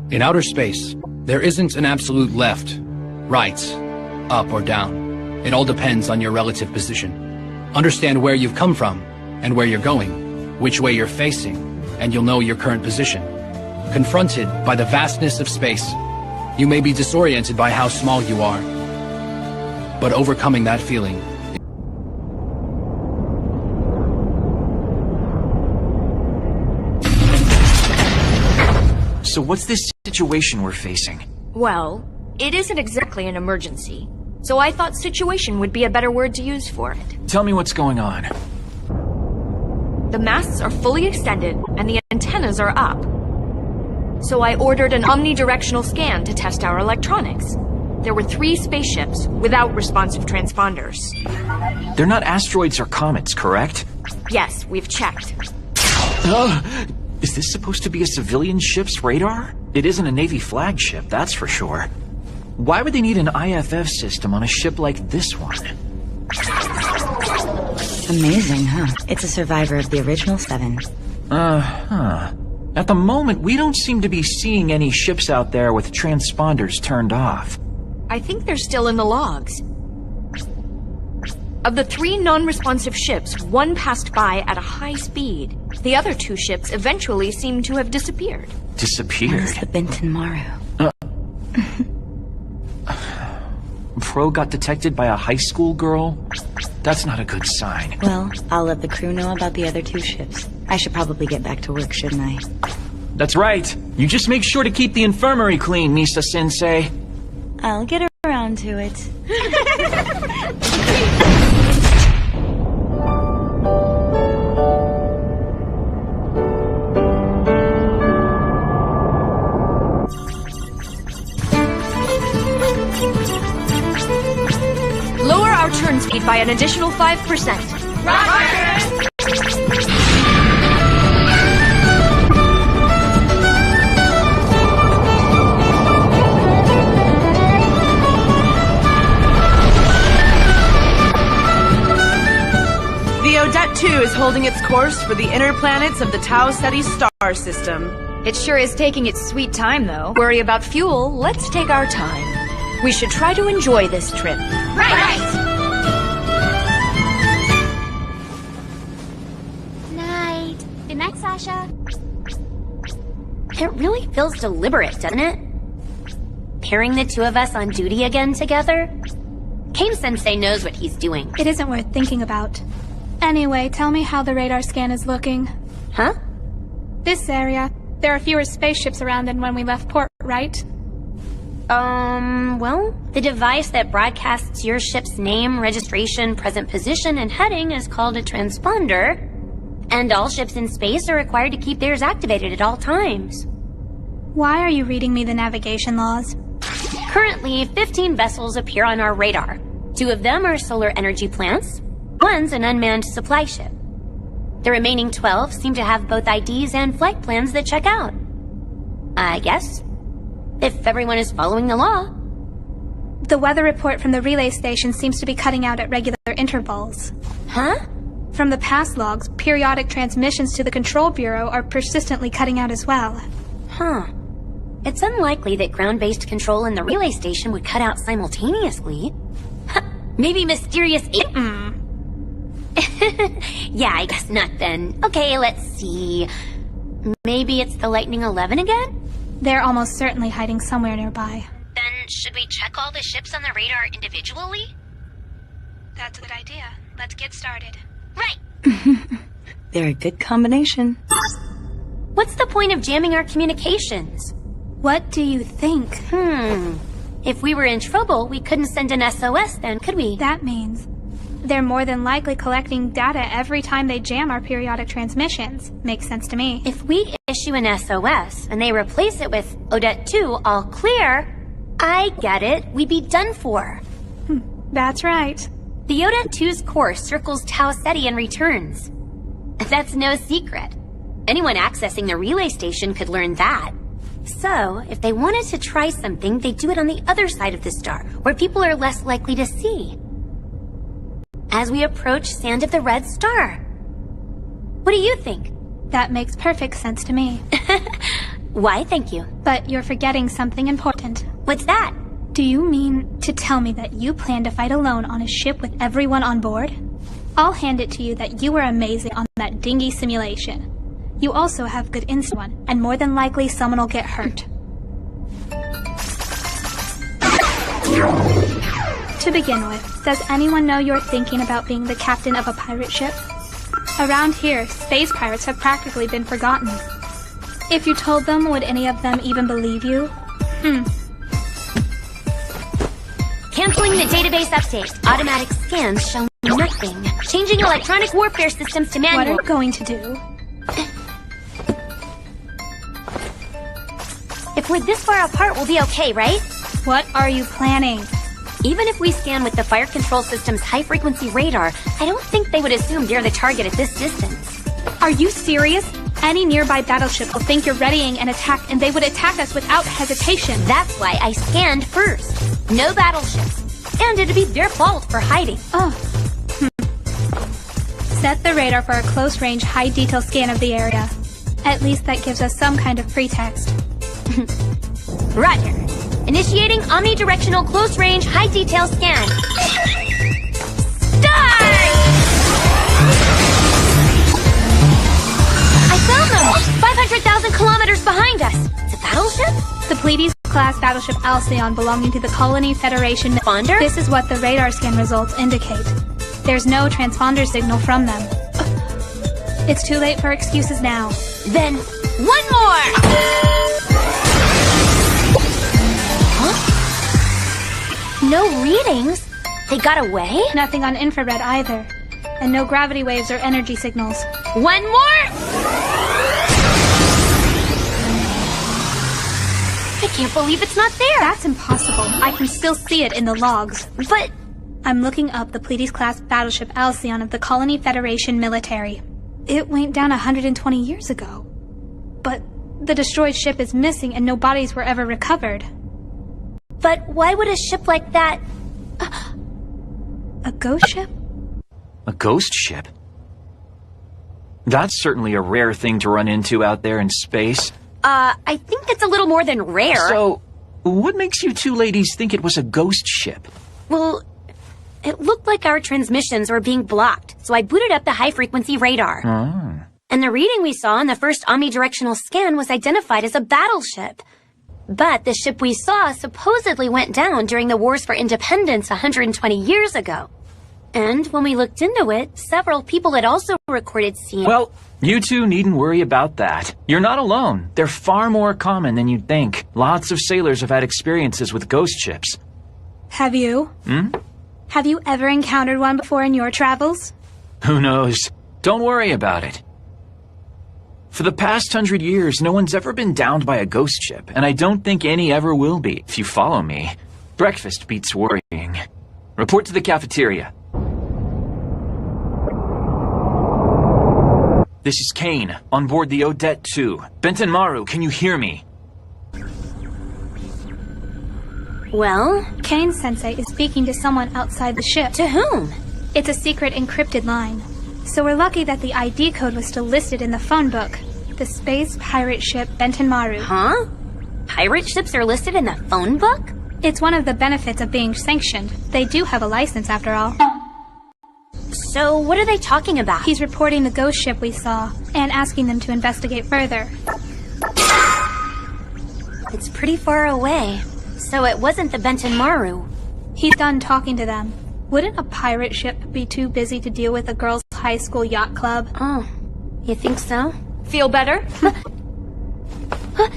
In outer space, there isn't an absolute left, right, up or down. It all depends on your relative position. Understand where you've come from and where you're going, which way you're facing, and you'll know your current position. Confronted by the vastness of space, you may be disoriented by how small you are. But overcoming that feeling So what's this situation we're facing? Well, it isn't exactly an emergency, so I thought situation would be a better word to use for it. Tell me what's going on. The masts are fully extended, and the antennas are up. So I ordered an omnidirectional scan to test our electronics. There were 3 spaceships without responsive transponders. They're not asteroids or comets, correct? Yes, we've checked. Is this supposed to be a civilian ship's radar? It isn't a Navy flagship, that's for sure. Why would they need an IFF system on a ship like this one? Amazing, huh? It's a survivor of the original 7. At the moment, we don't seem to be seeing any ships out there with transponders turned off. I think they're still in the logs. Of the 3 non-responsive ships, 1 passed by at a high speed. The other 2 ships eventually seemed to have disappeared. Disappeared? Must have been Tenmaru. Pro got detected by a high school girl? That's not a good sign. Well, I'll let the crew know about the other 2 ships. I should probably get back to work, shouldn't I? That's right. You just make sure to keep the infirmary clean, Misa-sensei. I'll get around to it. Lower our turn speed by an additional 5%. Roger! The Odette 2 is holding its course for the inner planets of the Tau Ceti star system. It sure is taking its sweet time, though. Worry about fuel, let's take our time. We should try to enjoy this trip. Right! Night. Good night, Sasha. It really feels deliberate, doesn't it? Pairing the 2 of us on duty again together? Kane-sensei knows what he's doing. It isn't worth thinking about. Anyway, tell me how the radar scan is looking. Huh? This area. There are fewer spaceships around than when we left port, right? Well, the device that broadcasts your ship's name, registration, present position, and heading is called a transponder. And all ships in space are required to keep theirs activated at all times. Why are you reading me the navigation laws? Currently, 15 vessels appear on our radar. 2 of them are solar energy plants. 1's an unmanned supply ship. The remaining 12 seem to have both IDs and flight plans that check out. I guess. If everyone is following the law. The weather report from the relay station seems to be cutting out at regular intervals. Huh? From the past logs, periodic transmissions to the Control Bureau are persistently cutting out as well. Huh. It's unlikely that ground-based control and the relay station would cut out simultaneously. Maybe mysterious Yeah, I guess not then. Okay, let's see. Maybe it's the Lightning 11 again? They're almost certainly hiding somewhere nearby. Then should we check all the ships on the radar individually? That's a good idea. Let's get started. Right! They're a good combination. What's the point of jamming our communications? What do you think? If we were in trouble, we couldn't send an SOS then, could we? That means they're more than likely collecting data every time they jam our periodic transmissions. Makes sense to me. If we issue an SOS and they replace it with Odette 2 all clear, I get it, we'd be done for. That's right. The Odette 2's course circles Tau Ceti and returns. That's no secret. Anyone accessing the relay station could learn that. So, if they wanted to try something, they'd do it on the other side of the star, where people are less likely to see. As we approach Sand of the Red Star. What do you think? That makes perfect sense to me. Why, thank you. But you're forgetting something important. What's that? Do you mean to tell me that you plan to fight alone on a ship with everyone on board? I'll hand it to you that you were amazing on that dingy simulation. You also have good instinct, and more than likely someone will get hurt. To begin with, does anyone know you're thinking about being the captain of a pirate ship? Around here, space pirates have practically been forgotten. If you told them, would any of them even believe you? Canceling the database update. Automatic scans show nothing. Changing electronic warfare systems to manual. What are you going to do? If we're this far apart, we'll be okay, right? What are you planning? Even if we scan with the fire control system's high-frequency radar, I don't think they would assume you're the target at this distance. Are you serious? Any nearby battleship will think you're readying an attack, and they would attack us without hesitation. That's why I scanned first. No battleships. And it'd be their fault for hiding. Set the radar for a close-range, high-detail scan of the area. At least that gives us some kind of pretext. Roger. Initiating omnidirectional close-range, high-detail scan. Start! I found them! 500,000 kilometers behind us. It's a battleship? The Pleiades-class battleship Alcyon belonging to the Colony Federation. Transponder? This is what the radar scan results indicate. There's no transponder signal from them. It's too late for excuses now. Then, one more! No readings? They got away? Nothing on infrared either. And no gravity waves or energy signals. One more! I can't believe it's not there! That's impossible. I can still see it in the logs. But... I'm looking up the Pleiades-class battleship Alcyon of the Colony Federation military. It went down 120 years ago. But the destroyed ship is missing and no bodies were ever recovered. But why would a ship like that... A ghost ship? A ghost ship? That's certainly a rare thing to run into out there in space. I think it's a little more than rare. So, what makes you two ladies think it was a ghost ship? Well, it looked like our transmissions were being blocked, so I booted up the high-frequency radar. And the reading we saw in the first omnidirectional scan was identified as a battleship. But the ship we saw supposedly went down during the Wars for Independence 120 years ago. And when we looked into it, several people had also recorded seeing... Well, you two needn't worry about that. You're not alone. They're far more common than you'd think. Lots of sailors have had experiences with ghost ships. Have you? Have you ever encountered one before in your travels? Who knows? Don't worry about it. For the past 100 years, no one's ever been downed by a ghost ship, and I don't think any ever will be, if you follow me. Breakfast beats worrying. Report to the cafeteria. This is Kane, on board the Odette 2. Benton Maru, can you hear me? Well? Kane-sensei is speaking to someone outside the ship. To whom? It's a secret encrypted line. So we're lucky that the ID code was still listed in the phone book. The space pirate ship Benton Maru. Huh? Pirate ships are listed in the phone book? It's one of the benefits of being sanctioned. They do have a license after all. So what are they talking about? He's reporting the ghost ship we saw and asking them to investigate further. It's pretty far away. So it wasn't the Benton Maru. He's done talking to them. Wouldn't a pirate ship be too busy to deal with a girls' high school yacht club? Oh, you think so? Feel better?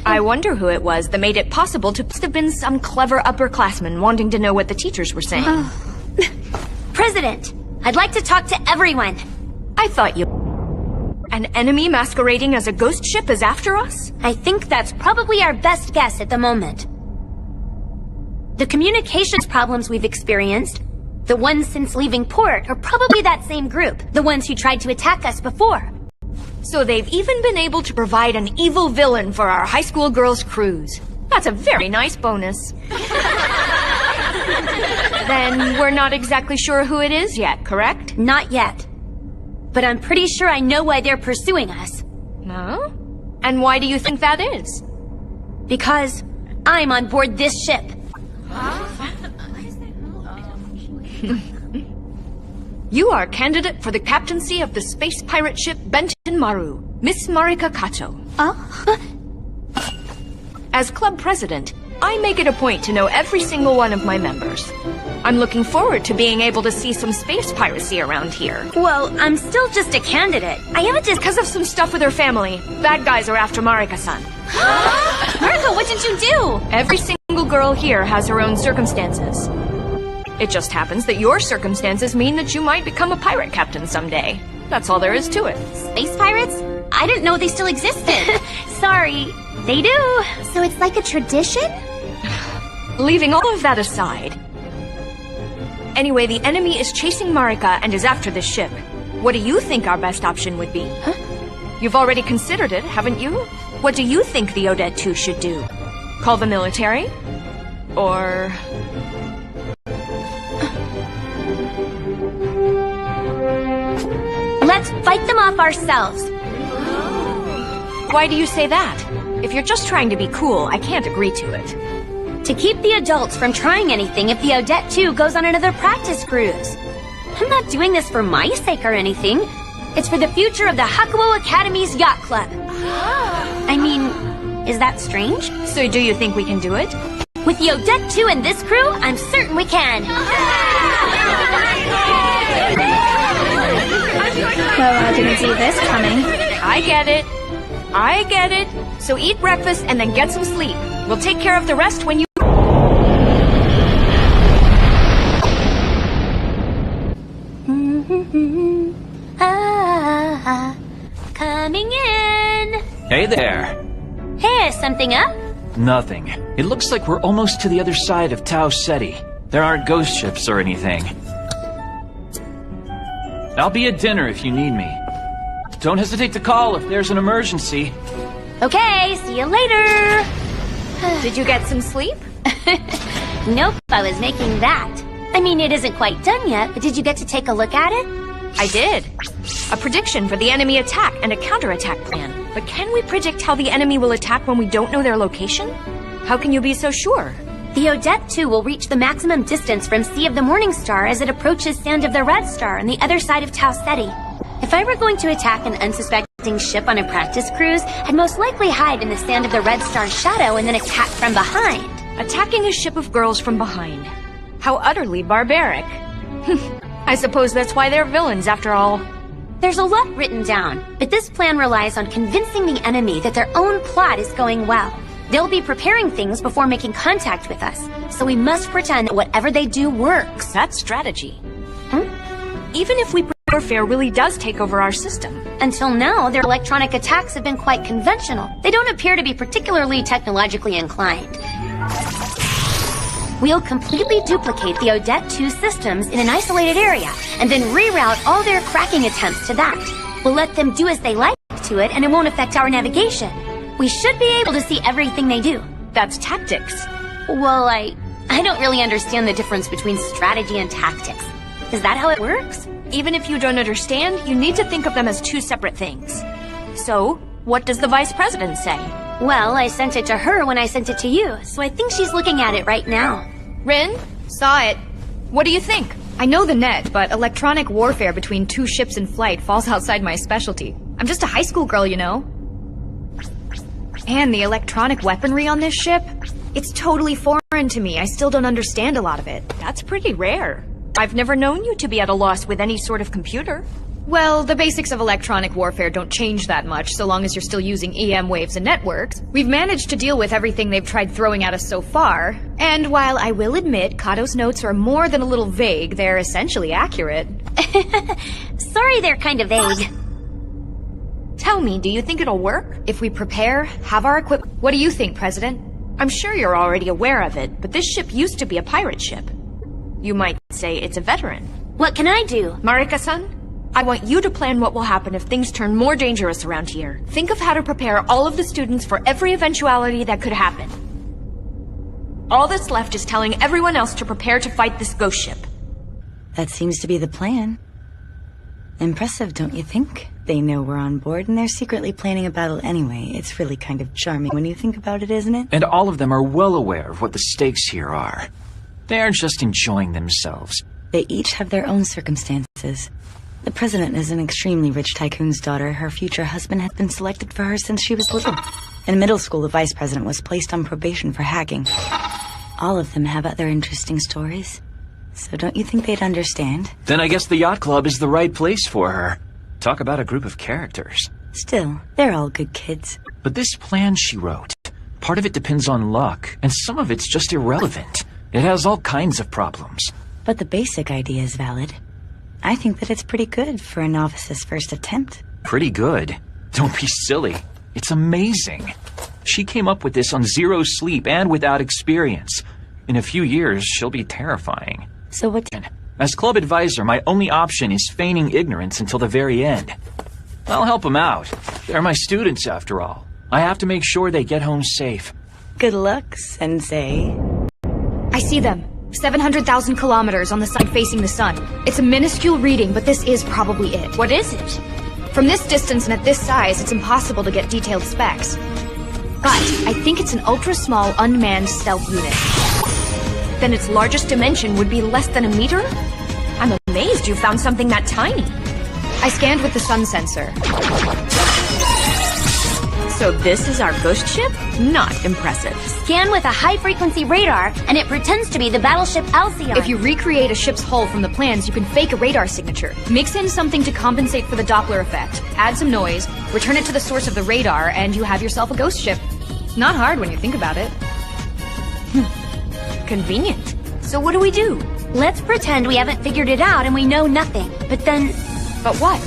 I wonder who it was that made it possible to have been some clever upperclassman wanting to know what the teachers were saying. President, I'd like to talk to everyone. I thought you... An enemy masquerading as a ghost ship is after us? I think that's probably our best guess at the moment. The communications problems we've experienced, the ones since leaving port, are probably that same group, the ones who tried to attack us before. So they've even been able to provide an evil villain for our high school girls' cruise. That's a very nice bonus. Then we're not exactly sure who it is yet, correct? Not yet. But I'm pretty sure I know why they're pursuing us. No? And why do you think that is? Because I'm on board this ship. You are candidate for the captaincy of the space pirate ship Benton Maru, Miss Marika Kato. As club president, I make it a point to know every single one of my members. I'm looking forward to being able to see some space piracy around here. Well, I'm still just a candidate. I haven't just... Because of some stuff with her family, bad guys are after Marika-san. Marika, what did you do? Every single girl here has her own circumstances. It just happens that your circumstances mean that you might become a pirate captain someday. That's all there is to it. Space pirates? I didn't know they still existed. Sorry, they do. So it's like a tradition? Leaving all of that aside. Anyway, the enemy is chasing Marika and is after this ship. What do you think our best option would be? Huh? You've already considered it, haven't you? What do you think the Odette 2 should do? Call the military? Or... Let's fight them off ourselves. Why do you say that? If you're just trying to be cool, I can't agree to it. To keep the adults from trying anything if the Odette 2 goes on another practice cruise. I'm not doing this for my sake or anything. It's for the future of the Hakuo Academy's yacht club. I mean, is that strange? So do you think we can do it? With the Odette 2 and this crew, I'm certain we can. Well, I didn't see this coming. I get it. I get it. So eat breakfast and then get some sleep. We'll take care of the rest when you... Coming in. Hey there. Hey, something up? Nothing. It looks like we're almost to the other side of Tau Ceti. There aren't ghost ships or anything. I'll be at dinner if you need me. Don't hesitate to call if there's an emergency. Okay, see you later. Did you get some sleep? Nope, I was making that. I mean, it isn't quite done yet, but did you get to take a look at it? I did. A prediction for the enemy attack and a counterattack plan. But can we predict how the enemy will attack when we don't know their location? How can you be so sure? The Odette 2 will reach the maximum distance from Sea of the Morning Star as it approaches Sand of the Red Star on the other side of Tau Ceti. If I were going to attack an unsuspecting ship on a practice cruise, I'd most likely hide in the Sand of the Red Star's shadow and then attack from behind. Attacking a ship of girls from behind. How utterly barbaric. I suppose that's why they're villains after all. There's a lot written down, but this plan relies on convincing the enemy that their own plot is going well. They'll be preparing things before making contact with us, so we must pretend that whatever they do works. That's strategy. Even if warfare really does take over our system. Until now, their electronic attacks have been quite conventional. They don't appear to be particularly technologically inclined. We'll completely duplicate the Odette 2 systems in an isolated area, and then reroute all their cracking attempts to that. We'll let them do as they like to it, and it won't affect our navigation. We should be able to see everything they do. That's tactics. Well, I don't really understand the difference between strategy and tactics. Is that how it works? Even if you don't understand, you need to think of them as two separate things. So, what does the Vice President say? Well, I sent it to her when I sent it to you, so I think she's looking at it right now. Rin? Saw it. What do you think? I know the net, but electronic warfare between two ships in flight falls outside my specialty. I'm just a high school girl, you know. And the electronic weaponry on this ship? It's totally foreign to me. I still don't understand a lot of it. That's pretty rare. I've never known you to be at a loss with any sort of computer. Well, the basics of electronic warfare don't change that much so long as you're still using EM waves and networks. We've managed to deal with everything they've tried throwing at us so far. And while I will admit Kato's notes are more than a little vague, they're essentially accurate. Sorry they're kind of vague. Tell me, do you think it'll work? If we prepare, have our equipment... What do you think, President? I'm sure you're already aware of it, but this ship used to be a pirate ship. You might say it's a veteran. What can I do? Marika-san? I want you to plan what will happen if things turn more dangerous around here. Think of how to prepare all of the students for every eventuality that could happen. All that's left is telling everyone else to prepare to fight this ghost ship. That seems to be the plan. Impressive, don't you think? They know we're on board and they're secretly planning a battle anyway. It's really kind of charming when you think about it, isn't it? And all of them are well aware of what the stakes here are. They aren't just enjoying themselves. They each have their own circumstances. The president is an extremely rich tycoon's daughter. Her future husband has been selected for her since she was little. In middle school, the vice president was placed on probation for hacking. All of them have other interesting stories. So don't you think they'd understand? Then I guess the yacht club is the right place for her. Talk about a group of characters. Still, they're all good kids. But this plan she wrote, part of it depends on luck, and some of it's just irrelevant. It has all kinds of problems. But the basic idea is valid. I think that it's pretty good for a novice's first attempt. Pretty good? Don't be silly. It's amazing. She came up with this on 0 sleep and without experience. In a few years, she'll be terrifying. So what? As club advisor, my only option is feigning ignorance until the very end. I'll help them out. They're my students, after all. I have to make sure they get home safe. Good luck, Sensei. I see them. 700,000 kilometers on the side facing the sun. It's a minuscule reading, but this is probably it. What is it? From this distance and at this size, it's impossible to get detailed specs. But I think it's an ultra-small unmanned stealth unit. Then its largest dimension would be less than a meter? I'm amazed you found something that tiny. I scanned with the sun sensor. So this is our ghost ship? Not impressive. Scan with a high-frequency radar, and it pretends to be the battleship Alcyon. If you recreate a ship's hull from the plans, you can fake a radar signature. Mix in something to compensate for the Doppler effect. Add some noise, return it to the source of the radar, and you have yourself a ghost ship. Not hard when you think about it. Convenient. So what do we do? Let's pretend we haven't figured it out and we know nothing. But then... But what?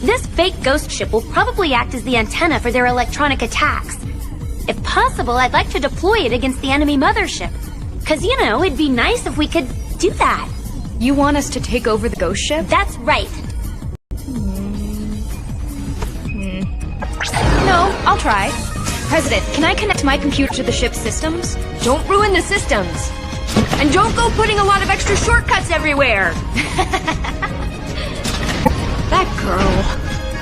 This fake ghost ship will probably act as the antenna for their electronic attacks. If possible, I'd like to deploy it against the enemy mothership. 'Cause, you know, it'd be nice if we could do that. You want us to take over the ghost ship? That's right. No, I'll try. President, can I connect my computer to the ship's systems? Don't ruin the systems. And don't go putting a lot of extra shortcuts everywhere. That girl.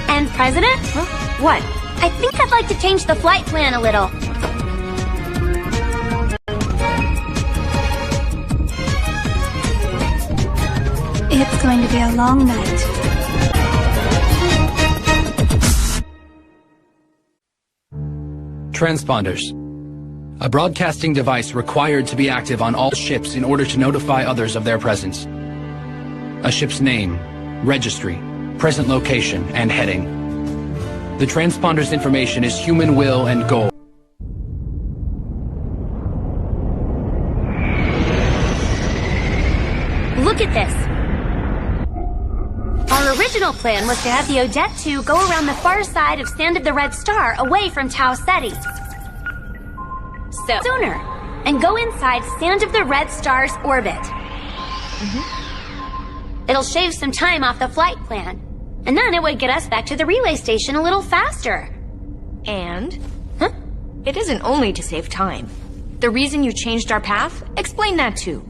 And President? Huh? What? I think I'd like to change the flight plan a little. It's going to be a long night. Transponders. A broadcasting device required to be active on all ships in order to notify others of their presence. A ship's name, registry, present location, and heading. The transponder's information is human will and goal. Look at this. Our original plan was to have the Odette 2 go around the far side of Sand of the Red Star away from Tau Ceti. So, sooner, and go inside Sand of the Red Star's orbit. It'll shave some time off the flight plan, and then it would get us back to the relay station a little faster. And? Huh? It isn't only to save time. The reason you changed our path? Explain that too.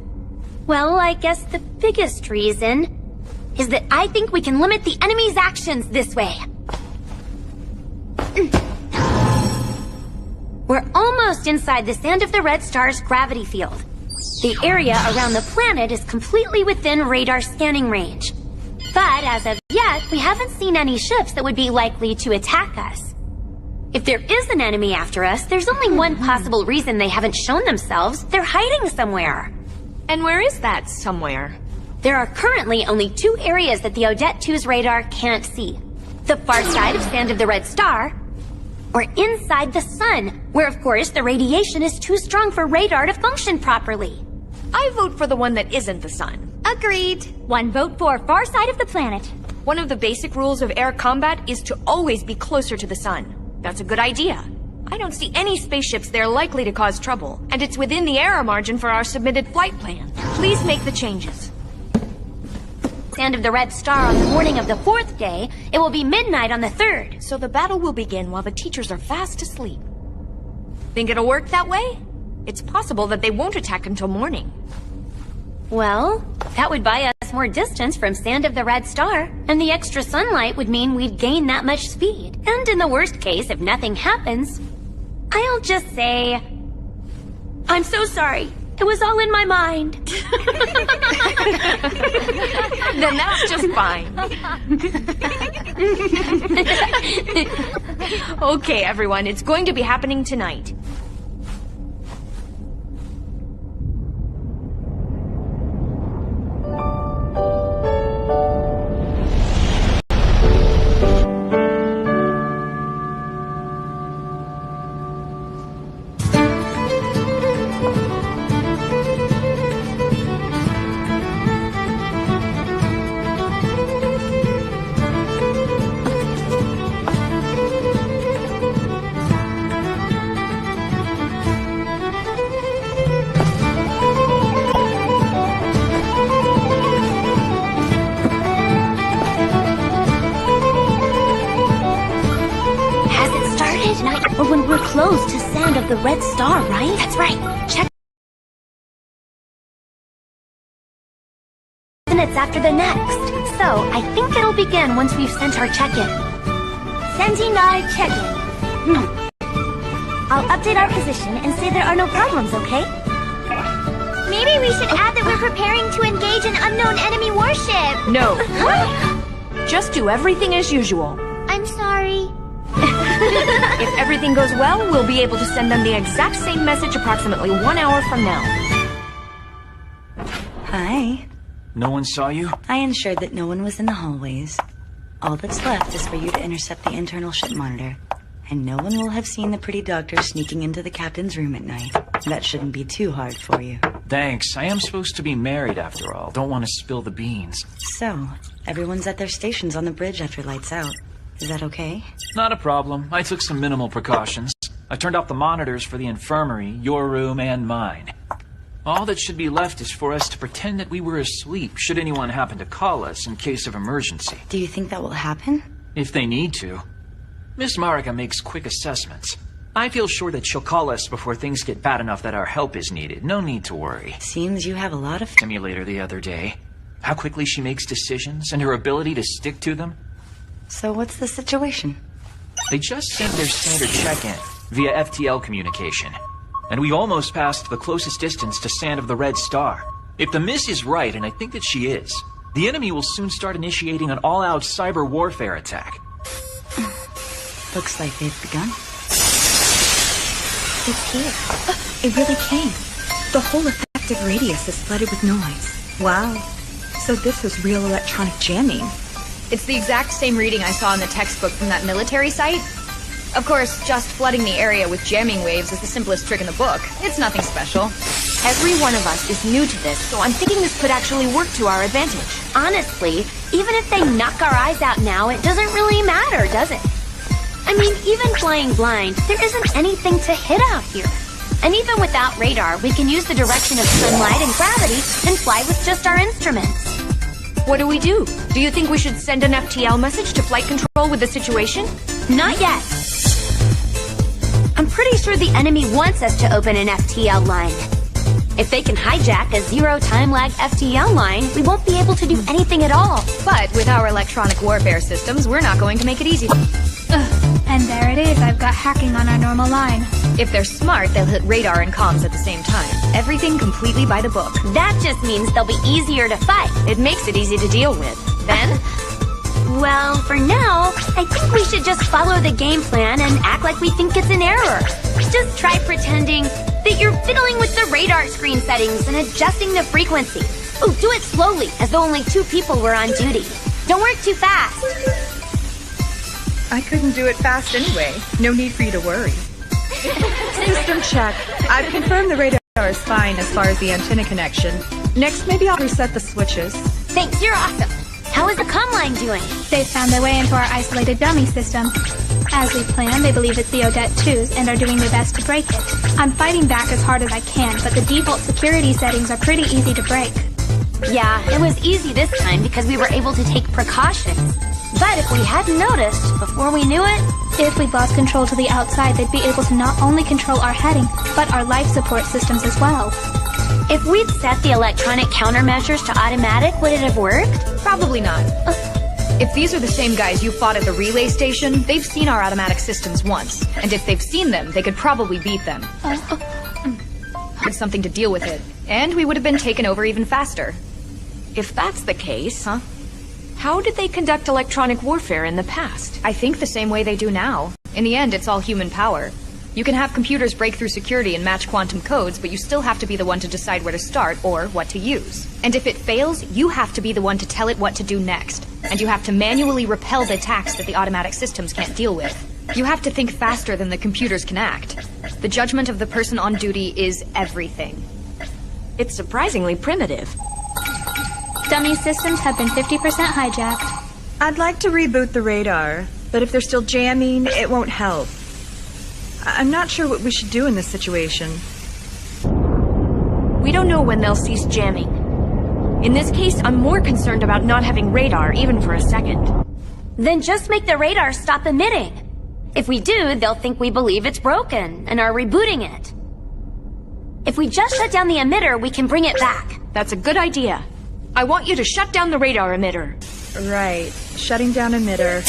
Well, I guess the biggest reason is that I think we can limit the enemy's actions this way. We're almost inside the Sand of the Red Star's gravity field. The area around the planet is completely within radar scanning range. But as of yet, we haven't seen any ships that would be likely to attack us. If there is an enemy after us, there's only one possible reason they haven't shown themselves. They're hiding somewhere. And where is that somewhere? There are currently only 2 areas that the Odette 2's radar can't see. The far side of Sand of the Red Star, or inside the sun, where of course the radiation is too strong for radar to function properly. I vote for the one that isn't the sun. Agreed. One vote for far side of the planet. One of the basic rules of air combat is to always be closer to the sun. That's a good idea. I don't see any spaceships there likely to cause trouble, and it's within the error margin for our submitted flight plan. Please make the changes. Sand of the Red Star on the morning of the 4th day, it will be midnight on the 3rd. So the battle will begin while the teachers are fast asleep. Think it'll work that way? It's possible that they won't attack until morning. Well, that would buy us more distance from Sand of the Red Star, and the extra sunlight would mean we'd gain that much speed. And in the worst case, if nothing happens, I'll just say, I'm so sorry. It was all in my mind. Then that's just fine. Okay, everyone, it's going to be happening tonight. Or when we're close to Sand of the Red Star, right? That's right. Check minutes after the next. So, I think it'll begin once we've sent our check-in. Sending our check-in. I'll update our position and say there are no problems, okay? Maybe we should add that we're preparing to engage an unknown enemy warship. No. Just do everything as usual. I'm sorry. If everything goes well, we'll be able to send them the exact same message approximately 1 hour from now. Hi. No one saw you? I ensured that no one was in the hallways. All that's left is for you to intercept the internal ship monitor. And no one will have seen the pretty doctor sneaking into the captain's room at night. That shouldn't be too hard for you. Thanks. I am supposed to be married after all. Don't want to spill the beans. So, everyone's at their stations on the bridge after lights out. Is that okay? Not a problem. I took some minimal precautions. I turned off the monitors for the infirmary, your room, and mine. All that should be left is for us to pretend that we were asleep should anyone happen to call us in case of emergency. Do you think that will happen? If they need to. Miss Marika makes quick assessments. I feel sure that she'll call us before things get bad enough that our help is needed. No need to worry. Seems you have a lot of Simulator the other day. How quickly she makes decisions and her ability to stick to them. So what's the situation? They just sent their standard check-in via FTL communication. And we almost passed the closest distance to Sand of the Red Star. If the miss is right, and I think that she is, the enemy will soon start initiating an all-out cyber warfare attack. Looks like they've begun. It's here. It really came. The whole effective radius is flooded with noise. Wow. So this was real electronic jamming. It's the exact same reading I saw in the textbook from that military site. Of course, just flooding the area with jamming waves is the simplest trick in the book. It's nothing special. Every one of us is new to this, so I'm thinking this could actually work to our advantage. Honestly, even if they knock our eyes out now, it doesn't really matter, does it? I mean, even flying blind, there isn't anything to hit out here. And even without radar, we can use the direction of sunlight and gravity and fly with just our instruments. What do we do? Do you think we should send an FTL message to flight control with the situation? Not yet. I'm pretty sure the enemy wants us to open an FTL line. If they can hijack a zero-time lag FTL line, we won't be able to do anything at all. But with our electronic warfare systems, we're not going to make it easy. And there it is, I've got hacking on our normal line. If they're smart, they'll hit radar and comms at the same time. Everything completely by the book. That just means they'll be easier to fight. It makes it easy to deal with. Then? Well, for now, I think we should just follow the game plan and act like we think it's an error. Just try pretending that you're fiddling with the radar screen settings and adjusting the frequency. Oh, do it slowly, as though only 2 people were on duty. Don't work too fast. I couldn't do it fast anyway. No need for you to worry. System check. I've confirmed the radar is fine as far as the antenna connection. Next, maybe I'll reset the switches. Thanks, you're awesome. How is the comm line doing? They've found their way into our isolated dummy system. As we planned, they believe it's the Odette 2s and are doing their best to break it. I'm fighting back as hard as I can, but the default security settings are pretty easy to break. Yeah, it was easy this time because we were able to take precautions. But if we hadn't noticed before we knew it... If we'd lost control to the outside, they'd be able to not only control our heading, but our life support systems as well. If we'd set the electronic countermeasures to automatic, would it have worked? Probably not. If these are the same guys you fought at the relay station, they've seen our automatic systems once. And if they've seen them, they could probably beat them. It's something to deal with it. And we would have been taken over even faster. If that's the case, how did they conduct electronic warfare in the past? I think the same way they do now. In the end, it's all human power. You can have computers break through security and match quantum codes, but you still have to be the one to decide where to start or what to use. And if it fails, you have to be the one to tell it what to do next. And you have to manually repel the attacks that the automatic systems can't deal with. You have to think faster than the computers can act. The judgment of the person on duty is everything. It's surprisingly primitive. Dummy systems have been 50% hijacked. I'd like to reboot the radar, but if they're still jamming, it won't help. I'm not sure what we should do in this situation. We don't know when they'll cease jamming. In this case, I'm more concerned about not having radar, even for a second. Then just make the radar stop emitting. If we do, they'll think we believe it's broken and are rebooting it. If we just shut down the emitter, we can bring it back. That's a good idea. I want you to shut down the radar emitter. Right. Shutting down emitter.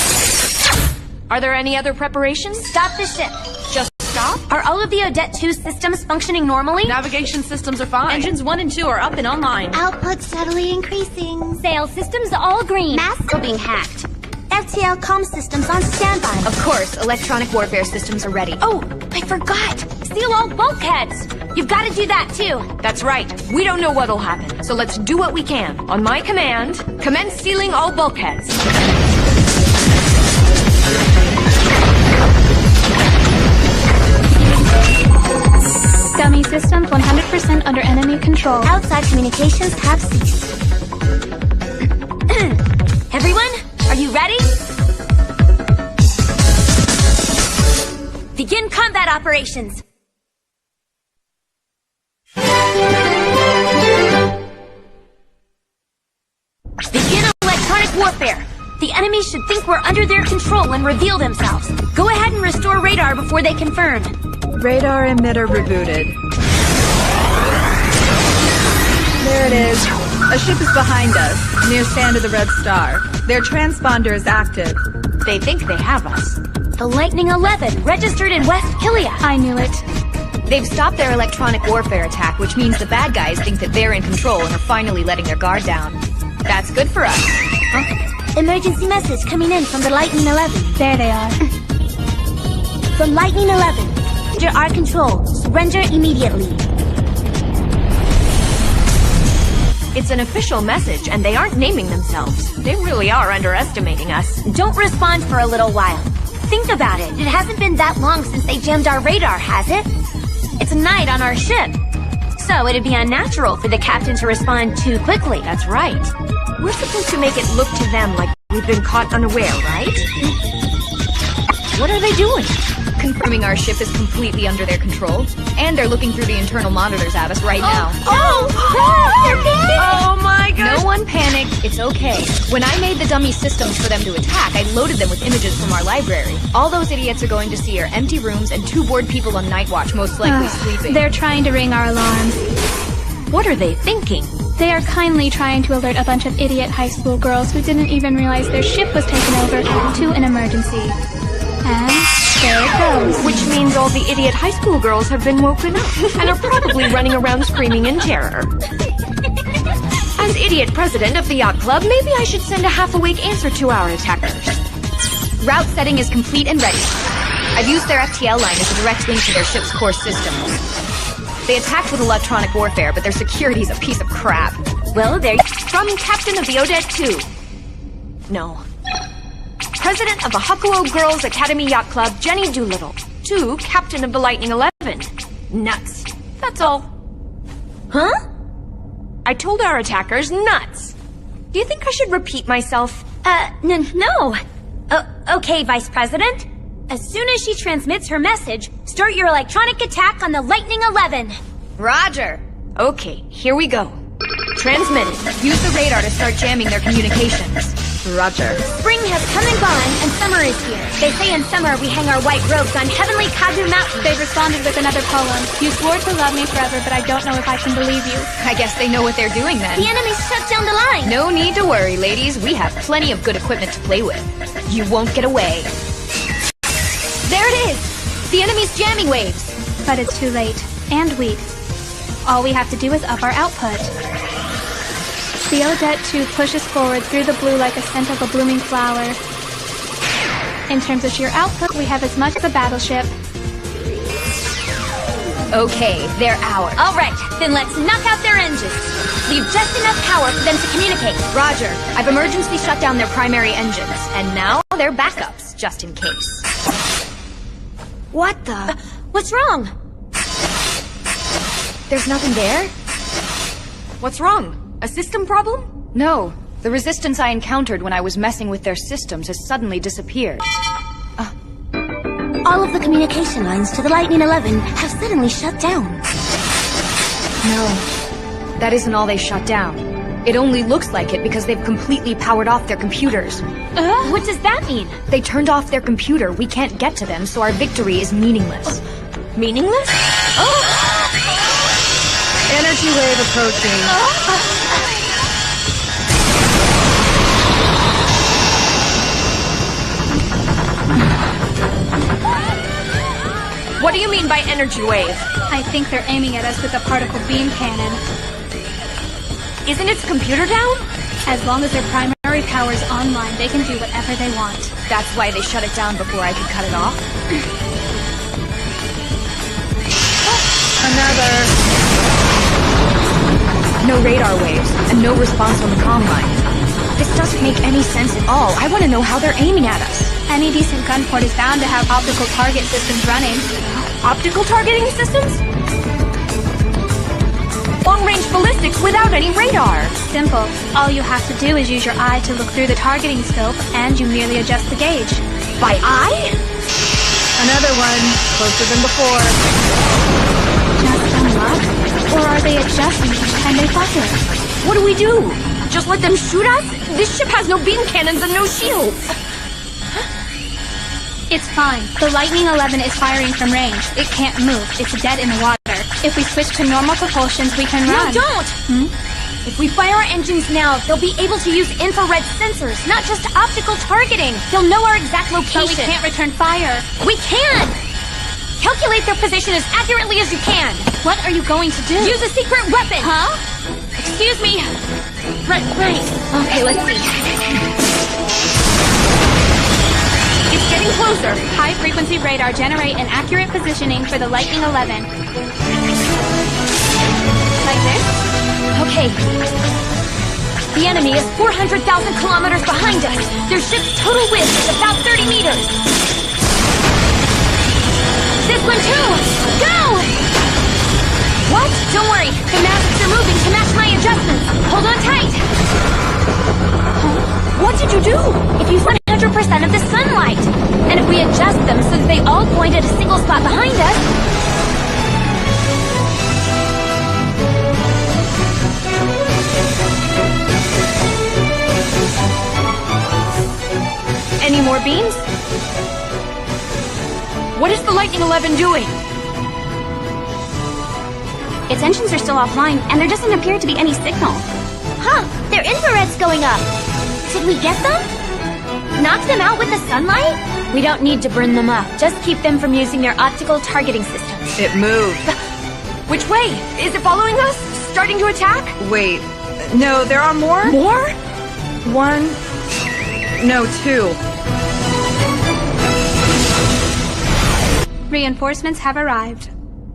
Are there any other preparations? Stop the ship. Just stop? Are all of the Odette 2 systems functioning normally? Navigation systems are fine. Engines 1 and 2 are up and online. Output steadily increasing. Sail systems all green. Masts are being hacked. FTL comm systems on standby. Of course, electronic warfare systems are ready. Oh, I forgot. Seal all bulkheads. You've got to do that too. That's right. We don't know what'll happen, so let's do what we can. On my command, commence sealing all bulkheads. Dummy systems 100% under enemy control. Outside communications have ceased. Everyone, are you ready? Begin combat operations. Begin electronic warfare. The enemy should think we're under their control and reveal themselves. Go ahead and restore radar before they confirm. Radar emitter rebooted. There it is. A ship is behind us, near Stand of the Red Star. Their transponder is active. They think they have us. The Lightning 11, registered in West Kilia. I knew it. They've stopped their electronic warfare attack, which means the bad guys think that they're in control and are finally letting their guard down. That's good for us. Emergency message coming in from the Lightning 11. There they are. From Lightning 11. Under our control. Surrender immediately. It's an official message, and they aren't naming themselves. They really are underestimating us. Don't respond for a little while. Think about it. It hasn't been that long since they jammed our radar, has it? It's a night on our ship. So it'd be unnatural for the captain to respond too quickly. That's right. We're supposed to make it look to them like we've been caught unaware, right? What are they doing? Confirming our ship is completely under their control. And they're looking through the internal monitors at us right now. Oh my gosh! No one panic, it's okay. When I made the dummy systems for them to attack, I loaded them with images from our library. All those idiots are going to see are empty rooms and 2 bored people on night watch, most likely sleeping. They're trying to ring our alarms. What are they thinking? They are kindly trying to alert a bunch of idiot high school girls who didn't even realize their ship was taken over to an emergency. And there it goes. Which means all the idiot high school girls have been woken up and are probably running around screaming in terror. As idiot president of the yacht club, maybe I should send a half-awake answer to our attackers. Route setting is complete and ready. I've used their FTL line as a direct link to their ship's core systems. They attacked with electronic warfare, but their security's a piece of crap. Well, they're From Captain of the Odette 2. No. President of the Hakuo Girls Academy Yacht Club, Jenny Doolittle. To Captain of the Lightning 11. Nuts. That's all. Huh? I told our attackers nuts. Do you think I should repeat myself? No. Okay, Vice President. As soon as she transmits her message, start your electronic attack on the Lightning 11. Roger. Okay, here we go. Transmitted. Use the radar to start jamming their communications. Roger. Spring has come and gone, and summer is here. They say in summer we hang our white robes on heavenly Kagu Mountain. They've responded with another poem. You swore to love me forever, but I don't know if I can believe you. I guess they know what they're doing then. The enemies shut down the line. No need to worry, ladies. We have plenty of good equipment to play with. You won't get away. There it is! The enemy's jamming waves! But it's too late. And weak. All we have to do is up our output. The Odette 2 pushes forward through the blue like a scent of a blooming flower. In terms of sheer output, we have as much as a battleship. Okay, they're ours. Alright, then let's knock out their engines. Leave just enough power for them to communicate. Roger. I've emergency shut down their primary engines. And now they're backups, just in case. What the? What's wrong? There's nothing there? What's wrong? A system problem? No. The resistance I encountered when I was messing with their systems has suddenly disappeared. All of the communication lines to the Lightning 11 have suddenly shut down. No. That isn't all they shut down. It only looks like it because they've completely powered off their computers. What does that mean? They turned off their computer. We can't get to them, so our victory is meaningless. Meaningless? Energy wave approaching. What do you mean by energy wave? I think they're aiming at us with a particle beam cannon. Isn't its computer down? As long as their primary power is online, they can do whatever they want. That's why they shut it down before I could cut it off? Another. No radar waves, and no response on the comm line. This doesn't make any sense at all. I want to know how they're aiming at us. Any decent gun port is bound to have optical target systems running. Optical targeting systems? Long-range ballistics without any radar. Simple. All you have to do is use your eye to look through the targeting scope, and you merely adjust the gauge. By eye? Another one. Closer than before. Just some luck? Or are they adjusting each time they fire? What do we do? Just let them shoot us? This ship has no beam cannons and no shields. It's fine. The Lightning 11 is firing from range. It can't move. It's dead in the water. If we switch to normal propulsions, we can run. No, don't! If we fire our engines now, they'll be able to use infrared sensors, not just optical targeting. They'll know our exact location. But we can't return fire. We can! Calculate their position as accurately as you can. What are you going to do? Use a secret weapon! Huh? Excuse me. Right. Okay, let's see. It's getting closer. High-frequency radar generate an accurate positioning for the Lightning 11. Like this? Okay. The enemy is 400,000 kilometers behind us. Their ship's total width is about 30 meters. This one too! Go! What? Don't worry. The masts are moving to match my adjustments. Hold on tight. What did you do? If you 100% of the sunlight. And if we adjust them so that they all point at a single spot behind us... Any more beams? What is the Lightning 11 doing? Its engines are still offline, and there doesn't appear to be any signal. Huh, their infrared's going up. Did we get them? Knock them out with the sunlight? We don't need to burn them up. Just keep them from using their optical targeting systems. It moved. Which way? Is it following us? Starting to attack? Wait. No, there are more? More? One. No, two. Reinforcements have arrived.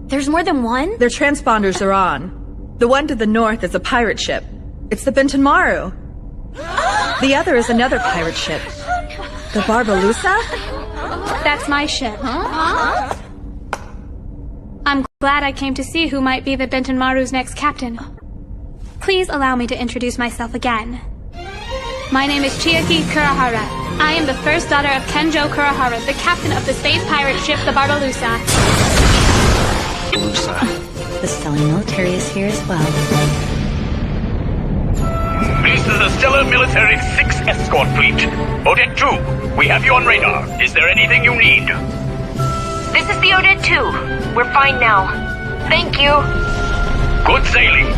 There's more than one? Their transponders are on. The one to the north is a pirate ship. It's the Bentonmaru. The other is another pirate ship. The Barbalusa? That's my ship. I'm glad I came to see who might be the Bentonmaru's next captain. Please allow me to introduce myself again. My name is Chiaki Kurahara. I am the first daughter of Kenjo Kurahara, the captain of the space pirate ship, the Barbalusa. The stellar military is here as well. This is the Stellar Military 6 escort fleet. Odette 2, we have you on radar. Is there anything you need? This is the Odette 2. We're fine now. Thank you. Good sailing.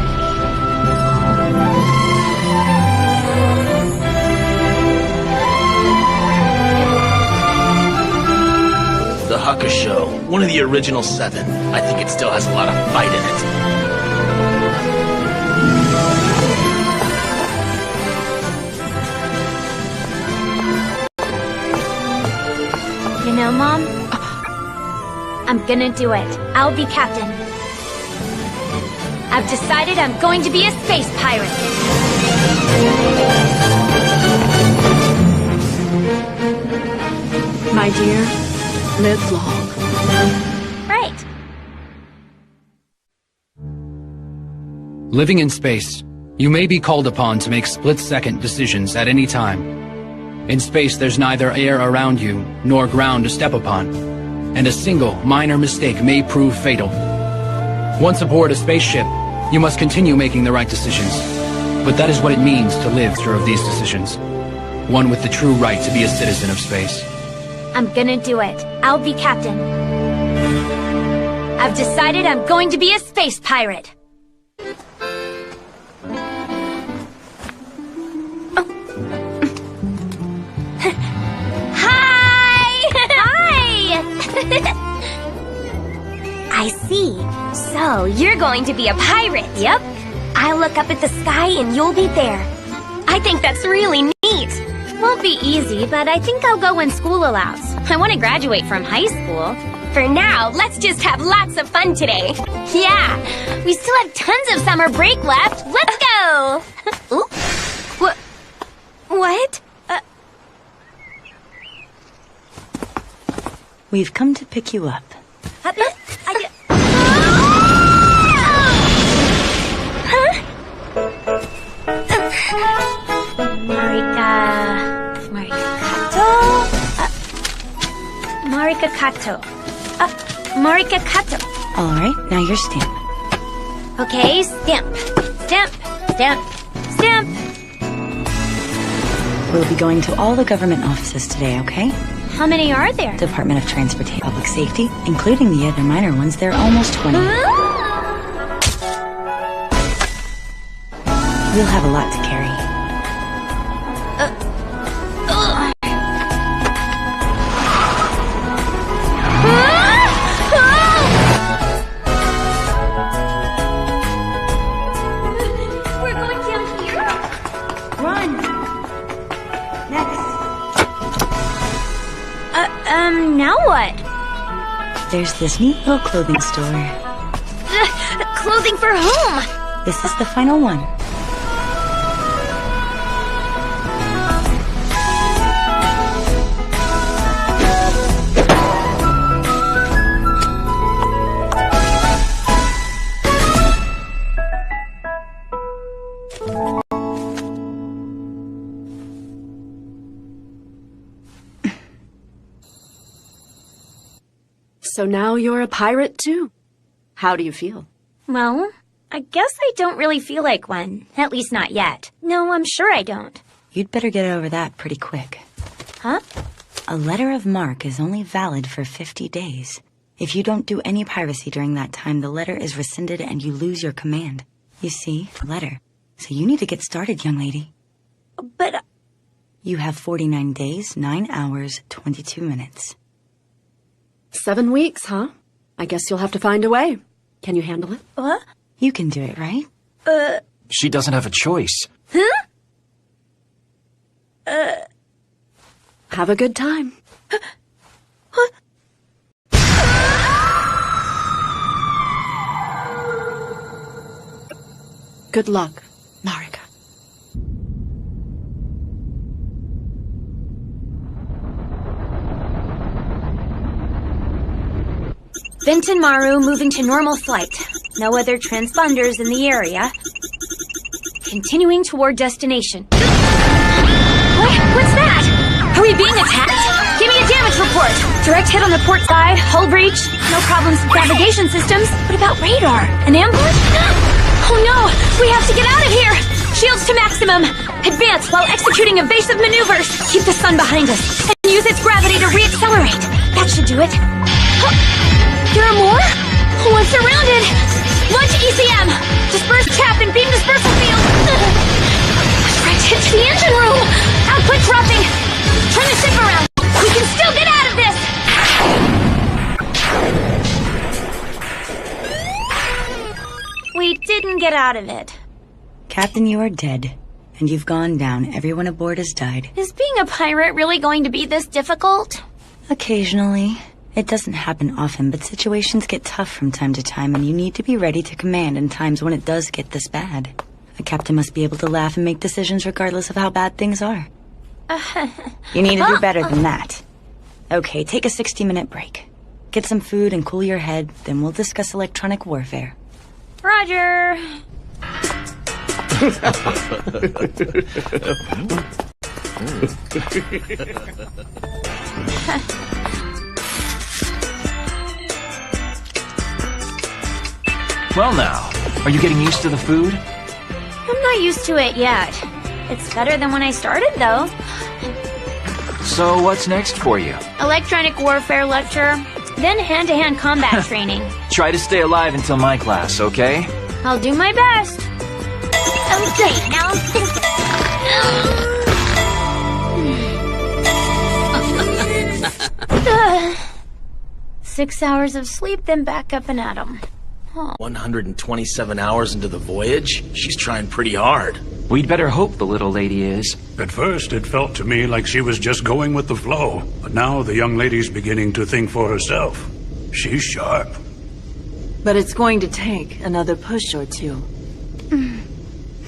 The Hucker Show, one of the original 7. I think it still has a lot of fight in it. You know, Mom? I'm gonna do it. I'll be captain. I've decided I'm going to be a space pirate. My dear, live long. Right. Living in space, you may be called upon to make split-second decisions at any time. In space, there's neither air around you, nor ground to step upon, and a single, minor mistake may prove fatal. Once aboard a spaceship, you must continue making the right decisions. But that is what it means to live through these decisions. One with the true right to be a citizen of space. I'm gonna do it. I'll be captain. I've decided I'm going to be a space pirate. I see. So, you're going to be a pirate? Yep. I'll look up at the sky and you'll be there. I think that's really neat. Won't be easy, but I think I'll go when school allows. I want to graduate from high school. For now, let's just have lots of fun today. Yeah, we still have tons of summer break left. Let's go! Ooh. What? We've come to pick you up. Marika Kato. All right, now your stamp. Okay, stamp. We'll be going to all the government offices today, okay? How many are there? Department of Transportation, Public Safety, including the other minor ones, there are almost 20. We'll have a lot to carry. We're going down here? Run! Next. Now what? There's this neat little clothing store. Clothing for whom? This is the final one. So now you're a pirate too. How do you feel? Well, I guess I don't really feel like one. At least not yet. No, I'm sure I don't. You'd better get over that pretty quick. Huh? A letter of marque is only valid for 50 days. If you don't do any piracy during that time, the letter is rescinded and you lose your command. You see, letter. So you need to get started, young lady. But... You have 49 days, 9 hours, 22 minutes. 7 weeks, huh? I guess you'll have to find a way. Can you handle it? What? You can do it, right? She doesn't have a choice. Huh? Have a good time. Good luck, Marika. Benton Maru moving to normal flight. No other transponders in the area. Continuing toward destination. What's that? Are we being attacked? Give me a damage report. Direct hit on the port side, hull breach. No problems with navigation systems. What about radar? An ambush? Oh no! We have to get out of here! Shields to maximum! Advance while executing evasive maneuvers! Keep the sun behind us, and use its gravity to re-accelerate! That should do it. Huh. There are more? We're surrounded! Launch ECM! Disperse chaff and beam dispersal field! Right to the engine room! Output dropping! Turn the ship around! We can still get out of this! We didn't get out of it. Captain, you are dead. And you've gone down. Everyone aboard has died. Is being a pirate really going to be this difficult? Occasionally. It doesn't happen often, but situations get tough from time to time, and you need to be ready to command in times when it does get this bad. A captain must be able to laugh and make decisions regardless of how bad things are. You need to do better than that. Okay, take a 60-minute break. Get some food and cool your head, then we'll discuss electronic warfare. Roger. Well now, are you getting used to the food? I'm not used to it yet. It's better than when I started, though. So what's next for you? Electronic warfare lecture, then hand-to-hand combat training. Try to stay alive until my class, okay? I'll do my best. Okay, now I'm thinking. 6 hours of sleep, then back up and at 'em. 127 hours into the voyage? She's trying pretty hard. We'd better hope the little lady is. At first, it felt to me like she was just going with the flow. But now the young lady's beginning to think for herself. She's sharp. But it's going to take another push or two.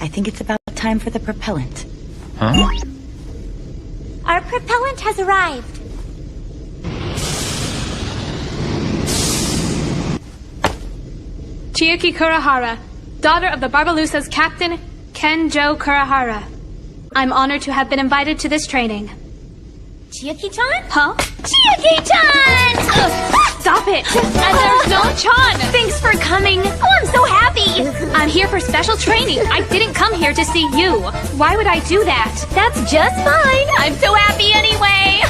I think it's about time for the propellant. Huh? Our propellant has arrived. Chiaki Kurahara, daughter of the Barbalussa's captain, Kenjo Kurahara. I'm honored to have been invited to this training. Chiaki-chan? Huh? Chiaki-chan! Stop it! There's no Chan! Thanks for coming. Oh, I'm so happy. I'm here for special training. I didn't come here to see you. Why would I do that? That's just fine. I'm so happy anyway.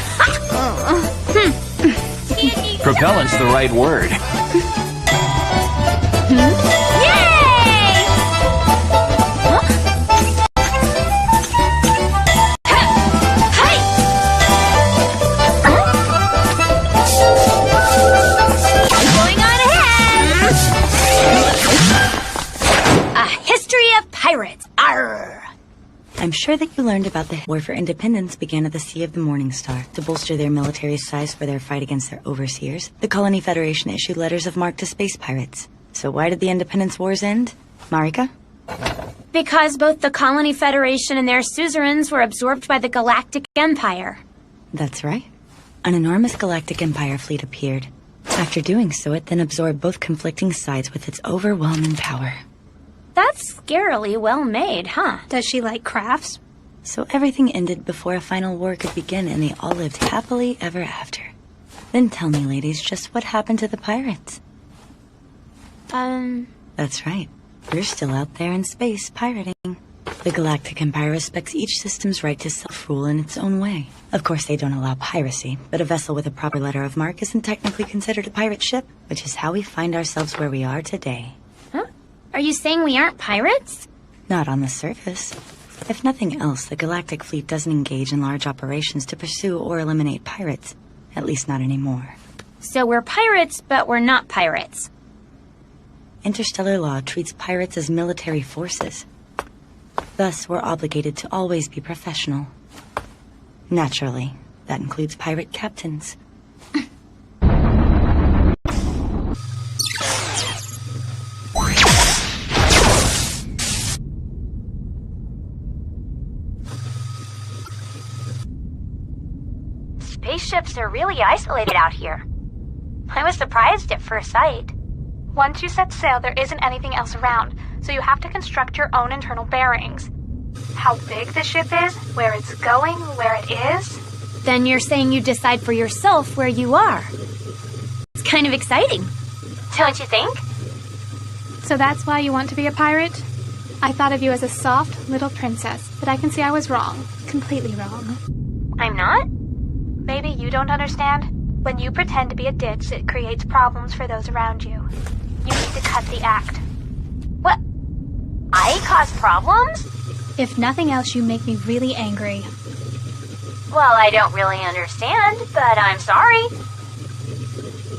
Propellant's the right word. Yay! Going on ahead. A history of pirates. Arr! I'm sure that you learned about the war for independence began at the Sea of the Morning Star. To bolster their military size for their fight against their overseers, the Colony Federation issued letters of marque to space pirates. So why did the Independence Wars end? Marika? Because both the Colony Federation and their suzerains were absorbed by the Galactic Empire. That's right. An enormous galactic empire fleet appeared. After doing so, it then absorbed both conflicting sides with its overwhelming power. That's scarily well made, huh? Does she like crafts? So everything ended before a final war could begin, and they all lived happily ever after. Then tell me, ladies, just what happened to the pirates? That's right. You're still out there in space, pirating. The Galactic Empire respects each system's right to self-rule in its own way. Of course, they don't allow piracy, but a vessel with a proper letter of marque isn't technically considered a pirate ship, which is how we find ourselves where we are today. Huh? Are you saying we aren't pirates? Not on the surface. If nothing else, the Galactic Fleet doesn't engage in large operations to pursue or eliminate pirates. At least not anymore. So we're pirates, but we're not pirates. Interstellar law treats pirates as military forces. Thus, we're obligated to always be professional. Naturally, that includes pirate captains. Spaceships are really isolated out here. I was surprised at first sight. Once you set sail, there isn't anything else around, so you have to construct your own internal bearings. How big the ship is, where it's going, where it is. Then you're saying you decide for yourself where you are. It's kind of exciting. Don't you think? So that's why you want to be a pirate? I thought of you as a soft little princess, but I can see I was wrong. Completely wrong. I'm not? Maybe you don't understand. When you pretend to be a ditz, it creates problems for those around you. You need to cut the act. What? I cause problems? If nothing else, you make me really angry. Well, I don't really understand, but I'm sorry.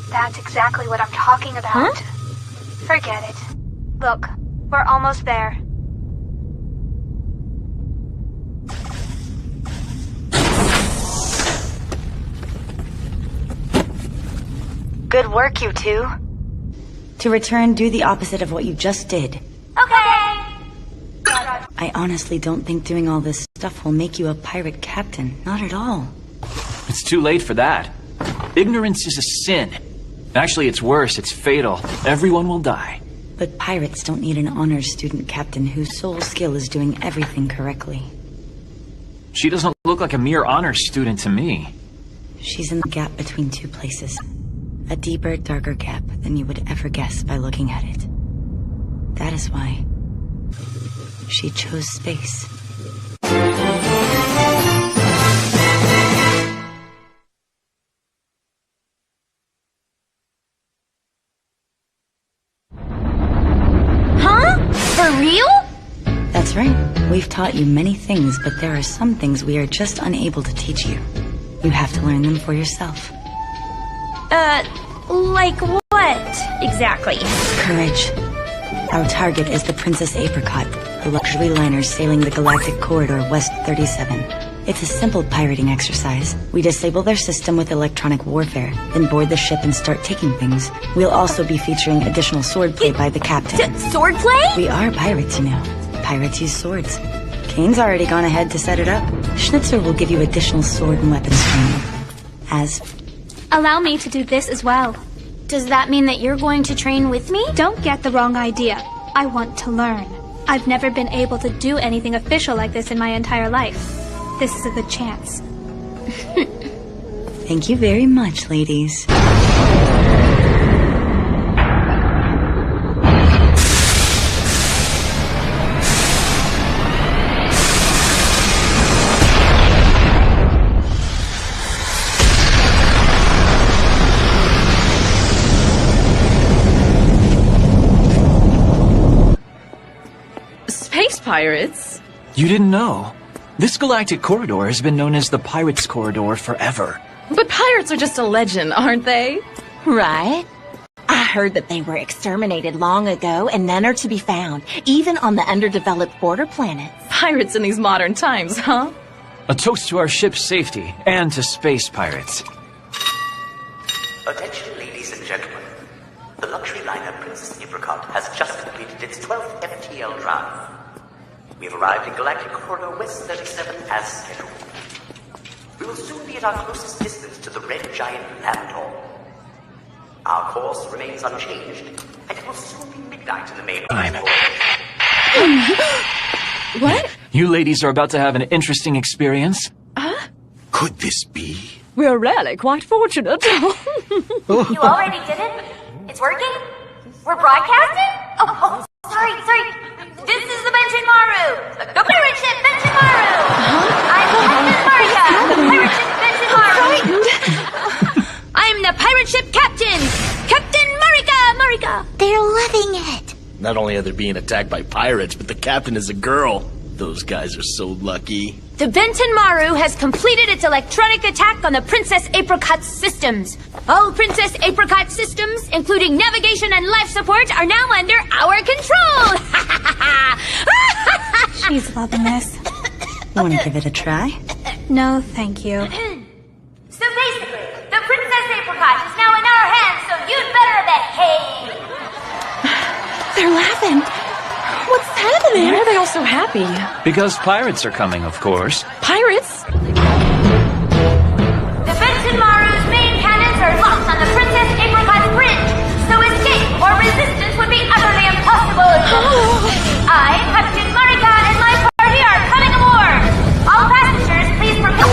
That's exactly what I'm talking about. Huh? Forget it. Look, we're almost there. Good work, you two. To return, do the opposite of what you just did. Okay! I honestly don't think doing all this stuff will make you a pirate captain. Not at all. It's too late for that. Ignorance is a sin. Actually, it's worse. It's fatal. Everyone will die. But pirates don't need an honors student captain whose sole skill is doing everything correctly. She doesn't look like a mere honors student to me. She's in the gap between two places. A deeper, darker gap than you would ever guess by looking at it. That is why she chose space. Huh? For real? That's right. We've taught you many things, but there are some things we are just unable to teach you. You have to learn them for yourself. Like what exactly? Courage. Our target is the Princess Apricot, a luxury liner sailing the Galactic Corridor West 37. It's a simple pirating exercise. We disable their system with electronic warfare, then board the ship and start taking things. We'll also be featuring additional swordplay by the captain. Swordplay? We are pirates, you know. Pirates use swords. Kane's already gone ahead to set it up. Schnitzer will give you additional sword and weapons training. Allow me to do this as well. Does that mean that you're going to train with me? Don't get the wrong idea. I want to learn. I've never been able to do anything official like this in my entire life. This is a good chance. Thank you very much, ladies. Space pirates? You didn't know? This galactic corridor has been known as the Pirates Corridor forever. But pirates are just a legend, aren't they? Right? I heard that they were exterminated long ago and none are to be found, even on the underdeveloped border planets. Pirates in these modern times, huh? A toast to our ship's safety and to space pirates. Attention, ladies and gentlemen. The luxury liner Princess Apricot has just completed its 12th FTL drive. We have arrived in Galactic Corridor West 37 as scheduled. We will soon be at our closest distance to the Red Giant Laboratory. Our course remains unchanged, and it will soon be midnight in the main What? You ladies are about to have an interesting experience. Huh? Could this be? We're really quite fortunate. You already did it? It's working? We're broadcasting? Oh, sorry. This is the Benton Maru! The pirate ship Benton Maru! I'm Captain Marika! The pirate ship Benton Maru! I'm the pirate ship captain! Captain Marika! They're loving it! Not only are they being attacked by pirates, but the captain is a girl. Those guys are so lucky. The Benton Maru has completed its electronic attack on the Princess Apricot's systems. All Princess Apricot systems, including navigation and life support, are now under our control! She's loving this. Want to give it a try? No, thank you. So basically, the Princess Apricot is now in our hands, so you'd better behave! They're laughing. What's happening? Why are they all so happy? Because pirates are coming, of course. Pirates? The Benton Maru's main cannons are locked on the Princess Apricot's bridge, so escape or resistance would be utterly impossible. I, Captain Marika, and my party are coming aboard. All passengers, please prepare.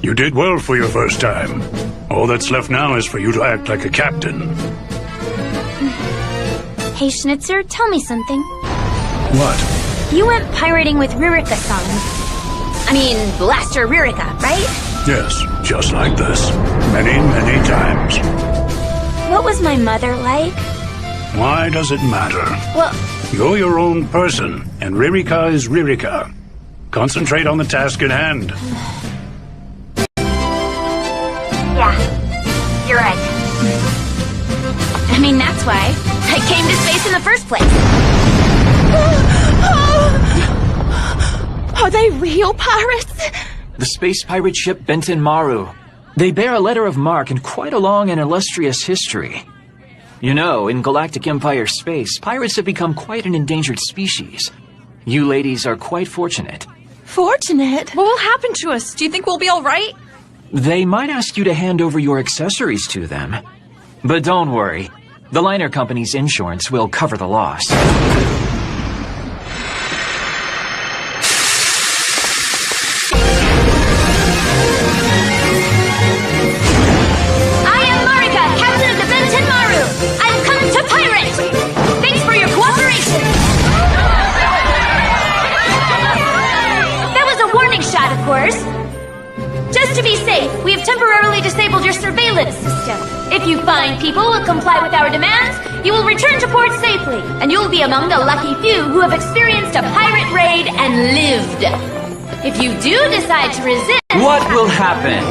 You did well for your first time. All that's left now is for you to act like a captain. Hey, Schnitzer, tell me something. What? You went pirating with Ririka-san. I mean, Blaster Ririka, right? Yes, just like this. Many, many times. What was my mother like? Why does it matter? Well, you're your own person, and Ririka is Ririka. Concentrate on the task at hand. yeah, you're right. I mean, that's why I came to space in the first place. Are they real pirates? The space pirate ship Benton Maru. They bear a letter of marque and quite a long and illustrious history. You know, in Galactic Empire space, pirates have become quite an endangered species. You ladies are quite fortunate. Fortunate? What will happen to us? Do you think we'll be alright? They might ask you to hand over your accessories to them. But don't worry. The liner company's insurance will cover the loss. Just to be safe, we have temporarily disabled your surveillance system. If you find people will comply with our demands, you will return to port safely, and you'll be among the lucky few who have experienced a pirate raid and lived. If you do decide to resist... What will happen?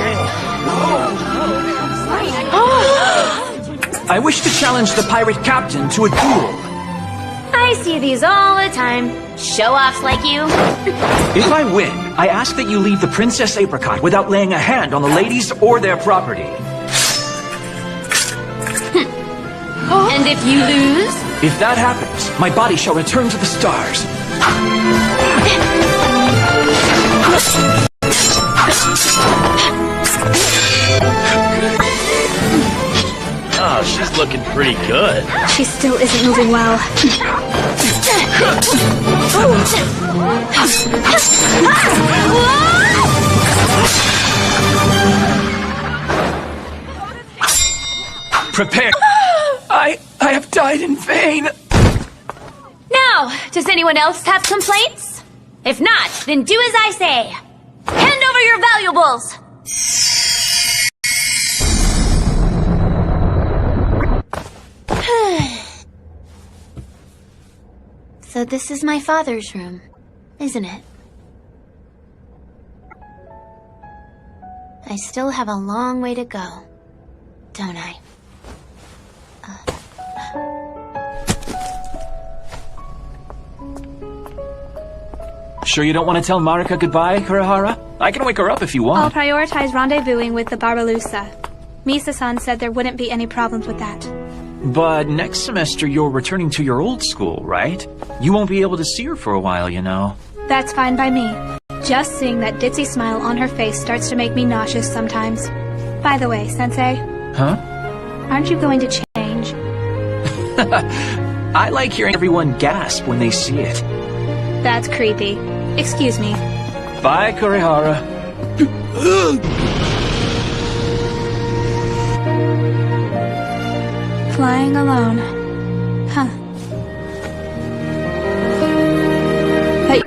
I wish to challenge the pirate captain to a duel. I see these all the time. Show-offs like you. If I win, I ask that you leave the Princess Apricot without laying a hand on the ladies or their property. And if you lose? If that happens, my body shall return to the stars. Oh, she's looking pretty good. She still isn't moving well. Prepare. I have died in vain. Now, does anyone else have complaints? If not, then do as I say. Hand over your valuables. So this is my father's room, isn't it? I still have a long way to go, don't I? Sure you don't want to tell Marika goodbye, Kurihara? I can wake her up if you I'll want. prioritize rendezvousing with the Barbalusa. Misa-san said there wouldn't be any problems with that. But next semester you're returning to your old school, right? You won't be able to see her for a while, you know. That's fine by me. Just seeing that ditzy smile on her face starts to make me nauseous sometimes. By the way, Sensei. Huh? Aren't you going to change? I like hearing everyone gasp when they see it. That's creepy. Excuse me. Bye, Kurihara. Flying alone. Huh. But...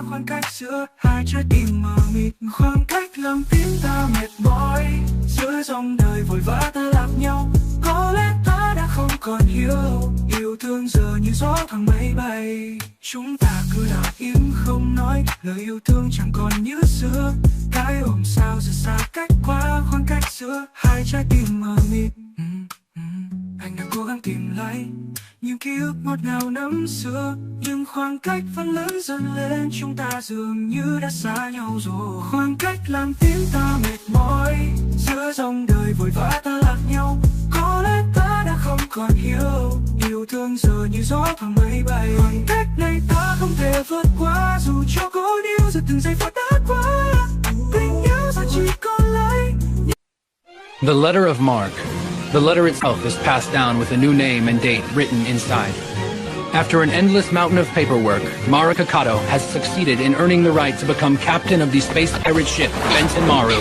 Khoảng cách giữa hai trái tim mờ mịt, khoảng cách làm tim ta mệt mỏi. Giữa dòng đời vội vã ta lạc nhau, có lẽ ta đã không còn hiểu. Yêu thương giờ như gió thoảng mây bay. Chúng ta cứ lặng im không nói, lời yêu thương chẳng còn như xưa. Cái ôm sao giờ xa cách quá, khoảng cách giữa hai trái tim mờ mịt. Anh đang cố gắng tìm lại những ký ức ngọt ngào năm xưa, nhưng khoảng cách vẫn lớn dần lên, chúng ta dường như đã xa nhau rồi. Khoảng cách làm tim ta mệt mỏi, giữa dòng đời vội vã ta lạc nhau, có lẽ ta đã không còn hiểu. Yêu thương giờ như gió thoảng mây bay, khoảng cách này ta không thể vượt qua, dù cho cố níu giờ từng giây phút đã qua. Tình yêu giờ chỉ còn lại. The letter of marque. The letter itself is passed down with a new name and date written inside. After an endless mountain of paperwork, Marika Kato has succeeded in earning the right to become captain of the space pirate ship Benton Maru.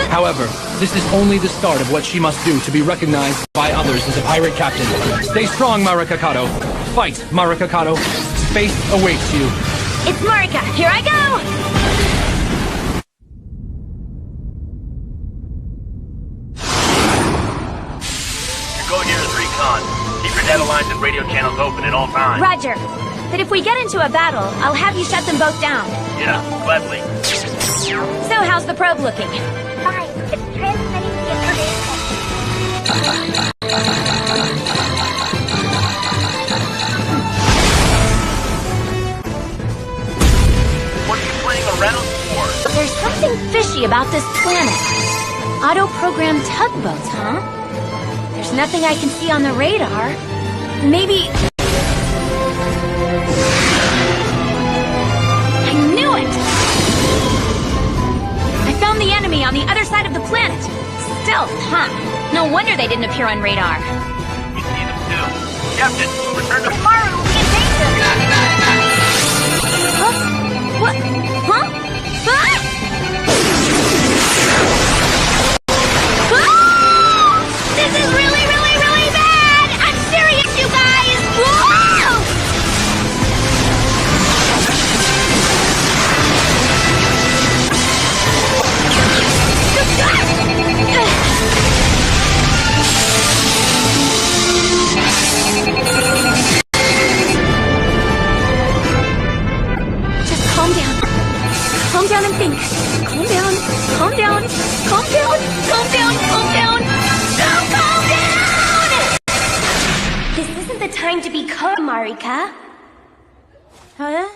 However, this is only the start of what she must do to be recognized by others as a pirate captain. Stay strong, Marika Kato. Fight, Marika Kato. Space awaits you. It's Marika. Here I go! Keep your data lines and radio channels open at all times. Roger. But if we get into a battle, I'll have you shut them both down. Yeah, gladly. So how's the probe looking? Fine. It's transmitting the information. What are you playing a rental for? There's something fishy about this planet. Auto-programmed tugboats, huh? There's nothing I can see on the radar. Maybe... I knew it! I found the enemy on the other side of the planet. Stealth, huh? No wonder they didn't appear on radar. We see them too. Captain, return to... Maru, in danger! Huh? What? Huh? Ah! This is really, really, really bad! I'm serious, you guys! Whoa! Just calm down. Calm down and think. Calm down. Calm down. Calm down. Calm down. Calm down. No, calm down! This isn't the time to be calm, Marika. Huh?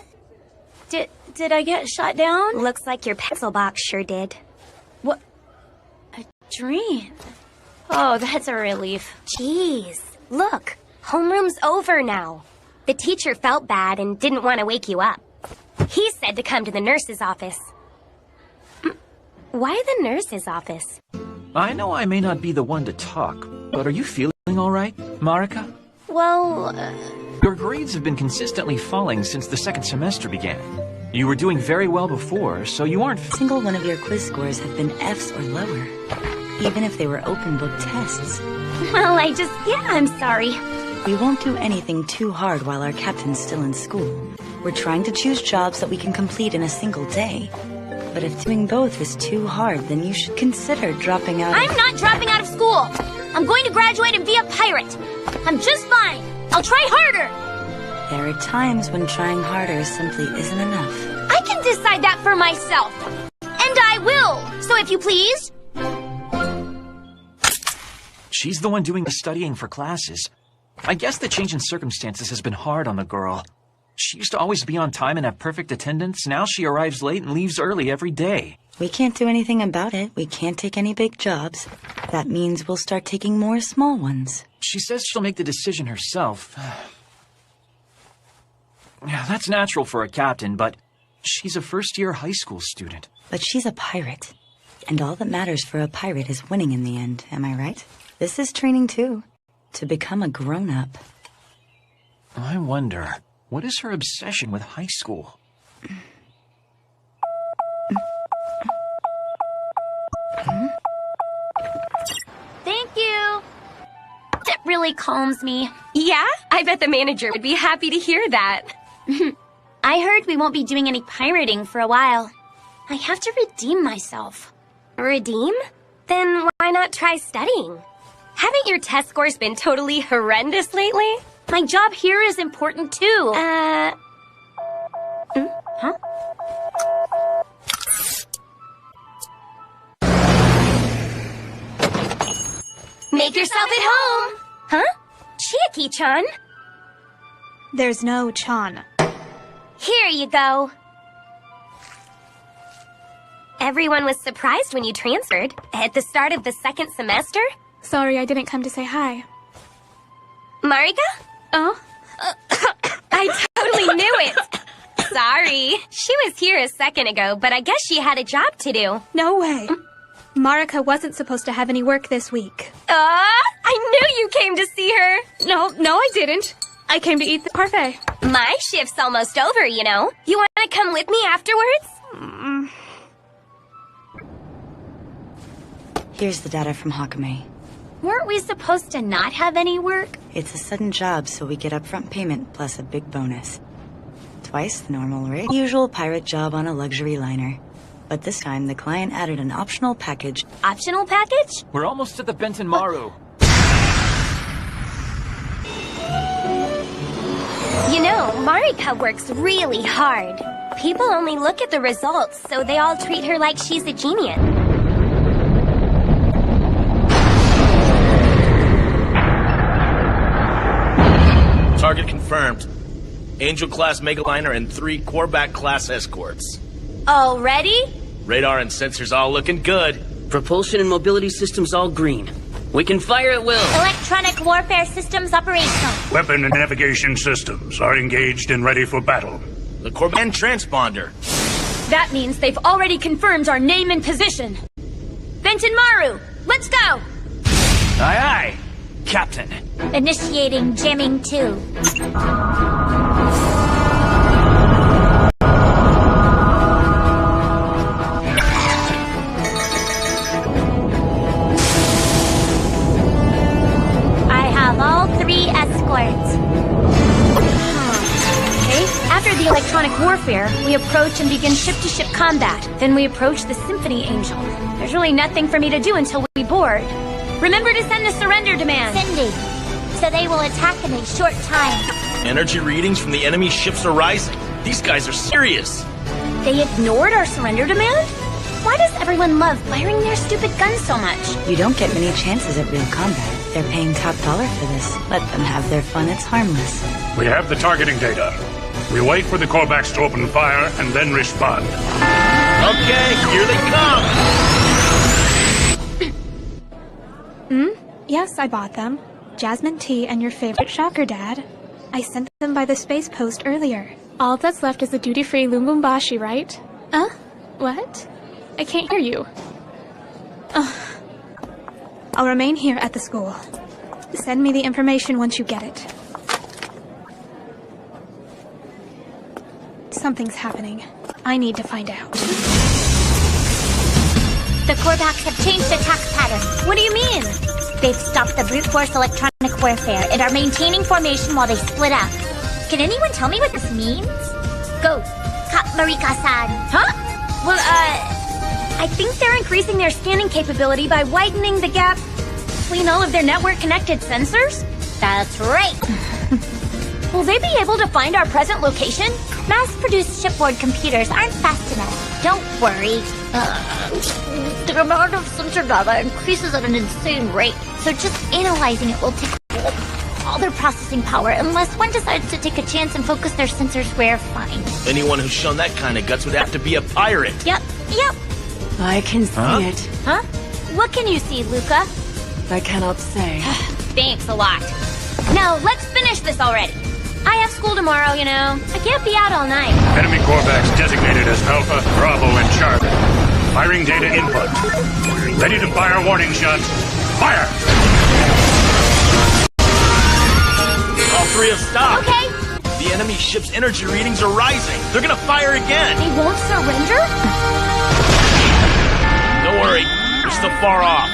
Did I get shot down? Looks like your pencil box sure did. What? A dream? Oh, that's a relief. Jeez, look, homeroom's over now. The teacher felt bad and didn't want to wake you up. He said to come to the nurse's office. Why the nurse's office? I know I may not be the one to talk, but are you feeling all right, Marika? Well, Your grades have been consistently falling since the second semester began. You were doing very well before, so you aren't... Single one of your quiz scores have been F's or lower, even if they were open book tests. Well, I'm sorry. We won't do anything too hard while our captain's still in school. We're trying to choose jobs that we can complete in a single day. But if doing both is too hard, then you should consider dropping out. I'm not dropping out of school! I'm going to graduate and be a pirate! I'm just fine! I'll try harder! There are times when trying harder simply isn't enough. I can decide that for myself! And I will! So if you please... She's the one doing the studying for classes. I guess the change in circumstances has been hard on the girl. She used to always be on time and have perfect attendance. Now she arrives late and leaves early every day. We can't do anything about it. We can't take any big jobs. That means we'll start taking more small ones. She says she'll make the decision herself. Yeah, that's natural for a captain, but she's a first-year high school student. But she's a pirate. And all that matters for a pirate is winning in the end, am I right? This is training too. To become a grown-up. I wonder, what is her obsession with high school? Thank you! That really calms me. Yeah? I bet the manager would be happy to hear that. I heard we won't be doing any pirating for a while. I have to redeem myself. Redeem? Then why not try studying? Haven't your test scores been totally horrendous lately? My job here is important too. Huh? Make yourself at home! Huh? Chiaki-chan? There's no Chan. Here you go. Everyone was surprised when you transferred at the start of the second semester. Sorry, I didn't come to say hi. Marika? Oh? I totally knew it. Sorry. She was here a second ago, but I guess she had a job to do. No way. Marika wasn't supposed to have any work this week. I knew you came to see her. No, I didn't. I came to eat the parfait. My shift's almost over, you know. You want to come with me afterwards? Here's the data from Hakame. Weren't we supposed to not have any work? It's a sudden job, so we get upfront payment plus a big bonus. Twice the normal rate. Usual pirate job on a luxury liner. But this time, the client added an optional package. Optional package? We're almost to the Benton Maru. You know, Marika works really hard. People only look at the results, so they all treat her like she's a genius. Target confirmed. Angel-class megaliner and 3 Korvac-class escorts. Already? Radar and sensors all looking good. Propulsion and mobility systems all green. We can fire at will. Electronic warfare systems operational. Weapon and navigation systems are engaged and ready for battle. The Korvac transponder. That means they've already confirmed our name and position. Benton Maru, let's go! Aye, aye, Captain. Initiating jamming 2. All 3 escorts. Okay, after the electronic warfare, we approach and begin ship-to-ship combat. Then we approach the Symphony Angel. There's really nothing for me to do until we board. Remember to send the surrender demand. Sending. So they will attack in a short time. Energy readings from the enemy ships are rising. These guys are serious. They ignored our surrender demand? Why does everyone love firing their stupid guns so much? You don't get many chances at real combat. They're paying top dollar for this. Let them have their fun, it's harmless. We have the targeting data. We wait for the Korvacs to open fire and then respond. Okay, here they come! Yes, I bought them. Jasmine tea and your favorite shocker, Dad. I sent them by the space post earlier. All that's left is the duty-free Lumbumbashi, right? What? I can't hear you. I'll remain here at the school. Send me the information once you get it. Something's happening. I need to find out. The Korvacs have changed attack pattern. What do you mean? They've stopped the brute force electronic warfare and are maintaining formation while they split up. Can anyone tell me what this means? Go, Marika-san. Huh? Well, I think they're increasing their scanning capability by widening the gap between all of their network-connected sensors? That's right. Will they be able to find our present location? Mass-produced shipboard computers aren't fast enough. Don't worry. The amount of sensor data increases at an insane rate, so just analyzing it will take all their processing power unless one decides to take a chance and focus their sensors rare find. Anyone who's shown that kind of guts would have to be a pirate. Yep. I can see it. Huh? What can you see, Luca? I cannot say. Thanks a lot. Now, let's finish this already. I have school tomorrow, you know. I can't be out all night. Enemy Korvacs designated as Alpha, Bravo, and Charlie. Firing data input. Ready to fire warning shots. Fire! All 3 have stopped. Okay. The enemy ship's energy readings are rising. They're gonna fire again. They won't surrender? Don't worry, we're still far off.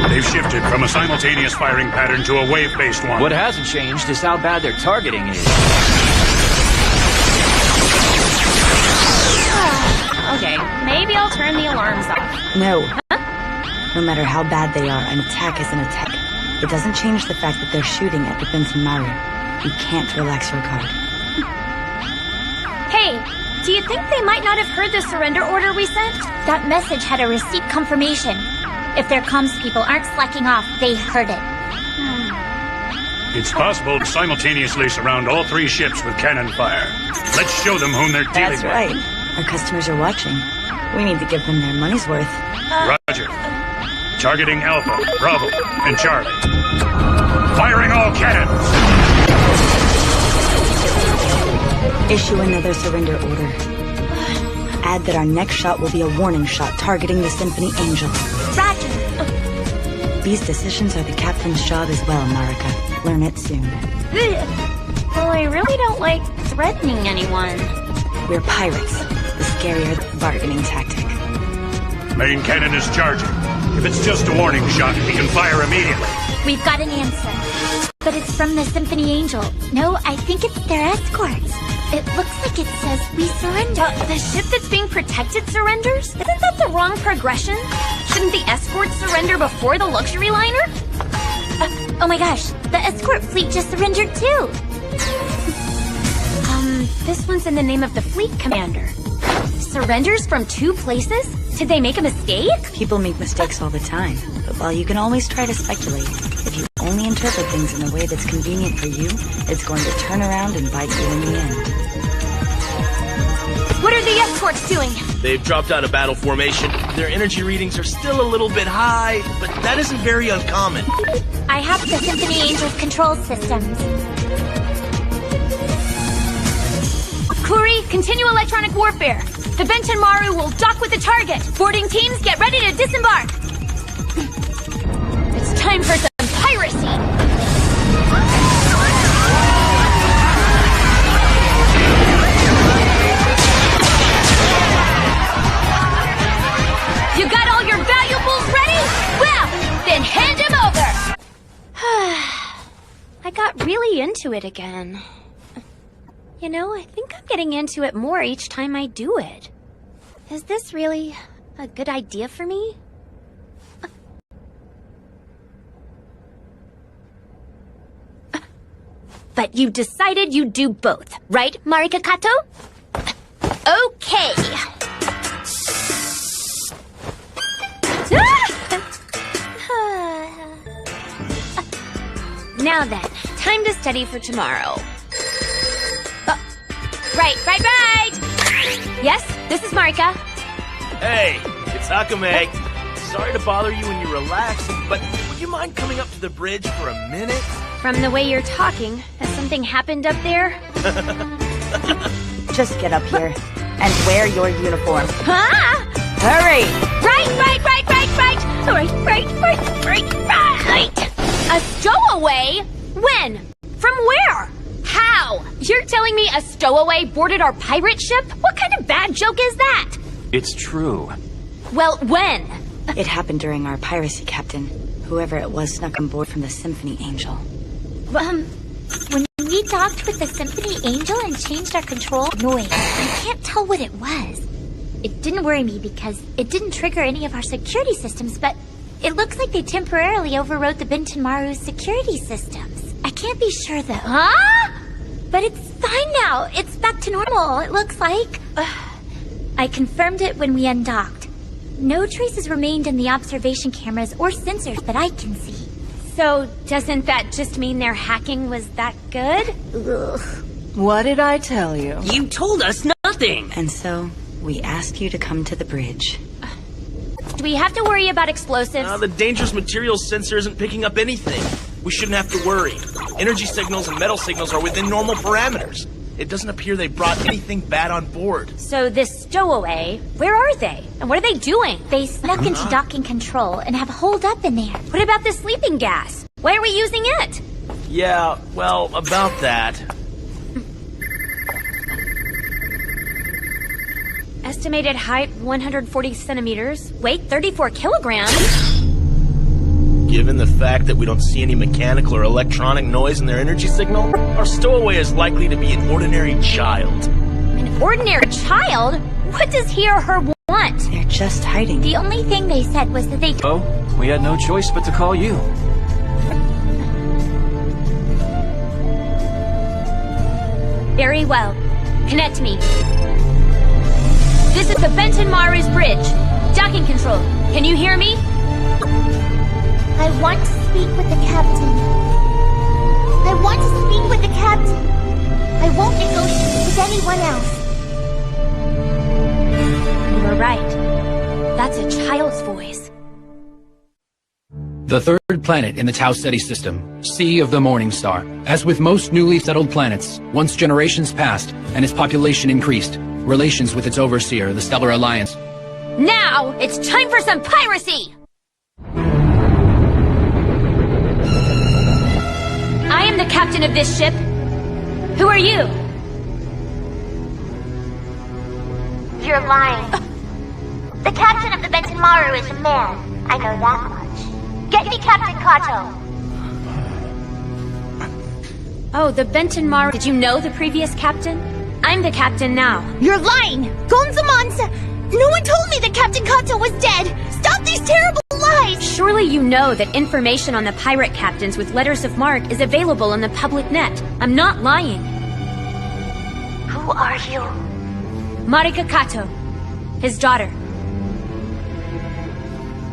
They've shifted from a simultaneous firing pattern to a wave-based one. What hasn't changed is how bad their targeting is. Okay, maybe I'll turn the alarms off. No. No matter how bad they are, an attack is an attack. It doesn't change the fact that they're shooting at the Benton Maru. You can't relax your guard. Hey, do you think they might not have heard the surrender order we sent? That message had a receipt confirmation. If their comms people aren't slacking off, they heard it. It's possible to simultaneously surround all 3 ships with cannon fire. Let's show them whom they're dealing with. That's right. Our customers are watching. We need to give them their money's worth. Roger. Targeting Alpha, Bravo, and Charlie. Firing all cannons! Issue another surrender order. Add that our next shot will be a warning shot targeting the Symphony Angel. Roger. These decisions are the captain's job as well, Marika. Learn it soon. Well, I really don't like threatening anyone. We're pirates. The scarier the bargaining tactic. Main cannon is charging. If it's just a warning shot, we can fire immediately. We've got an answer. But it's from the Symphony Angel. No, I think it's their escorts. It looks like it says we surrender. The ship that's being protected surrenders? Isn't that the wrong progression? Shouldn't the escorts surrender before the luxury liner? Oh my gosh, the escort fleet just surrendered too. This one's in the name of the fleet commander. Surrenders from 2 places? Did they make a mistake? People make mistakes all the time. But while you can always try to speculate, if you only interpret things in a way that's convenient for you, it's going to turn around and bite you in the end. What are the escorts doing? They've dropped out of battle formation. Their energy readings are still a little bit high, but that isn't very uncommon. I have the Symphony Angel's control systems. Kuri, continue electronic warfare. The Benton Maru will dock with the target. Boarding teams, get ready to disembark. It's time for some piracy. You got all your valuables ready? Well, then hand them over. I got really into it again. You know, I think I'm getting into it more each time I do it. Is this really a good idea for me? But you decided you'd do both, right, Marika Kato? Okay. Now then, time to study for tomorrow. Right. Yes, this is Marika. Hey, it's Akame. Sorry to bother you when you're relaxing, but would you mind coming up to the bridge for a minute? From the way you're talking, has something happened up there? Just get up here and wear your uniform. Huh? Hurry! Right. A stowaway? When? From where? How? You're telling me a stowaway boarded our pirate ship? What kind of bad joke is that? It's true. Well, when? It happened during our piracy, Captain. Whoever it was snuck on board from the Symphony Angel. When we docked with the Symphony Angel and changed our control noise, I can't tell what it was. It didn't worry me because it didn't trigger any of our security systems, but it looks like they temporarily overrode the Benton Maru's security systems. I can't be sure though. Huh? But it's fine now. It's back to normal, it looks like. I confirmed it when we undocked. No traces remained in the observation cameras or sensors that I can see. So, doesn't that just mean their hacking was that good? Ugh. What did I tell you? You told us nothing! And so, we asked you to come to the bridge. Do we have to worry about explosives? The dangerous materials sensor isn't picking up anything. We shouldn't have to worry. Energy signals and metal signals are within normal parameters. It doesn't appear they brought anything bad on board. So this stowaway, where are they? And what are they doing? They snuck into docking control and have holed up in there. What about the sleeping gas? Why are we using it? Yeah, well, about that. Estimated height 140 centimeters, weight 34 kilograms. Given the fact that we don't see any mechanical or electronic noise in their energy signal, our stowaway is likely to be an ordinary child. An ordinary child? What does he or her want? They're just hiding. The only thing they said was that they... Oh, we had no choice but to call you. Very well. Connect me. This is the Benton Maru's bridge. Docking control. Can you hear me? I want to speak with the captain. I want to speak with the captain. I won't negotiate with anyone else. You were right. That's a child's voice. The third planet in the Tau Ceti system, Sea of the Morning Star. As with most newly settled planets, once generations passed and its population increased, relations with its overseer, the Stellar Alliance. Now, it's time for some piracy! I'm the captain of this ship. Who are you? You're lying. The captain of the Benton Maru is a man. I know that much. Get me Captain Kato. Oh, the Benton Maru. Did you know the previous captain? I'm the captain now. You're lying! Gonzamonsa! No one told me that Captain Kato was dead! Stop these terrible lies! Surely you know that information on the pirate captains with letters of marque is available on the public net. I'm not lying. Who are you? Marika Kato, his daughter.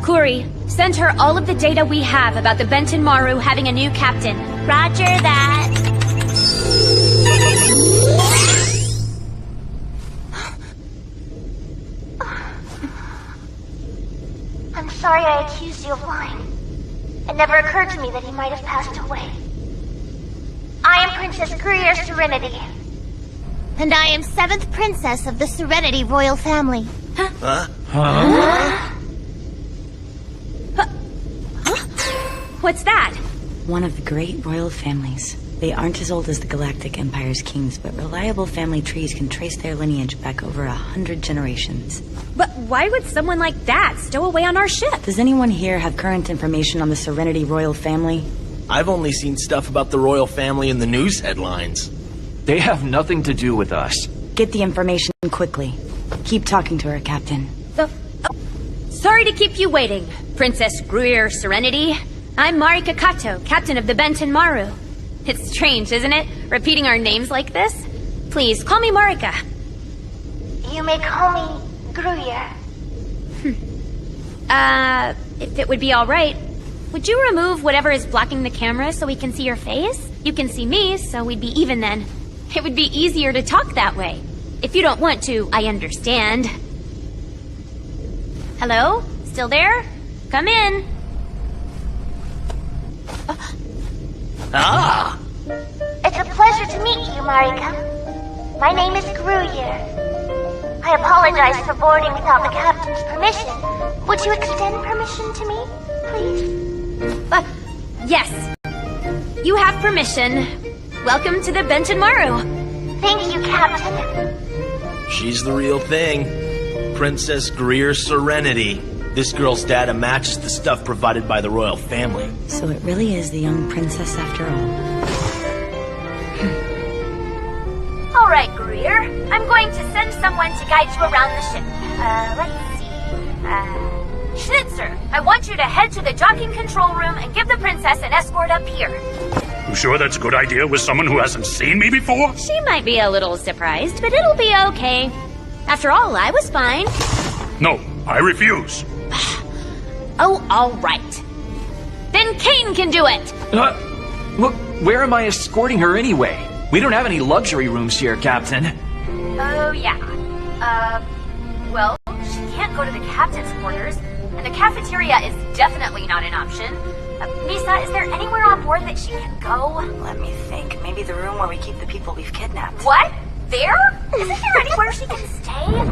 Kuri, send her all of the data we have about the Benton Maru having a new captain. Roger that. I'm sorry I accused you of lying. It never occurred to me that he might have passed away. I am Princess Greer Serenity. And I am 7th Princess of the Serenity Royal Family. Huh? What's that? One of the great royal families. They aren't as old as the Galactic Empire's kings, but reliable family trees can trace their lineage back over 100 generations. But why would someone like that stow away on our ship? Does anyone here have current information on the Serenity royal family? I've only seen stuff about the royal family in the news headlines. They have nothing to do with us. Get the information quickly. Keep talking to her, Captain. Sorry to keep you waiting, Princess Greer Serenity. I'm Marika Kato, captain of the Benton Maru. It's strange, isn't it? Repeating our names like this? Please, call me Marika. You may call me Gruyere. If it would be alright, would you remove whatever is blocking the camera so we can see your face? You can see me, so we'd be even then. It would be easier to talk that way. If you don't want to, I understand. Hello? Still there? Come in. Ah! It's a pleasure to meet you, Marika. My name is Gruyere. I apologize for boarding without the captain's permission. Would you extend permission to me, please? Yes. You have permission. Welcome to the Benton Maru. Thank you, Captain. She's the real thing. Princess Greer Serenity. This girl's data matches the stuff provided by the royal family. So it really is the young princess after all. All right, Greer. I'm going to send someone to guide you around the ship. Let's see. Schnitzer, I want you to head to the docking control room and give the princess an escort up here. You sure that's a good idea with someone who hasn't seen me before? She might be a little surprised, but it'll be okay. After all, I was fine. No, I refuse. Oh, all right. Then Kane can do it. Look, where am I escorting her anyway? We don't have any luxury rooms here, Captain. Oh, yeah. Well, she can't go to the captain's quarters, and the cafeteria is definitely not an option. Misa, is there anywhere on board that she can go? Let me think. Maybe the room where we keep the people we've kidnapped. What? There? Isn't there anywhere she can stay?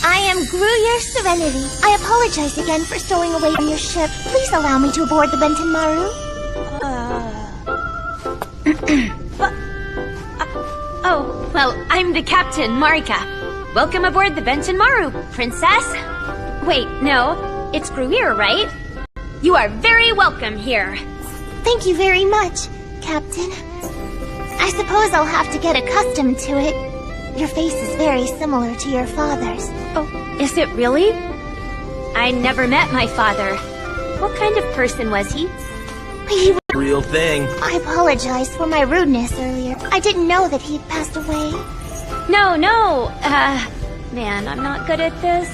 I am Gruyere Serenity. I apologize again for stowing away from your ship. Please allow me to board the Benton Maru. Oh, well, I'm the captain, Marika. Welcome aboard the Benton Maru, princess. Wait, no, it's Gruyere, right? You are very welcome here. Thank you very much, Captain. I suppose I'll have to get accustomed to it. Your face is very similar to your father's. Oh, is it really? I never met my father. What kind of person was he? He was Real thing. I apologize for my rudeness earlier. I didn't know that he'd passed away. No, man, I'm not good at this.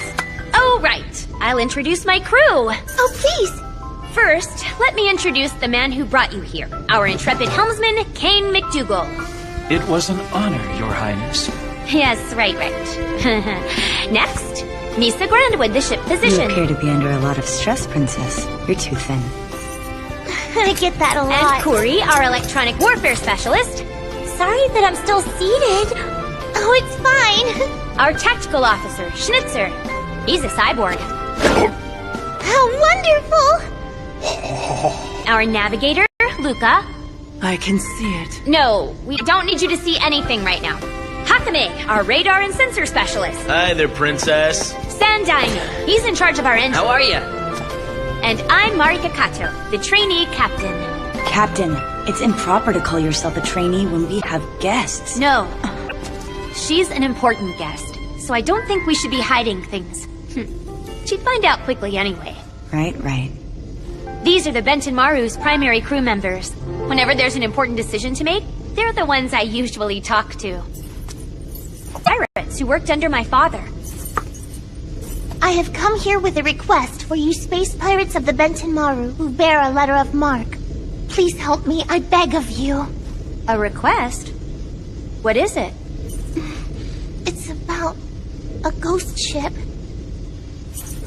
Oh, right. I'll introduce my crew. Oh, please. First, let me introduce the man who brought you here. Our intrepid helmsman, Kane McDougal. It was an honor, Your Highness. Yes, right. Next, Misa Grandwood, the ship physician. You appear to be under a lot of stress, Princess. You're too thin. I get that a lot. And Kuri, our electronic warfare specialist. Sorry that I'm still seated. Oh, it's fine. Our tactical officer, Schnitzer. He's a cyborg. How wonderful! Our navigator, Luca. I can see it. No, we don't need you to see anything right now. Hakame, our radar and sensor specialist. Hi there, princess. Sandaime, he's in charge of our engine. How are you? And I'm Marika Kato, the trainee captain. Captain, it's improper to call yourself a trainee when we have guests. No. She's an important guest, so I don't think we should be hiding things. She'd find out quickly anyway. Right. These are the Benton Maru's primary crew members. Whenever there's an important decision to make, they're the ones I usually talk to. Pirates who worked under my father. I have come here with a request for you space pirates of the Benton Maru who bear a letter of marque. Please help me, I beg of you. A request? What is it? It's about a ghost ship.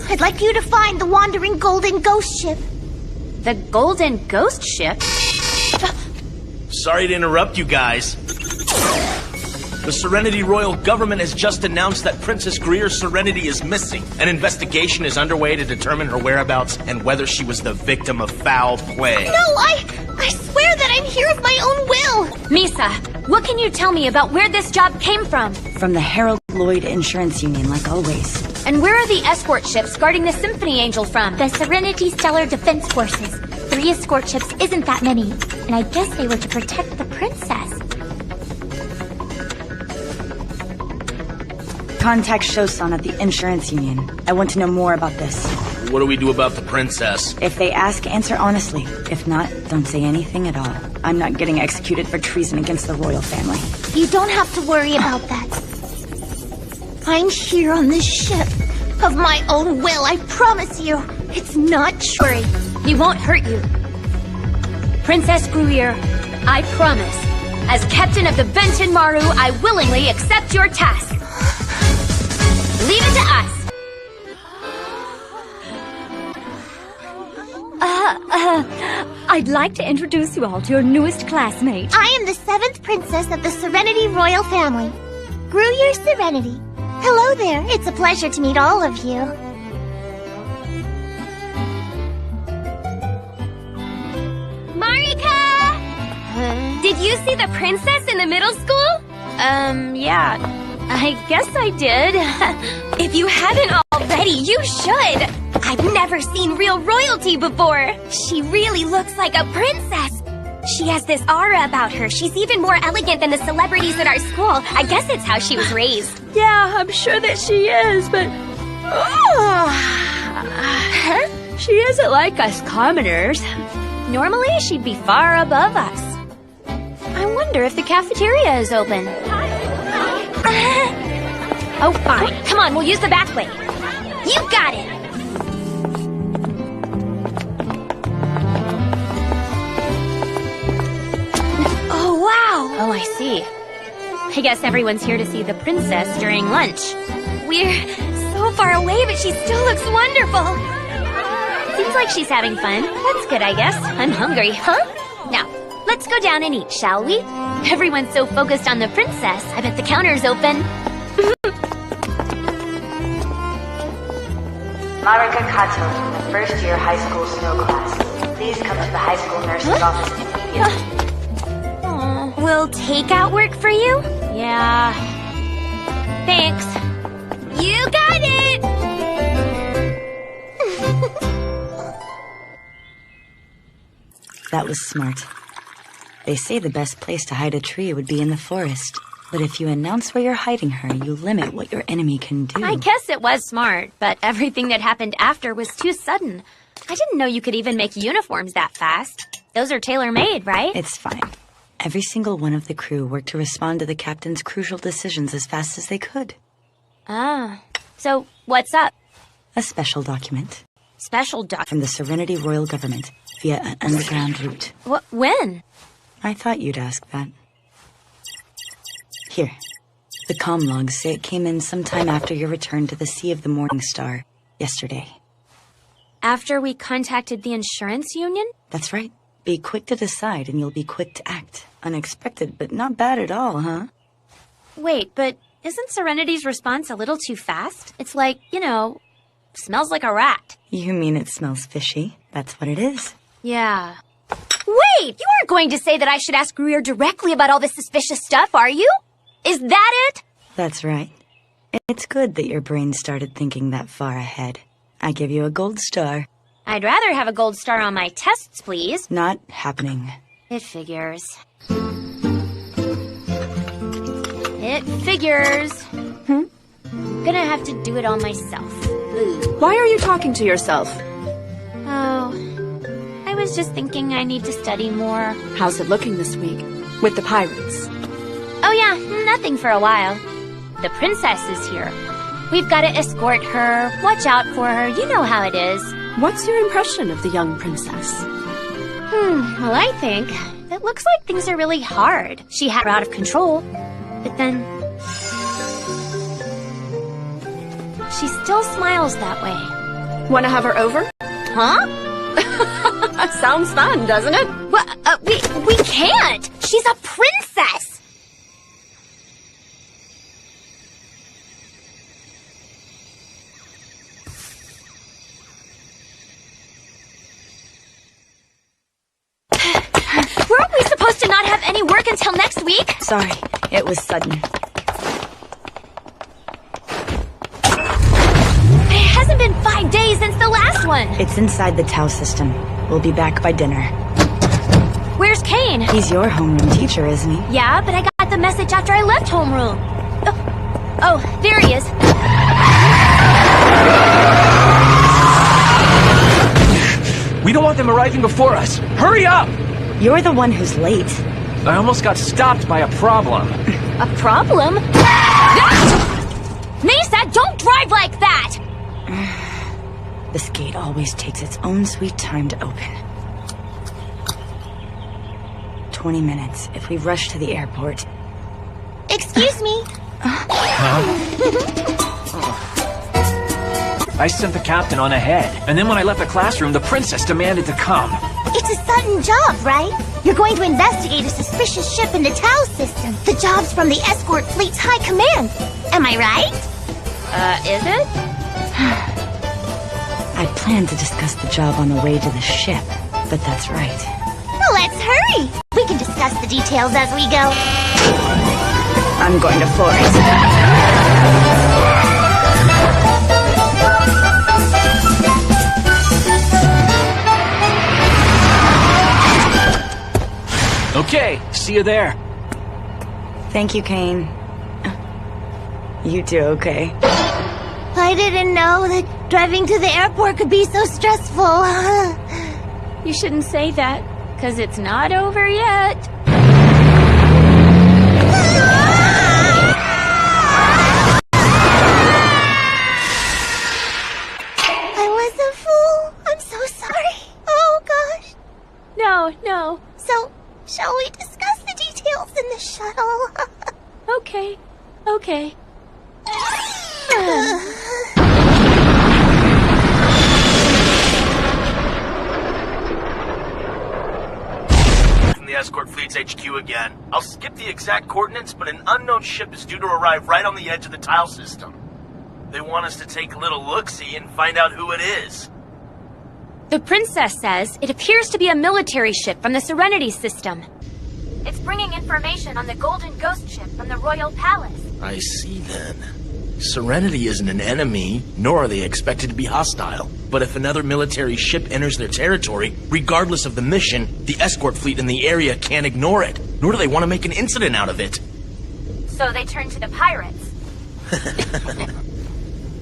I'd like you to find the wandering golden ghost ship. The golden ghost ship? Sorry to interrupt you guys. The Serenity Royal Government has just announced that Princess Greer's Serenity is missing. An investigation is underway to determine her whereabouts and whether she was the victim of foul play. No, I swear that I'm here of my own will! Misa, what can you tell me about where this job came from? From the Harold Lloyd Insurance Union, like always. And where are the escort ships guarding the Symphony Angel from? The Serenity Stellar Defense Forces. 3 escort ships isn't that many, and I guess they were to protect the princess. Contact Shosan at the Insurance Union. I want to know more about this. What do we do about the princess? If they ask, answer honestly. If not, don't say anything at all. I'm not getting executed for treason against the royal family. You don't have to worry about that. I'm here on this ship. Of my own will, I promise you. It's not true. He won't hurt you. Princess Gruyer, I promise. As captain of the Benton Maru, I willingly accept your task. Leave it to us. I'd like to introduce you all to your newest classmate. I am the 7th princess of the Serenity Royal Family. Gruyer Serenity. Hello there. It's a pleasure to meet all of you. Marika! Did you see the princess in the middle school? Yeah. I guess I did. If you haven't already, you should. I've never seen real royalty before. She really looks like a princess. She has this aura about her. She's even more elegant than the celebrities at our school. I guess it's how she was raised. Yeah, I'm sure that she is, but... She isn't like us commoners. Normally, she'd be far above us. I wonder if the cafeteria is open. Oh, fine. Come on, we'll use the back way. You got it! Oh, wow! Oh, I see. I guess everyone's here to see the princess during lunch. We're so far away, but she still looks wonderful. Seems like she's having fun. That's good, I guess. I'm hungry, huh? Now, let's go down and eat, shall we? Everyone's so focused on the princess, I bet the counter's open. Marika Kato, first year high school snow class. Please come to the high school nurse's office immediately. Will takeout work for you? Yeah. Thanks. You got it! That was smart. They say the best place to hide a tree would be in the forest. But if you announce where you're hiding her, you limit what your enemy can do. I guess it was smart, but everything that happened after was too sudden. I didn't know you could even make uniforms that fast. Those are tailor-made, right? It's fine. Every single one of the crew worked to respond to the captain's crucial decisions as fast as they could. Ah. So, what's up? A special document. Special document? From the Serenity Royal Government, via an underground route. When? I thought you'd ask that. Here. The comm logs say it came in sometime after your return to the Sea of the Morning Star yesterday. After we contacted the insurance union? That's right. Be quick to decide and you'll be quick to act. Unexpected, but not bad at all, huh? Wait, but isn't Serenity's response a little too fast? It's like, Smells like a rat. You mean it smells fishy? That's what it is. Yeah. Wait! You aren't going to say that I should ask Greer directly about all this suspicious stuff, are you? Is that it? That's right. It's good that your brain started thinking that far ahead. I give you a gold star. I'd rather have a gold star on my tests, please. Not happening. It figures. It figures. Gonna have to do it all myself. Ooh. Why are you talking to yourself? Oh, I was just thinking I need to study more. How's it looking this week? With the pirates? Oh yeah, nothing for a while. The princess is here. We've got to escort her, watch out for her, you know how it is. What's your impression of the young princess? Well, I think it looks like things are really hard. She had her out of control, but then she still smiles that way. Want to have her over? Huh? Sounds fun, doesn't it? Well, we can't. She's a princess. Weren't we supposed to not have any work until next week? Sorry, it was sudden. It hasn't been 5 days since the last one. It's inside the Tau system. We'll be back by dinner. Where's Kane? He's your homeroom teacher, isn't he? Yeah, but I got the message after I left homeroom. Oh, there he is. We don't want them arriving before us. Hurry up! You're the one who's late. I almost got stopped by a problem. A problem? Mesa, don't drive like that! This gate always takes its own sweet time to open. 20 minutes if we rush to the airport. Excuse me. I sent the captain on ahead, and then when I left the classroom, the princess demanded to come. It's a sudden job, right? You're going to investigate a suspicious ship in the Tau system. The job's from the escort fleet's high command. Am I right? Is it? I planned to discuss the job on the way to the ship, but that's right. Let's hurry. We can discuss the details as we go. I'm going to floor it. Okay, see you there. Thank you, Kane. You too, okay? I didn't know that driving to the airport could be so stressful. You shouldn't say that, because it's not over yet. I was a fool. I'm so sorry. Oh, gosh. No. So, shall we discuss the details in the shuttle? Okay. From the escort fleet's HQ again. I'll skip the exact coordinates, but an unknown ship is due to arrive right on the edge of the tile system. They want us to take a little look-see and find out who it is. The princess says it appears to be a military ship from the Serenity system. It's bringing information on the Golden Ghost ship from the Royal Palace. I see then. Serenity isn't an enemy, nor are they expected to be hostile. But if another military ship enters their territory, regardless of the mission, the escort fleet in the area can't ignore it, nor do they want to make an incident out of it. So they turn to the pirates.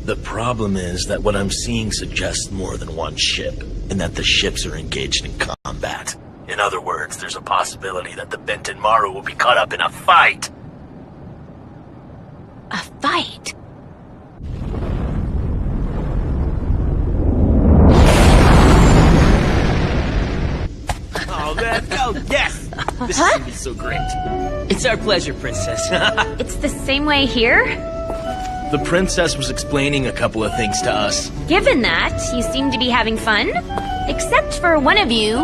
The problem is that what I'm seeing suggests more than one ship, and that the ships are engaged in combat. In other words, there's a possibility that the Benton Maru will be caught up in a fight. A fight? Oh, man. Oh, yes! This is gonna be so great. It's our pleasure, Princess. It's the same way here? The princess was explaining a couple of things to us. Given that, you seem to be having fun. Except for one of you.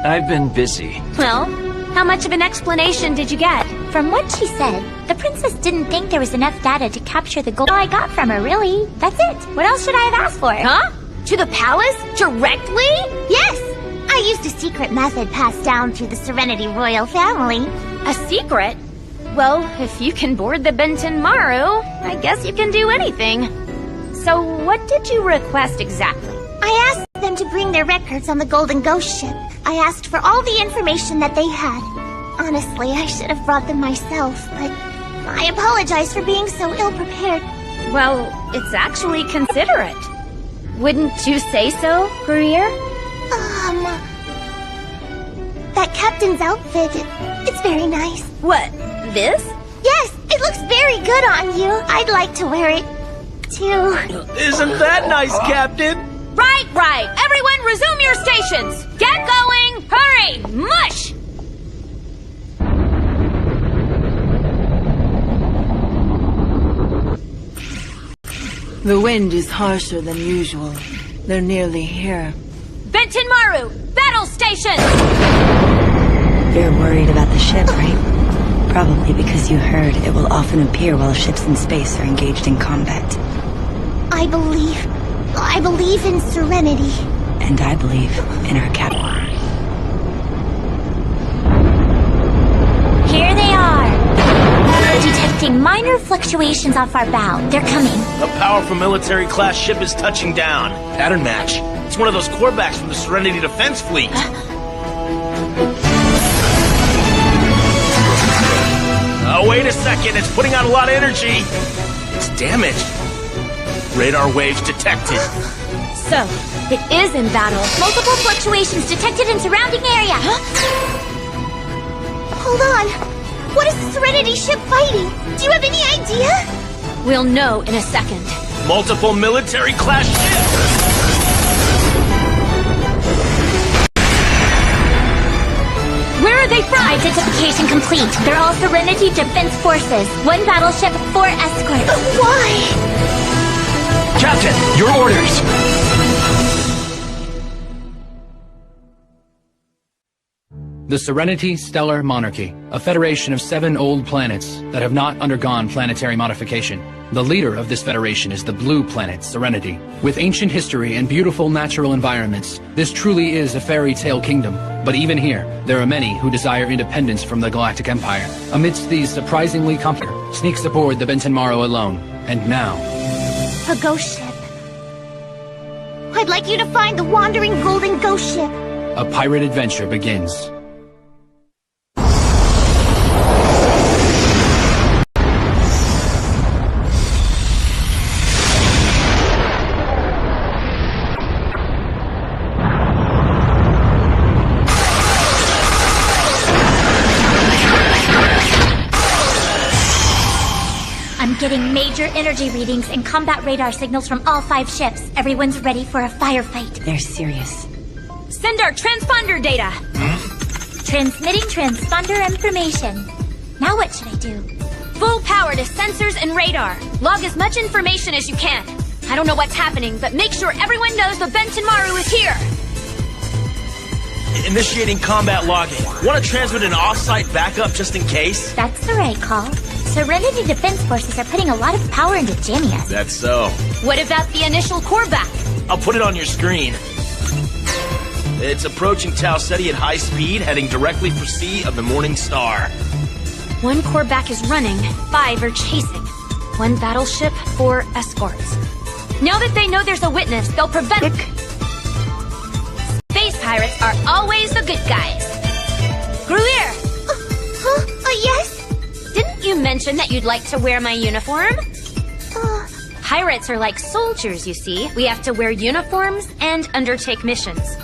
I've been busy. Well, How much of an explanation did you get? From what she said, the princess didn't think there was enough data to capture the gold I got from her, really. That's it. What else should I have asked for? Huh? To the palace? Directly? Yes! I used a secret method passed down through the Serenity royal family. A secret? Well, if you can board the Benton Maru, I guess you can do anything. So what did you request exactly? I asked them to bring their records on the Golden Ghost ship. I asked for all the information that they had. Honestly, I should have brought them myself, but I apologize for being so ill-prepared. Well, it's actually considerate. Wouldn't you say so, Gruyer? That captain's outfit, it's very nice. What, this? Yes, it looks very good on you. I'd like to wear it, too. Isn't that nice, Captain? Right. Everyone resume your stations. Get going. Hurry. Mush! The wind is harsher than usual. They're nearly here. Benton Maru, battle station! You're worried about the ship, right? Probably because you heard it will often appear while ships in space are engaged in combat. I believe in Serenity. And I believe in our captain. Here they are. Detecting minor fluctuations off our bow. They're coming. A powerful military-class ship is touching down. Pattern match. It's one of those Corebacks from the Serenity Defense Fleet. Oh, wait a second. It's putting out a lot of energy. It's damaged. Radar waves detected. So, it is in battle. Multiple fluctuations detected in surrounding area. Hold on. What is the Serenity ship fighting? Do you have any idea? We'll know in a second. Multiple military-class ships! Where are they from? Identification complete. They're all Serenity Defense Forces. 1 battleship, 4 escorts. But why? Captain, your orders! The Serenity Stellar Monarchy, a federation of 7 old planets that have not undergone planetary modification. The leader of this federation is the blue planet, Serenity. With ancient history and beautiful natural environments, this truly is a fairy tale kingdom. But even here, there are many who desire independence from the Galactic Empire. Amidst these surprisingly complicated, sneaks aboard the Benton Maru alone. And now... A ghost ship. I'd like you to find the wandering golden ghost ship. a pirate adventure begins. I'm getting major energy readings and combat radar signals from all 5 ships. Everyone's ready for a firefight. They're serious. Send our transponder data! Transmitting transponder information. Now what should I do? Full power to sensors and radar. Log as much information as you can. I don't know what's happening, but make sure everyone knows the Benton Maru is here! Initiating combat logging. Want to transmit an off-site backup just in case? That's the right call. Serenity Defense Forces are putting a lot of power into jamming us. That's so. What about the initial core back? I'll put it on your screen. It's approaching Tau Ceti at high speed, heading directly for Sea of the Morning Star. 1 core back is running, 5 are chasing. 1 battleship, 4 escorts. Now that they know there's a witness, they'll prevent... Space pirates are always the good guys. Gruyer! Yes? Didn't you mention that you'd like to wear my uniform? Pirates are like soldiers, you see. We have to wear uniforms and undertake missions.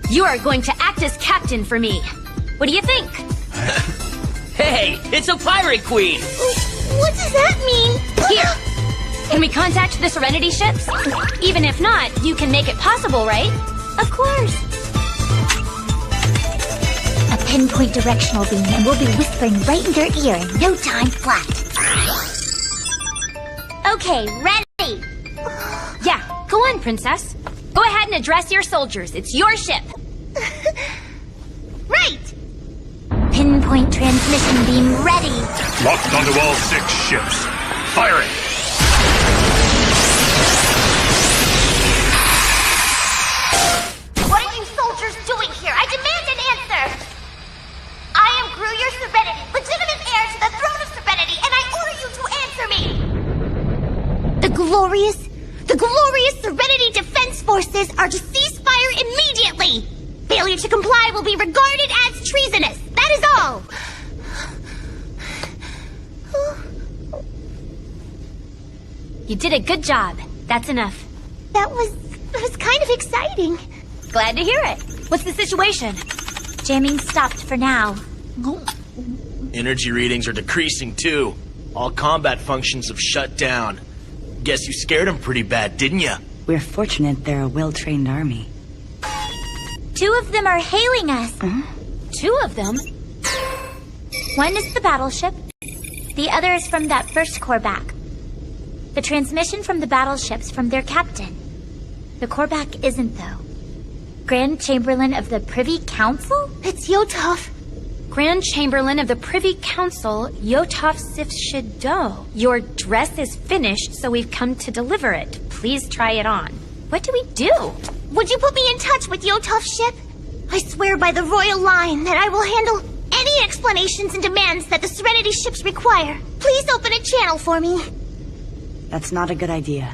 You are going to act as captain for me. What do you think? Hey, it's a pirate queen! What does that mean? Here! Can we contact the Serenity ships? Even if not, you can make it possible, right? Of course. A pinpoint directional beam, and we'll be whispering right in their ear in no time flat. Okay, ready! Yeah, go on, princess. Go ahead and address your soldiers. It's your ship. Right! Pinpoint transmission beam ready. Locked onto all 6 ships. Firing! What are you soldiers doing here? I demand an answer! I am Gruyere Serenity, legitimate heir to the throne of Serenity, and I order you to answer me! The glorious Serenity Defense Forces are to cease fire immediately! Failure to comply will be regarded as treasonous. That is all! You did a good job. That's enough. That was kind of exciting. Glad to hear it. What's the situation? Jamming stopped for now. Energy readings are decreasing too. All combat functions have shut down. Guess you scared them pretty bad, didn't you? We're fortunate they're a well-trained army. 2 of them are hailing us. 2 of them? One is the battleship. The other is from that first Corback. The transmission from the battleship's from their captain. The Corback isn't, though. Grand Chamberlain of the Privy Council? It's Yotov. Grand Chamberlain of the Privy Council, Yotov Sifshido. Your dress is finished, so we've come to deliver it. Please try it on. What do we do? Would you put me in touch with Yotov's ship? I swear by the royal line that I will handle any explanations and demands that the Serenity ships require. Please open a channel for me. That's not a good idea.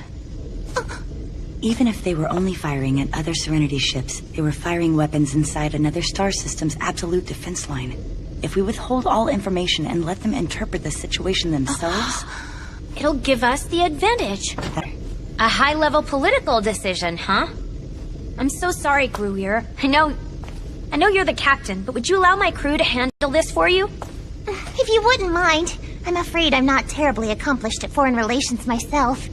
Even if they were only firing at other Serenity ships, they were firing weapons inside another star system's absolute defense line. If we withhold all information and let them interpret the situation themselves... It'll give us the advantage. A high-level political decision, huh? I'm so sorry, Gruyere. I know you're the captain, but would you allow my crew to handle this for you? If you wouldn't mind. I'm afraid I'm not terribly accomplished at foreign relations myself.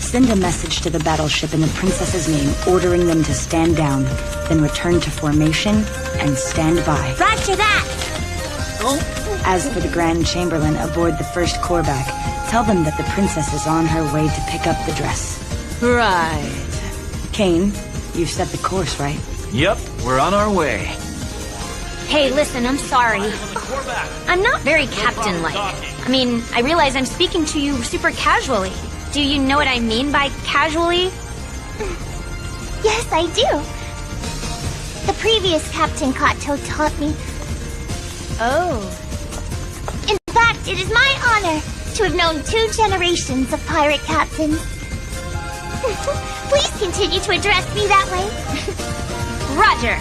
Send a message to the battleship in the princess's name, ordering them to stand down, then return to formation and stand by. Roger that! As for the Grand Chamberlain aboard the first Corback, tell them that the princess is on her way to pick up the dress. Right. Kane, you've set the course, right? Yep, we're on our way. Hey, listen, I'm sorry. I'm not very captain-like. I mean, I realize I'm speaking to you super casually. Do you know what I mean by casually? Yes, I do. The previous Captain Kato taught me. Oh. In fact, it is my honor to have known 2 generations of pirate captains. Please continue to address me that way. Roger.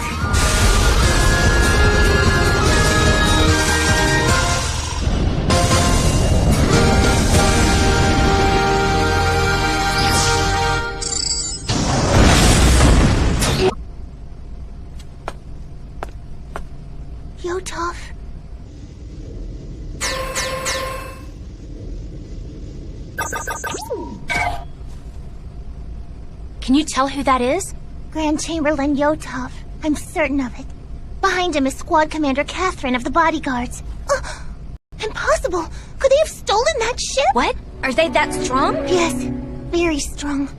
Yotov. Can you tell who that is? Grand Chamberlain Yotov. I'm certain of it. Behind him is Squad Commander Catherine of the Bodyguards. Impossible! Could they have stolen that ship? What? Are they that strong? Yes, very strong.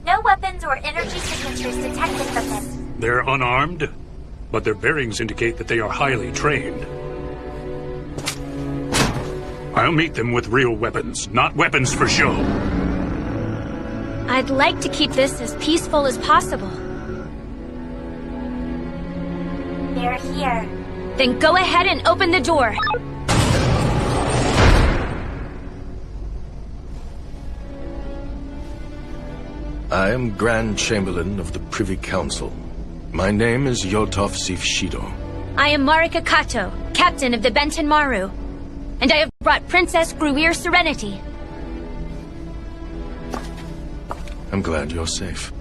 No weapons or energy signatures detected from them. They're unarmed, but their bearings indicate that they are highly trained. I'll meet them with real weapons, not weapons for show. I'd like to keep this as peaceful as possible. They're here. Then go ahead and open the door. I am Grand Chamberlain of the Privy Council. My name is Yotov Sifshido. I am Marika Kato, captain of the Benton Maru. And I have brought Princess Gruyere Serenity. I'm glad you're safe.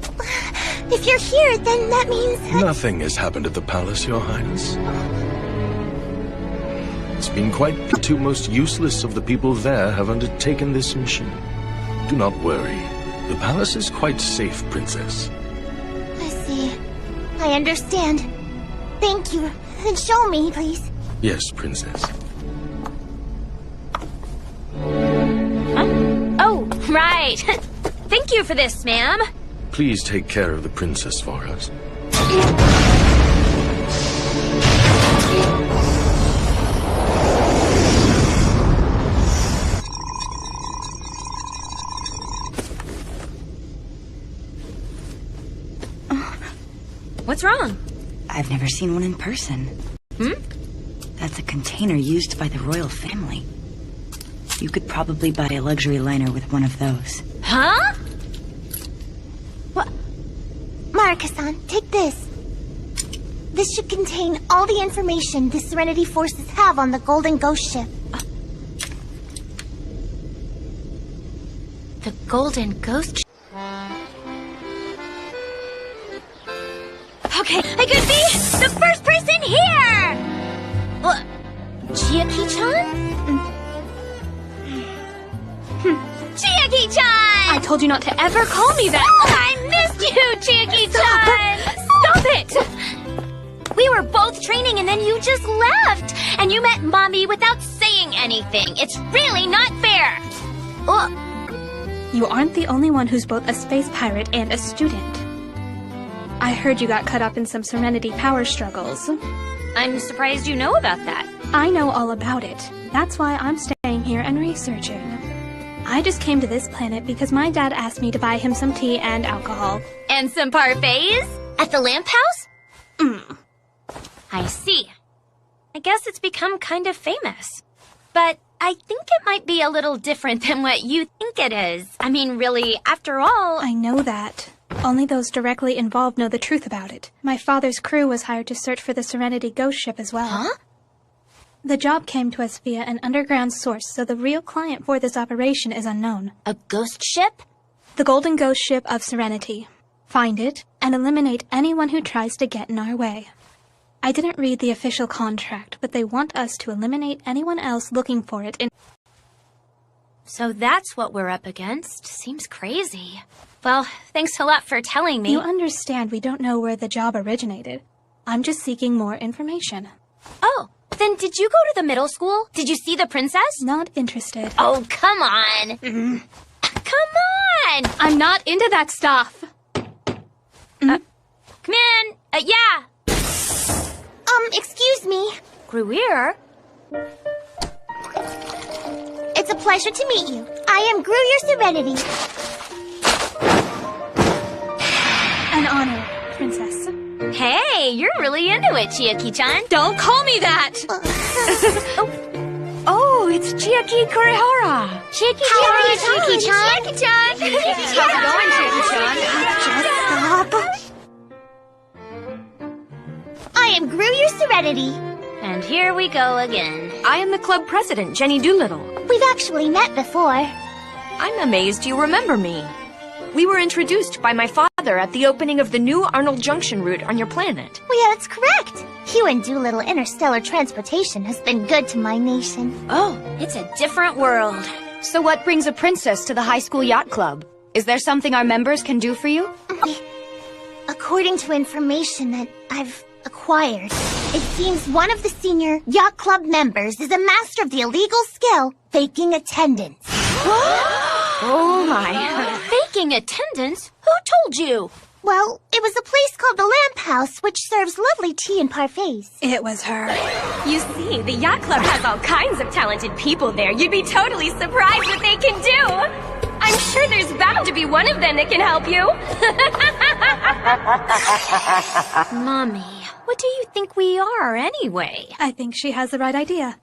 If you're here, then that means... Nothing has happened at the palace, Your Highness. It's been quite... The 2 most useless of the people there have undertaken this mission. Do not worry. The palace is quite safe, Princess. I see. I understand. Thank you. And show me, please. Yes, Princess. Huh? Oh, right. Thank you for this, ma'am. Please take care of the princess for us. What's wrong? I've never seen one in person. That's a container used by the royal family. You could probably buy a luxury liner with one of those. Huh? What? Marika-san, take this. This should contain all the information the Serenity forces have on the Golden Ghost ship. The Golden Ghost ship? Okay, I could be the first person here! What? Chiaki-chan? Chiaki-chan! I told you not to ever call me that! I missed you, Chiaki-chan! Stop it! We were both training and then you just left! And you met Mommy without saying anything. It's really not fair! You aren't the only one who's both a space pirate and a student. I heard you got caught up in some Serenity power struggles. I'm surprised you know about that. I know all about it. That's why I'm staying here and researching. I just came to this planet because my dad asked me to buy him some tea and alcohol. And some parfaits? At the lamp house? I see. I guess it's become kind of famous. But I think it might be a little different than what you think it is. I mean, really, after all... I know that. Only those directly involved know the truth about it. My father's crew was hired to search for the Serenity ghost ship as well. Huh? The job came to us via an underground source, so the real client for this operation is unknown. A ghost ship? The Golden Ghost Ship of Serenity. Find it, and eliminate anyone who tries to get in our way. I didn't read the official contract, but they want us to eliminate anyone else looking for it in... So that's what we're up against. Seems crazy. Well, thanks a lot for telling me. You understand we don't know where the job originated. I'm just seeking more information. Oh, then did you go to the middle school? Did you see the princess? Not interested. Oh, come on. Come on! I'm not into that stuff. Come in. Yeah. Excuse me. Gruyer? It's a pleasure to meet you. I am Gruyer Serenity. An honor, princess. Hey, you're really into it, Chiaki-chan. Don't call me that! Oh, it's Chiaki Kurihara. Chiaki-chan. Chiaki-chan. How's it going, Chiaki-chan? Just stop. I am Gruyer Serenity. And here we go again. I am the club president, Jenny Doolittle. We've actually met before. I'm amazed you remember me. We were introduced by my father at the opening of the new Arnold Junction route on your planet. Well, yeah, that's correct. You and Doolittle interstellar transportation has been good to my nation. Oh, it's a different world. So what brings a princess to the high school yacht club? Is there something our members can do for you? According to information that I've acquired, it seems one of the senior yacht club members is a master of the illegal skill, faking attendance. Oh my. Faking attendance? Who told you? Well, it was a place called the Lamp House, which serves lovely tea and parfaits. It was her. You see, the yacht club has all kinds of talented people there. You'd be totally surprised what they can do. I'm sure there's bound to be one of them that can help you. Mommy, what do you think we are anyway? I think she has the right idea.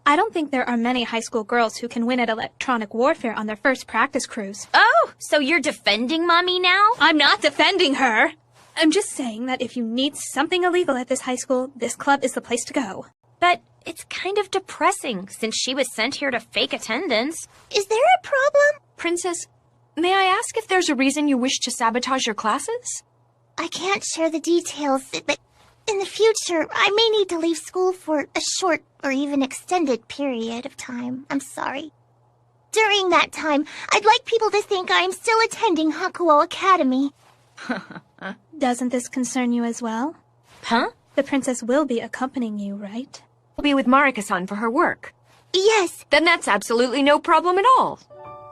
I don't think there are many high school girls who can win at electronic warfare on their first practice cruise. Oh, so you're defending Mommy now? I'm not defending her. I'm just saying that if you need something illegal at this high school, this club is the place to go. But it's kind of depressing since she was sent here to fake attendance. Is there a problem? Princess, may I ask if there's a reason you wish to sabotage your classes? I can't share the details, but in the future, I may need to leave school for a short or even extended period of time. I'm sorry. During that time, I'd like people to think I am still attending Hakuo Academy. Doesn't this concern you as well? Huh? The princess will be accompanying you, right? I'll be with Marika-san for her work. Yes. Then that's absolutely no problem at all.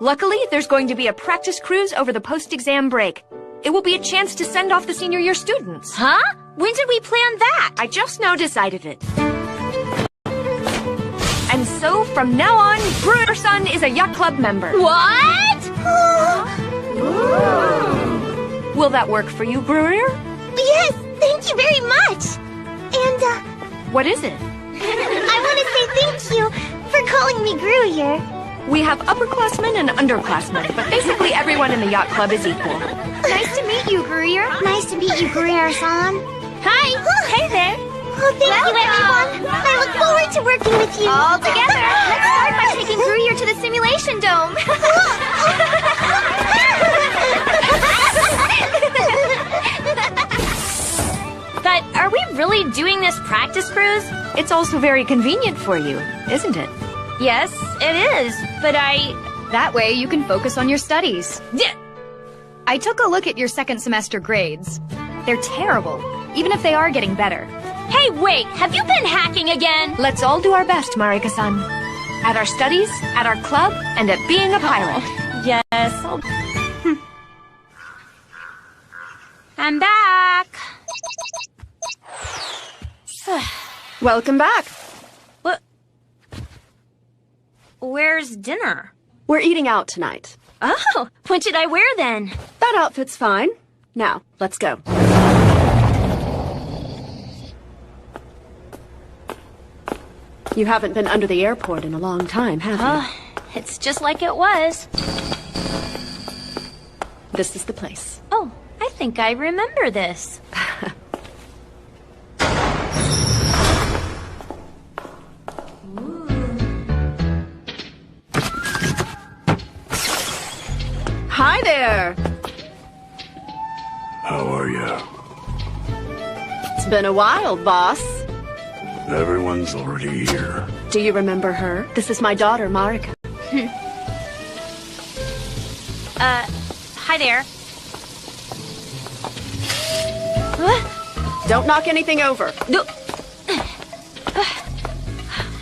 Luckily, there's going to be a practice cruise over the post-exam break. It will be a chance to send off the senior year students. Huh? When did we plan that? I just now decided it. And so, from now on, Gruyer-san is a yacht club member. What? Will that work for you, Gruyer? Yes, thank you very much. And, What is it? I want to say thank you for calling me Gruyere. We have upperclassmen and underclassmen, but basically everyone in the yacht club is equal. Nice to meet you, Gruyere. Nice to meet you, Gruyere-san. Hi. Hey there. Oh, thank you, everyone. I look forward to working with you. All together. Let's start by taking Gruyere to the simulation dome. But are we really doing this practice cruise? It's also very convenient for you, isn't it? Yes, it is, but That way you can focus on your studies. I took a look at your second semester grades. They're terrible, even if they are getting better. Hey, wait, have you been hacking again? Let's all do our best, Marika-san. At our studies, at our club, and at being a pirate. Yes, I'm back. Welcome back. What? Where's dinner? We're eating out tonight. Oh, what should I wear then? That outfit's fine. Now, let's go. You haven't been under the airport in a long time, have you? It's just like it was. This is the place. Oh, I think I remember this. Hi there! How are you? It's been a while, boss. Everyone's already here. Do you remember her? This is my daughter, Marika. Hi there. Don't knock anything over.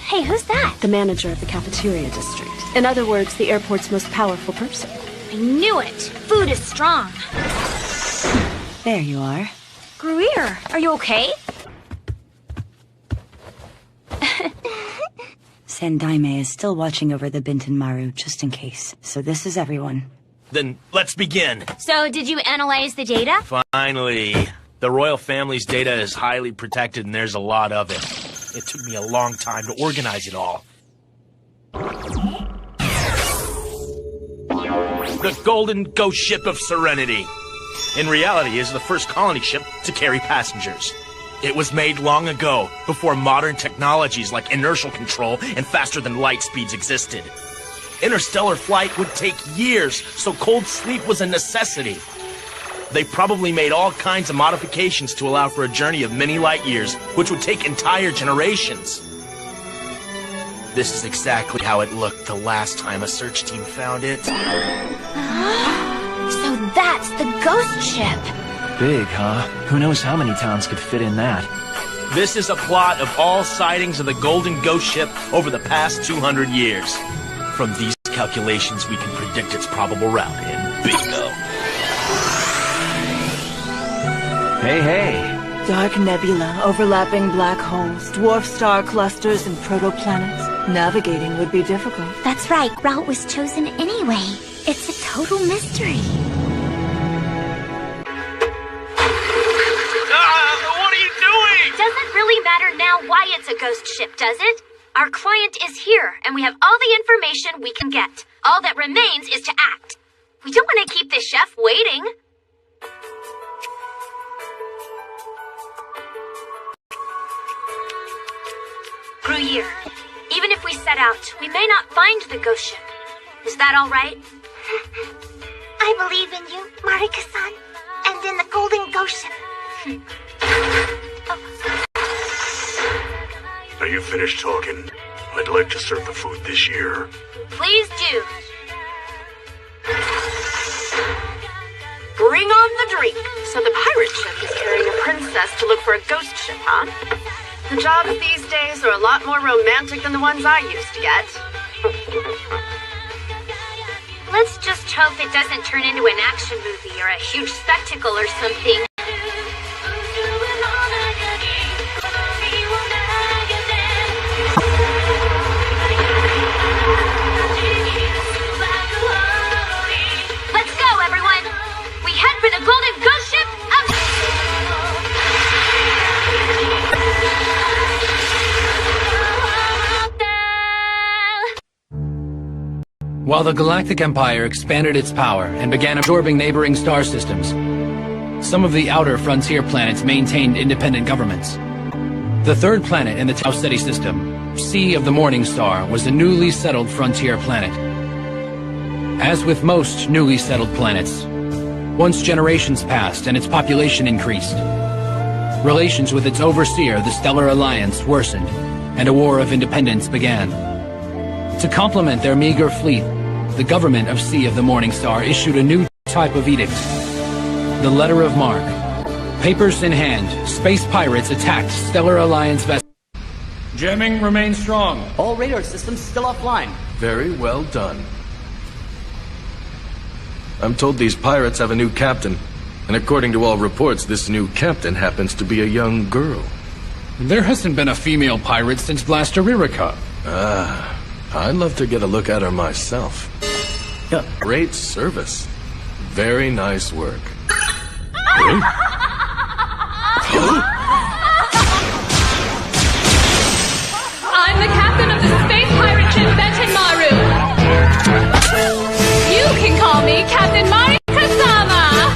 Hey, who's that? The manager of the cafeteria district. In other words, the airport's most powerful person. I knew it. Food is strong. There you are. Gruyere, are you okay? Sandaime is still watching over the Bintan Maru, just in case. So this is everyone. Then let's begin. So, did you analyze the data? Finally. The royal family's data is highly protected and there's a lot of it. It took me a long time to organize it all. The Golden Ghost Ship of Serenity. In reality, is the first colony ship to carry passengers. It was made long ago, before modern technologies like inertial control and faster-than-light speeds existed. Interstellar flight would take years, so cold sleep was a necessity. They probably made all kinds of modifications to allow for a journey of many light years, which would take entire generations. This is exactly how it looked the last time a search team found it. So that's the ghost ship. Big, huh? Who knows how many towns could fit in that? This is a plot of all sightings of the Golden Ghost Ship over the past 200 years. From these calculations, we can predict its probable route, and bingo. Hey. Dark nebula, overlapping black holes, dwarf star clusters, and protoplanets. Navigating would be difficult. That's right, route was chosen anyway. It's a total mystery. What are you doing? Doesn't really matter now why it's a ghost ship, does it? Our client is here, and we have all the information we can get. All that remains is to act. We don't want to keep the chef waiting. Gruyere, even if we set out, we may not find the ghost ship. Is that all right? I believe in you, Marika-san, and in the Golden Ghost Ship. Are you finished talking? I'd like to serve the food this year. Please do. Bring on the drink. So the pirate ship is carrying a princess to look for a ghost ship, huh? The jobs these days are a lot more romantic than the ones I used to get. Let's just hope it doesn't turn into an action movie or a huge spectacle or something. Let's go, everyone! We head for the Golden Ghost Ship of... While the Galactic Empire expanded its power and began absorbing neighboring star systems, some of the outer frontier planets maintained independent governments. The third planet in the Tau Ceti system, Sea of the Morning Star, was a newly settled frontier planet. As with most newly settled planets, once generations passed and its population increased, relations with its overseer, the Stellar Alliance, worsened, and a war of independence began. To complement their meager fleet, the government of Sea of the Morning Star issued a new type of edict, the Letter of Marque. Papers in hand, space pirates attacked Stellar Alliance vessels. Jamming remains strong. All radar systems still offline. Very well done. I'm told these pirates have a new captain, and according to all reports, this new captain happens to be a young girl. There hasn't been a female pirate since Blasteririca. Ah, I'd love to get a look at her myself. Great service. Very nice work. I'm the captain of the space pirate ship Benton Maru. You can call me Captain Mari Kasama.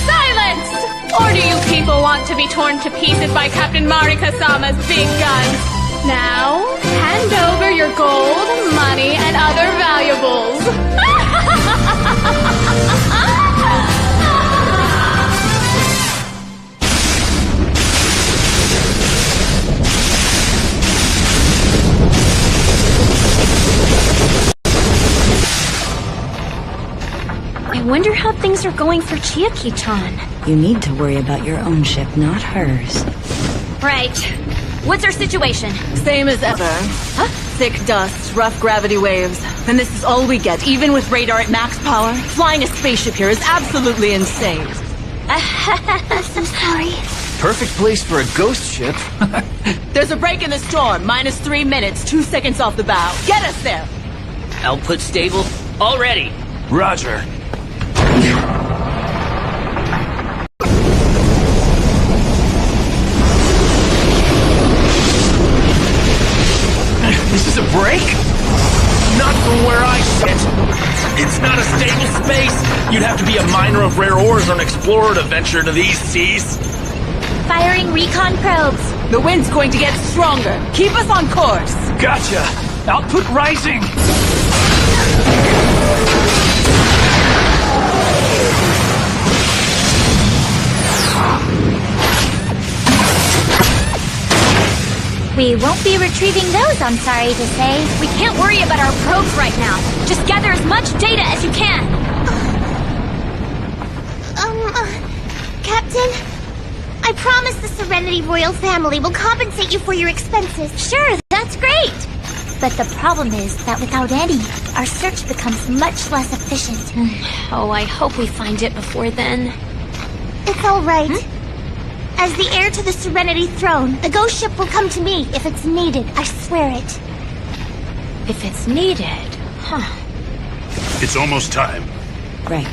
Silence! Or do you people want to be torn to pieces by Captain Mari Kasama's big guns? Now, hand over your gold, money, and other valuables. I wonder how things are going for Chiaki-chan. You need to worry about your own ship, not hers. Right. What's our situation? Same as ever. Huh? Thick dust, rough gravity waves. And this is all we get, even with radar at max power. Flying a spaceship here is absolutely insane. I'm so sorry. Perfect place for a ghost ship. There's a break in the storm. -3 minutes, 2 seconds off the bow. Get us there! Output stable. Already. Roger. This is a break? Not from where I sit. It's not a stable space. You'd have to be a miner of rare ores or an explorer to venture to these seas. Firing recon probes. The wind's going to get stronger. Keep us on course. Gotcha. Output rising. We won't be retrieving those, I'm sorry to say. We can't worry about our probes right now. Just gather as much data as you can. Captain? I promise the Serenity Royal family will compensate you for your expenses. Sure, that's great. But the problem is that without any, our search becomes much less efficient. Oh, I hope we find it before then. It's all right. As the heir to the Serenity throne, the ghost ship will come to me if it's needed. I swear it. If it's needed, huh? It's almost time. Right.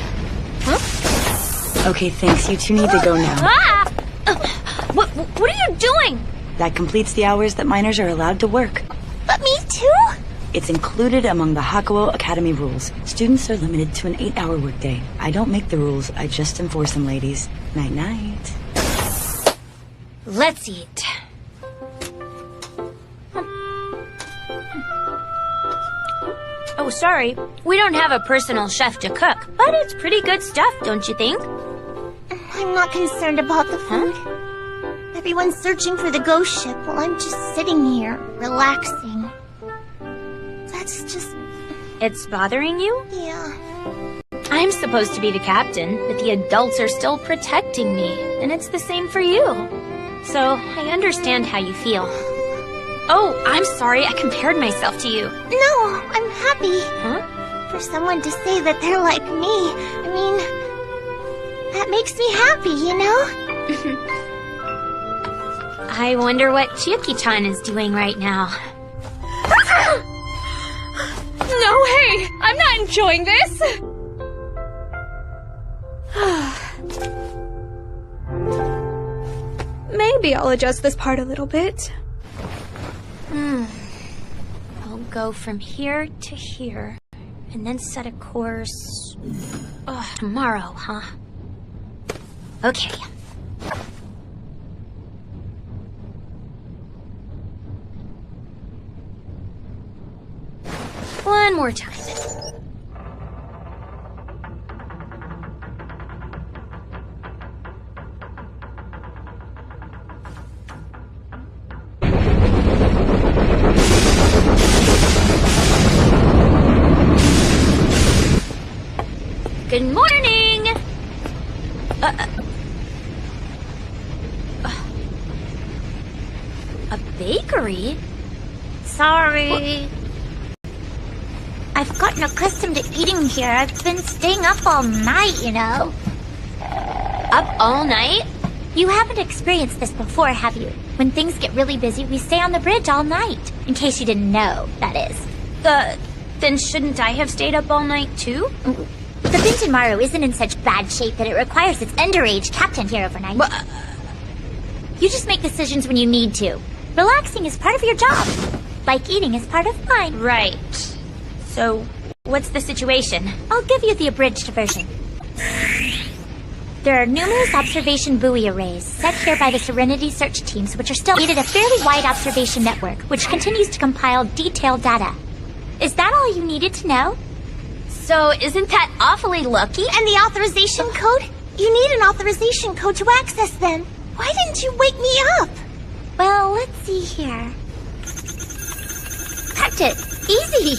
Okay, thanks. You two need to go now. Ah! What are you doing? That completes the hours that miners are allowed to work. But me too? It's included among the Hakuo Academy rules. Students are limited to an 8-hour workday. I don't make the rules, I just enforce them, ladies. Night-night. Let's eat. Oh, sorry. We don't have a personal chef to cook, but it's pretty good stuff, don't you think? I'm not concerned about the food. Everyone's searching for the ghost ship while I'm just sitting here, relaxing. That's just... It's bothering you? Yeah. I'm supposed to be the captain, but the adults are still protecting me, and it's the same for you. So, I understand how you feel. Oh, I'm sorry, I compared myself to you. No, I'm happy. Huh? For someone to say that they're like me, I mean... That makes me happy, you know? I wonder what Chiaki-chan is doing right now. No, hey! I'm not enjoying this! Maybe I'll adjust this part a little bit. Oh go from here to here, and then set a course... tomorrow, huh? Okay. One more time. Good morning! A bakery? Sorry. I've gotten accustomed to eating here. I've been staying up all night, you know. Up all night? You haven't experienced this before, have you? When things get really busy, we stay on the bridge all night. In case you didn't know, that is. Then shouldn't I have stayed up all night too? The Bintanmaru isn't in such bad shape that it requires its underage captain here overnight. You just make decisions when you need to. Relaxing is part of your job. Like eating is part of mine. Right. So, what's the situation? I'll give you the abridged version. There are numerous observation buoy arrays set here by the Serenity search teams, which are still needed a fairly wide observation network, which continues to compile detailed data. Is that all you needed to know? So, isn't that awfully lucky? And the authorization code? You need an authorization code to access them. Why didn't you wake me up? Well, let's see here. Cracked it. Easy.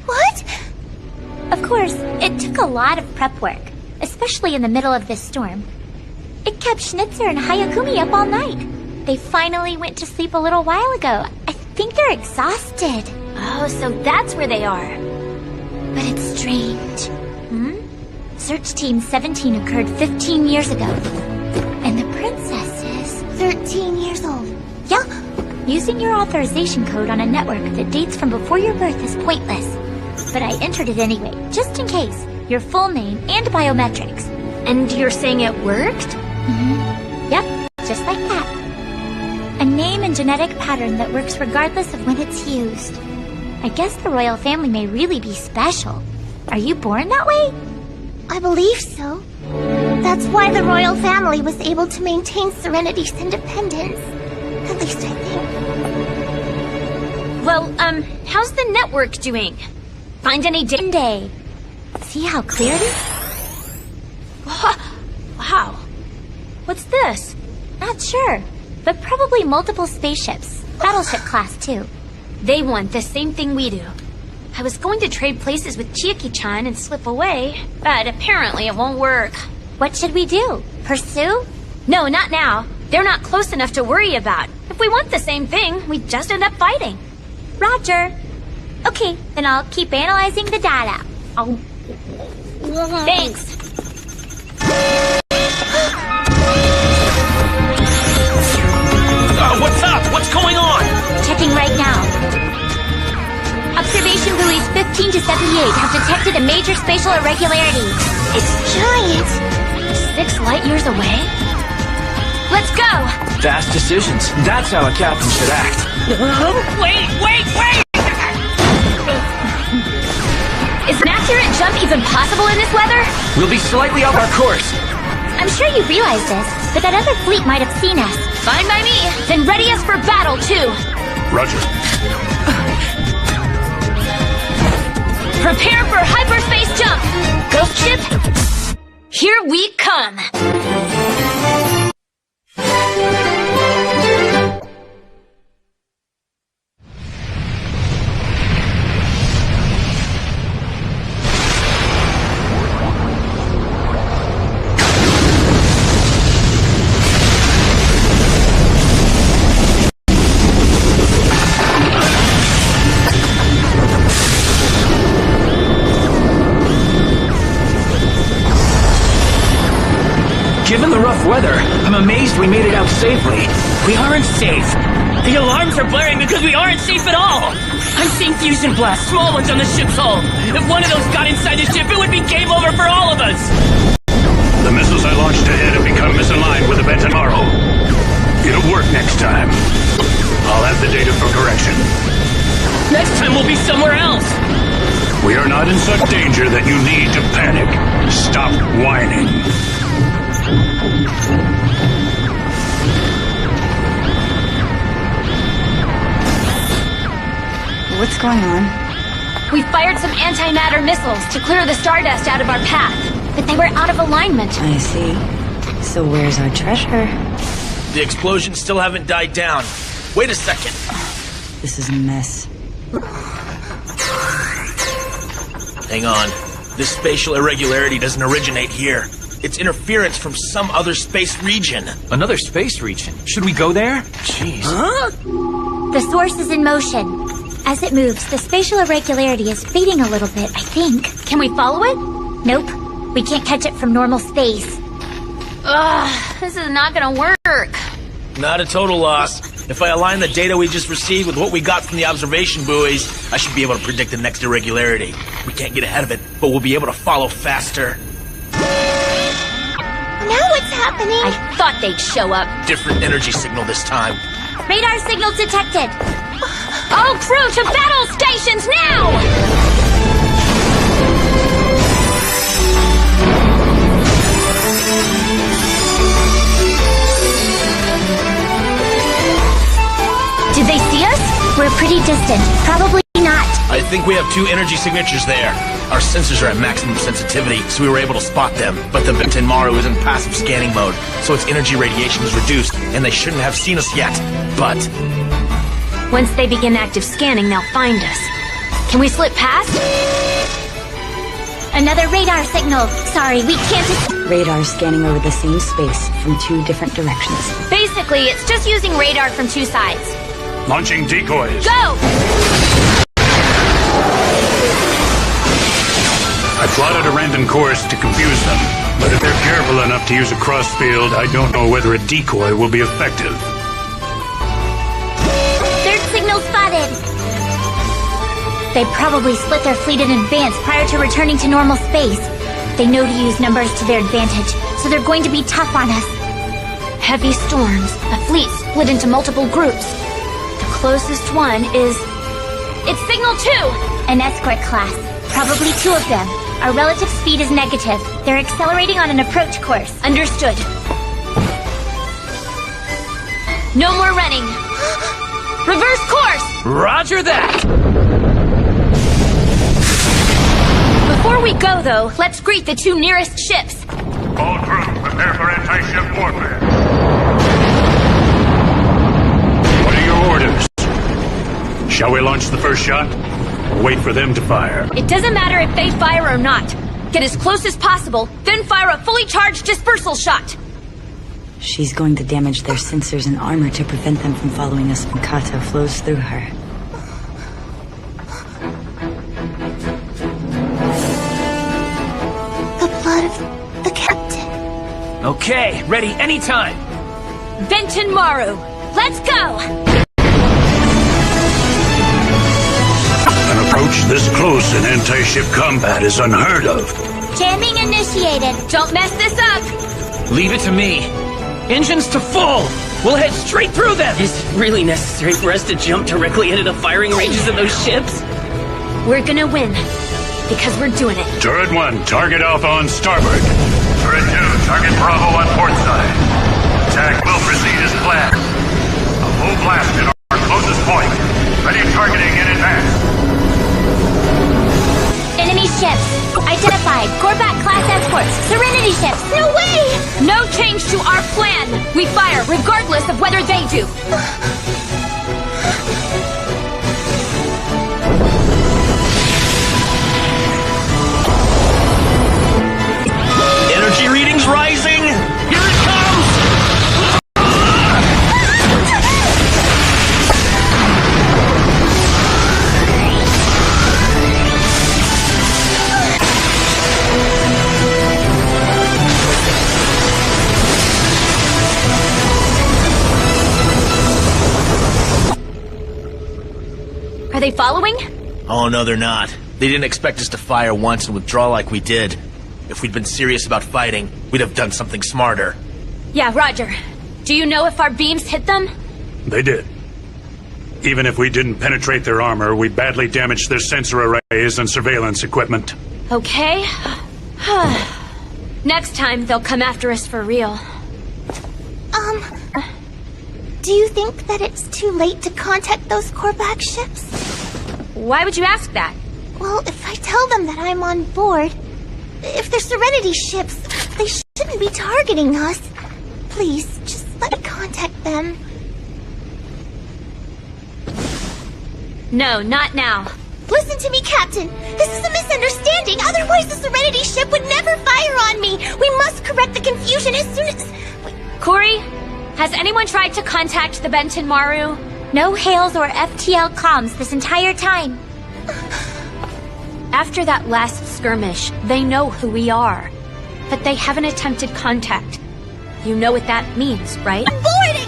What? Of course, it took a lot of prep work, especially in the middle of this storm. It kept Schnitzer and Hayakumi up all night. They finally went to sleep a little while ago. I think they're exhausted. Oh, so that's where they are. But it's strange. Search Team 17 occurred 15 years ago. And the princess is 13 years old. Yeah. Using your authorization code on a network that dates from before your birth is pointless. But I entered it anyway, just in case. Your full name and biometrics. And you're saying it worked? Yep, just like that. A name and genetic pattern that works regardless of when it's used. I guess the royal family may really be special. Are you born that way? I believe so. That's why the royal family was able to maintain Serenity's independence. At least I think. Well, how's the network doing? Find any day? See how clear it is? Wow. What's this? Not sure, but probably multiple spaceships. Battleship class, too. They want the same thing we do. I was going to trade places with Chiaki-chan and slip away, but apparently it won't work. What should we do? Pursue? No, not now. They're not close enough to worry about. If we want the same thing, we'd just end up fighting. Roger. Okay, then I'll keep analyzing the data. Thanks. What's up? What's going on? Checking right now. Observation buoys 15 to 78 have detected a major spatial irregularity. It's giant. 6 light years away? Let's go! Fast decisions. That's how a captain should act. Wait! Is an accurate jump even possible in this weather? We'll be slightly off our course. I'm sure you realize this, but that other fleet might have seen us. Fine by me. Then ready us for battle, too. Roger. Prepare for hyperspace jump! Ghost ship, here we come! Given the rough weather, I'm amazed we made it out safely. We aren't safe. The alarms are blaring because we aren't safe at all. I'm seeing fusion blasts, small ones on the ship's hull. If one of those got inside the ship, it would be game over for all of us. The missiles I launched ahead have become misaligned with the Bintanmaru. It'll work next time. I'll have the data for correction. Next time we'll be somewhere else! We are not in such danger that you need to panic. Stop whining. What's going on? We fired some antimatter missiles to clear the stardust out of our path, but they were out of alignment. I see. So where's our treasure? The explosions still haven't died down. Wait a second. This is a mess. Hang on. This spatial irregularity doesn't originate here. It's interference from some other space region. Another space region? Should we go there? Jeez. Huh? The source is in motion. As it moves, the spatial irregularity is fading a little bit, I think. Can we follow it? Nope. We can't catch it from normal space. Ugh, this is not gonna work. Not a total loss. If I align the data we just received with what we got from the observation buoys, I should be able to predict the next irregularity. We can't get ahead of it, but we'll be able to follow faster. Now what's happening? I thought they'd show up. Different energy signal this time. Radar signal detected. All crew to battle stations now! Did they see us? We're pretty distant. Probably not. I think we have 2 energy signatures there. Our sensors are at maximum sensitivity, so we were able to spot them. But the Benten Maru is in passive scanning mode, so its energy radiation is reduced, and they shouldn't have seen us yet. But once they begin active scanning, they'll find us. Can we slip past? Another radar signal. Sorry, we can't... Radar scanning over the same space from 2 different directions. Basically, it's just using radar from 2 sides. Launching decoys. Go! I plotted a random course to confuse them, but if they're careful enough to use a cross field, I don't know whether a decoy will be effective. Third signal spotted. They probably split their fleet in advance prior to returning to normal space. They know to use numbers to their advantage, so they're going to be tough on us. Heavy storms, a fleet split into multiple groups. The closest one is... It's Signal 2! An escort class. Probably 2 of them. Our relative speed is negative. They're accelerating on an approach course. Understood. No more running. Reverse course! Roger that! Before we go, though, let's greet the 2 nearest ships. All crew, prepare for anti-ship warfare. What are your orders? Shall we launch the first shot? Or wait for them to fire? It doesn't matter if they fire or not. Get as close as possible, then fire a fully charged dispersal shot. She's going to damage their sensors and armor to prevent them from following us when Kata flows through her. The blood of the captain. Okay, ready anytime. Benten Maru, let's go! An approach this close in anti-ship combat is unheard of. Jamming initiated. Don't mess this up! Leave it to me. Engines to full! We'll head straight through them! Is it really necessary for us to jump directly into the firing ranges of those ships? We're gonna win. Because we're doing it. Turret 1, target Alpha on starboard. Turret 2, target Bravo on port side. Attack will proceed as planned. A full blast in our closest point. Ready targeting in advance. Enemy ships. Identified. Gorbat-class escorts. Serenity ships. No way! No change to our plan! We fire regardless of whether they do. Energy readings rising! Here it comes! Are they following? Oh, no, they're not. They didn't expect us to fire once and withdraw like we did. If we'd been serious about fighting, we'd have done something smarter. Yeah, roger. Do you know if our beams hit them? They did. Even if we didn't penetrate their armor, we badly damaged their sensor arrays and surveillance equipment. Okay. Next time, they'll come after us for real. Do you think that it's too late to contact those Korvax ships? Why would you ask that? Well, if I tell them that I'm on board, if they're Serenity ships, they shouldn't be targeting us. Please, just let me contact them. No, not now. Listen to me, Captain. This is a misunderstanding. Otherwise, the Serenity ship would never fire on me. We must correct the confusion as soon as... Corey, has anyone tried to contact the Benton Maru? No hails or FTL comms this entire time. After that last skirmish, they know who we are. But they haven't attempted contact. You know what that means, right? Avoiding!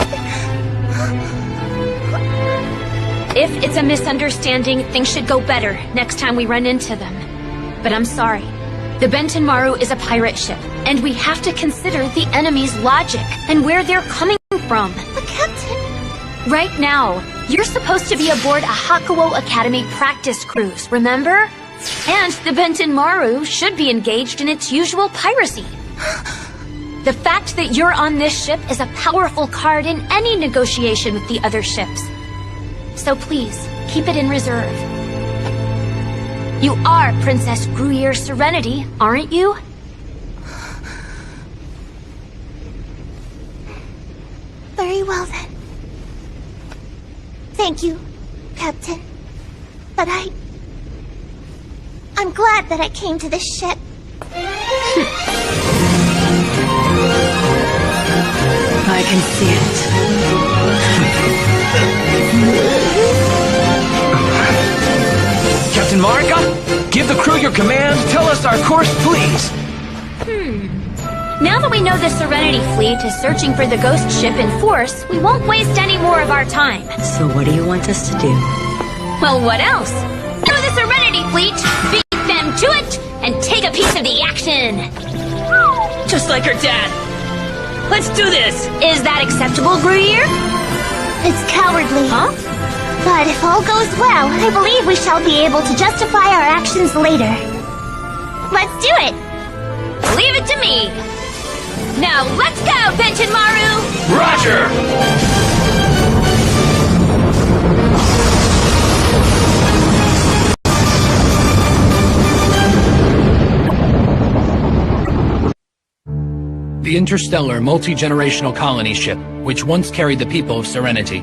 If it's a misunderstanding, things should go better next time we run into them. But I'm sorry. The Benton Maru is a pirate ship, and we have to consider the enemy's logic and where they're coming from. But Captain... Right now, you're supposed to be aboard a Hakuo Academy practice cruise, remember? And the Benton Maru should be engaged in its usual piracy. The fact that you're on this ship is a powerful card in any negotiation with the other ships. So please, keep it in reserve. You are Princess Gruyere Serenity, aren't you? Very well then. Thank you, Captain. But I'm glad that I came to this ship. I can see it. Captain Marika, give the crew your command. Tell us our course, please. Now that we know the Serenity Fleet is searching for the ghost ship in force, we won't waste any more of our time. So what do you want us to do? Well, what else? Go the Serenity Fleet, beat them to it, and take a piece of the action! Just like her dad. Let's do this! Is that acceptable, Gruyere? It's cowardly. Huh? But if all goes well, I believe we shall be able to justify our actions later. Let's do it! Leave it to me! Now let's go, Benton Maru! Roger! The interstellar multi-generational colony ship, which once carried the people of Serenity.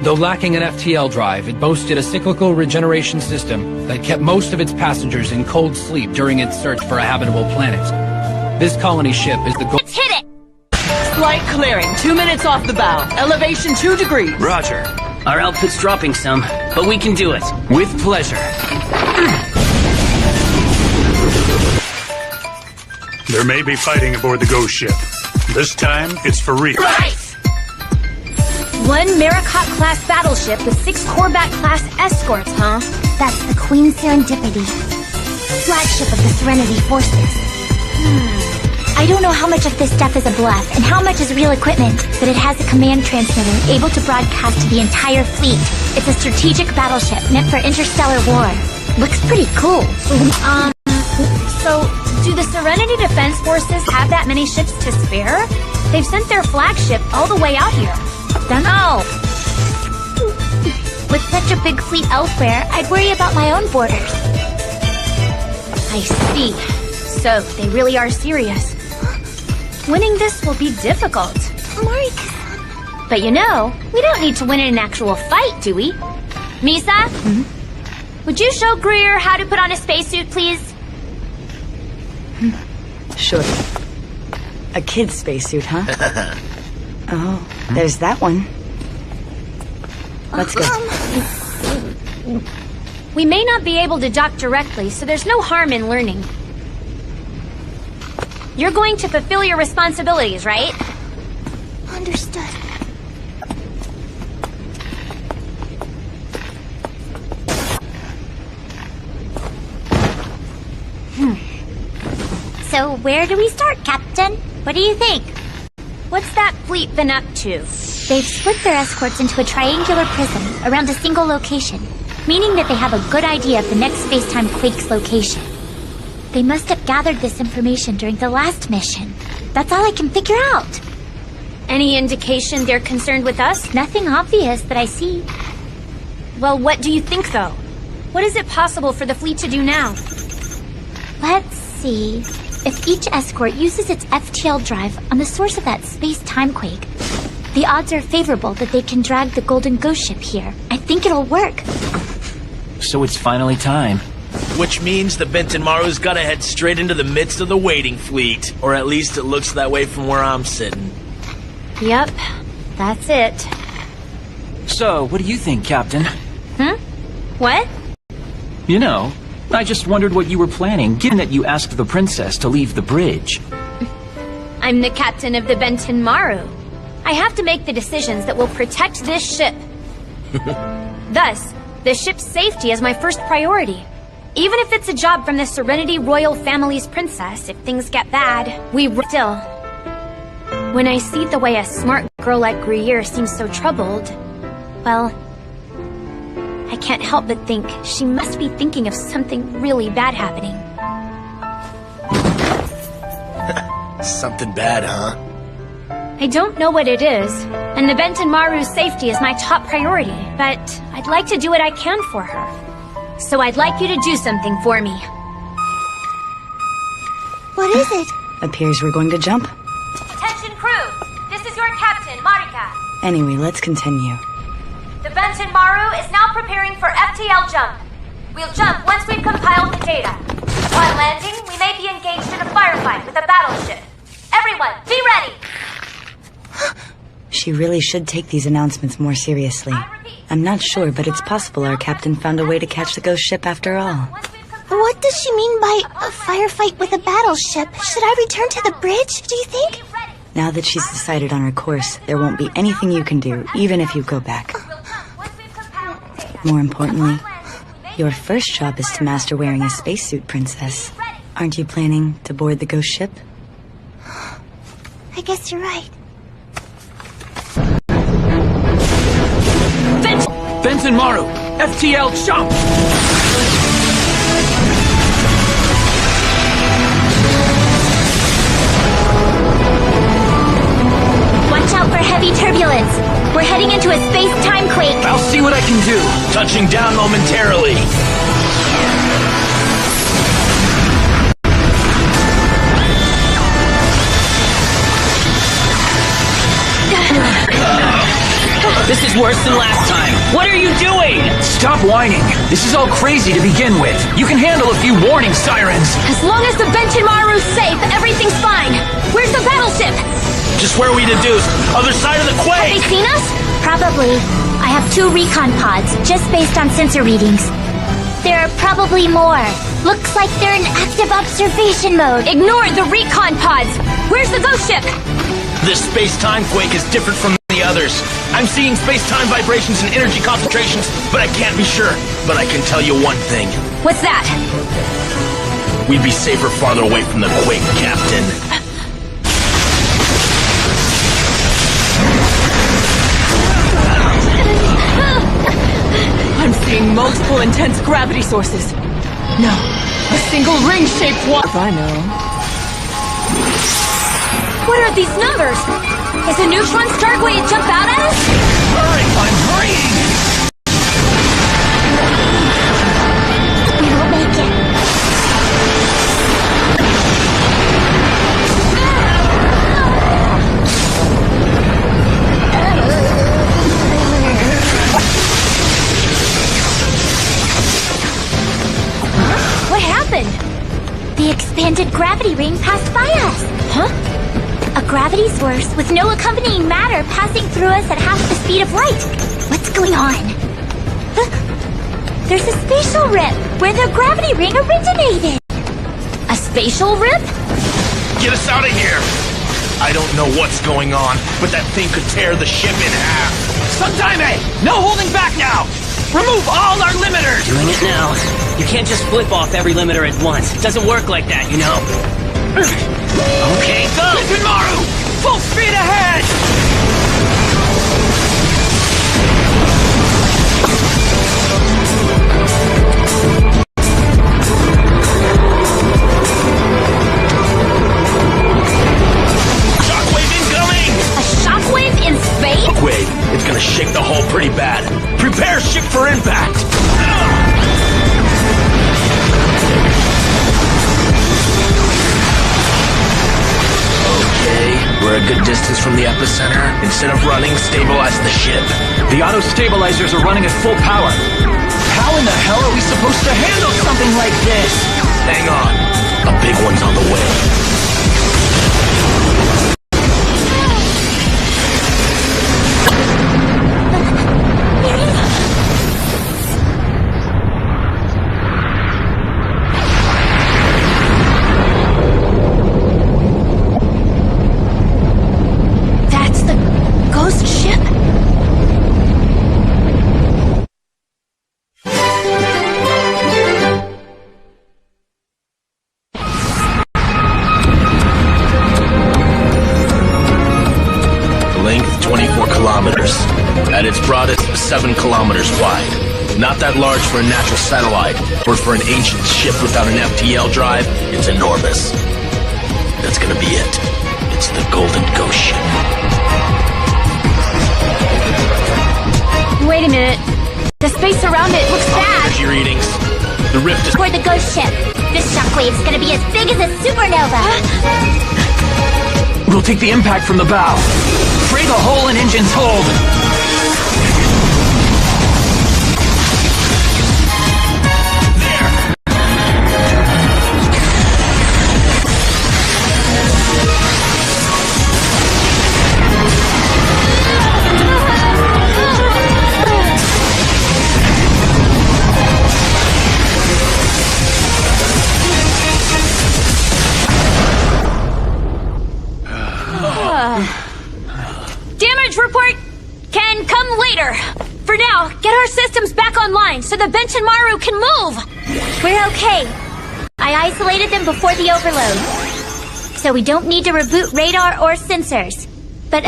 Though lacking an FTL drive, it boasted a cyclical regeneration system that kept most of its passengers in cold sleep during its search for a habitable planet. This colony ship is the goal. Let's hit it! Slight clearing, 2 minutes off the bow. Elevation 2 degrees. Roger. Our output's dropping some, but we can do it. With pleasure. There may be fighting aboard the ghost ship. This time, it's for real. Right! One Americap-class battleship with 6 Corvax-class escorts, huh? That's the Queen Serendipity, flagship of the Serenity Forces. I don't know how much of this stuff is a bluff and how much is real equipment, but it has a command transmitter able to broadcast to the entire fleet. It's a strategic battleship meant for interstellar war. Looks pretty cool. So, do the Serenity Defense Forces have that many ships to spare? They've sent their flagship all the way out here. Dunno. With such a big fleet elsewhere, I'd worry about my own borders. I see. So, they really are serious. Winning this will be difficult. Marika. But you know, we don't need to win in an actual fight, do we? Misa? Would you show Gruyere how to put on a spacesuit, please? Sure. A kid's spacesuit, huh? Oh, there's that one. Let's go. We may not be able to dock directly, so there's no harm in learning. You're going to fulfill your responsibilities, right? Understood. So where do we start, Captain? What do you think? What's that fleet been up to? They've split their escorts into a triangular prism around a single location, meaning that they have a good idea of the next space-time quake's location. They must have gathered this information during the last mission. That's all I can figure out. Any indication they're concerned with us? Nothing obvious that I see. Well, what do you think, though? What is it possible for the fleet to do now? Let's see. If each escort uses its FTL drive on the source of that space-time quake, the odds are favorable that they can drag the Golden Ghost ship here. I think it'll work. So it's finally time. Which means the Benton Maru's gotta head straight into the midst of the waiting fleet. Or at least it looks that way from where I'm sitting. Yep, that's it. So, what do you think, Captain? What? You know, I just wondered what you were planning, given that you asked the princess to leave the bridge. I'm the captain of the Benton Maru. I have to make the decisions that will protect this ship. Thus, the ship's safety is my first priority. Even if it's a job from the Serenity Royal Family's princess, if things get bad, we still. When I see the way a smart girl like Gruyere seems so troubled, well, I can't help but think she must be thinking of something really bad happening. Something bad, huh? I don't know what it is, and the Benton Maru's safety is my top priority, but I'd like to do what I can for her. So I'd like you to do something for me. What is it? Appears we're going to jump. Attention crew! This is your captain, Marika. Anyway, let's continue. The Benton Maru is now preparing for FTL jump. We'll jump once we've compiled the data. While landing, we may be engaged in a firefight with a battleship. Everyone, be ready! She really should take these announcements more seriously. I'm not sure, but it's possible our captain found a way to catch the ghost ship after all. What does she mean by a firefight with a battleship? Should I return to the bridge, do you think? Now that she's decided on her course, there won't be anything you can do, even if you go back. More importantly, your first job is to master wearing a spacesuit, Princess. Aren't you planning to board the ghost ship? I guess you're right. Benton Maru, FTL jump! Watch out for heavy turbulence. We're heading into a space-time quake. I'll see what I can do. Touching down momentarily. This is worse than last time. What are you doing? Stop whining. This is all crazy to begin with. You can handle a few warning sirens. As long as the Benton Maru's safe, everything's fine. Where's the battleship? Just where we deduced. Other side of the quake. Have they seen us? Probably. I have 2 recon pods, just based on sensor readings. There are probably more. Looks like they're in active observation mode. Ignore the recon pods. Where's the ghost ship? This space-time quake is different from the others. I'm seeing space-time vibrations and energy concentrations, but I can't be sure. But I can tell you one thing. What's that? We'd be safer farther away from the quake, Captain. I'm seeing multiple intense gravity sources. No, a single ring-shaped one. If I know. What are these numbers? Is a neutron star going to jump out at us? Hurry, I'm hurrying! We won't make it. What happened? The expanded gravity ring passed by us. Huh? A gravity source with no accompanying matter passing through us at half the speed of light. What's going on? Look! There's a spatial rip where the gravity ring originated. A spatial rip? Get us out of here! I don't know what's going on, but that thing could tear the ship in half. Sundaime! No holding back now! Remove all our limiters! Doing it now. You can't just flip off every limiter at once. It doesn't work like that, you know? Okay, go! Benton Maru! Full speed ahead! Prepare ship for impact! Okay, we're a good distance from the epicenter. Instead of running, stabilize the ship. The auto-stabilizers are running at full power. How in the hell are we supposed to handle something like this? Hang on. A big one's on the way. That's the ghost ship? Length 24 kilometers. At its broadest, 7 kilometers wide. Not that large for a natural satellite, or for an ancient ship without an FTL drive, it's enormous. That's gonna be it. It's the Golden Ghost Ship. Wait a minute. The space around it looks bad. Energy readings. The rift is... Toward the ghost ship. This shockwave's gonna be as big as a supernova. We'll take the impact from the bow. Free the hull and engines hold. Damage report can come later. For now, get our systems back online so the Benton Maru can move. We're okay. I isolated them before the overload. So we don't need to reboot radar or sensors. But,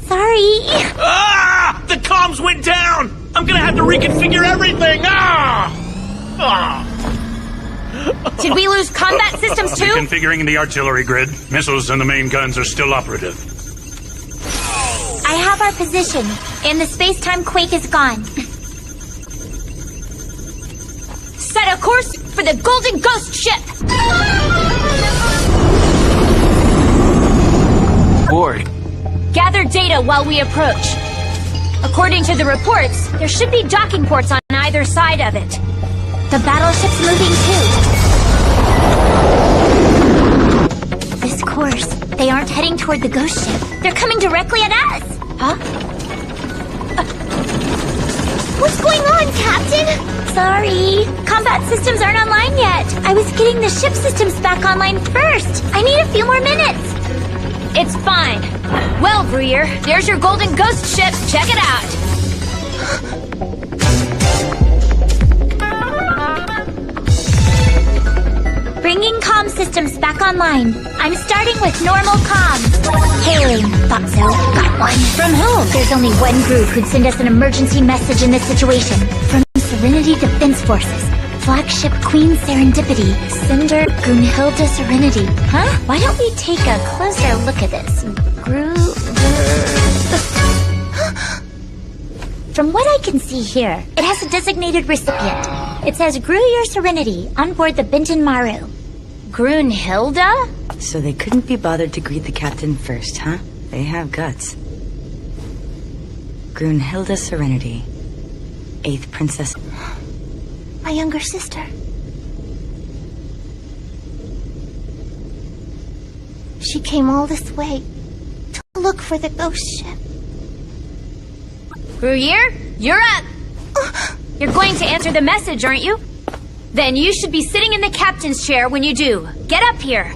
sorry. Ah! The comms went down! I'm gonna have to reconfigure everything! Ah! Ah! Did we lose combat systems too? Reconfiguring the artillery grid. Missiles and the main guns are still operative. I have our position, and the space-time quake is gone. Set a course for the Golden Ghost Ship! Board. Gather data while we approach. According to the reports, there should be docking ports on either side of it. The battleship's moving too. This course, they aren't heading toward the ghost ship. They're coming directly at us. Huh? What's going on, Captain? Sorry. Combat systems aren't online yet. I was getting the ship systems back online first. I need a few more minutes. It's fine. Well, Breer, there's your Golden Ghost Ship. Check it out. Bringing comm systems back online. I'm starting with normal comms. Hailing. Thought so. Got one. From whom? There's only one group who'd send us an emergency message in this situation. From Serenity Defense Forces. Flagship Queen Serendipity. Sender Grunhilda Serenity. Huh? Why don't we take a closer look at this? From what I can see here, it has a designated recipient. It says Gruyere Serenity on board the Benton Maru. Grunhilda? So they couldn't be bothered to greet the captain first, huh? They have guts. Grunhilda Serenity. 8th Princess. My younger sister. She came all this way to look for the ghost ship. Gruyere, you're up. You're going to answer the message, aren't you? Then you should be sitting in the captain's chair when you do. Get up here.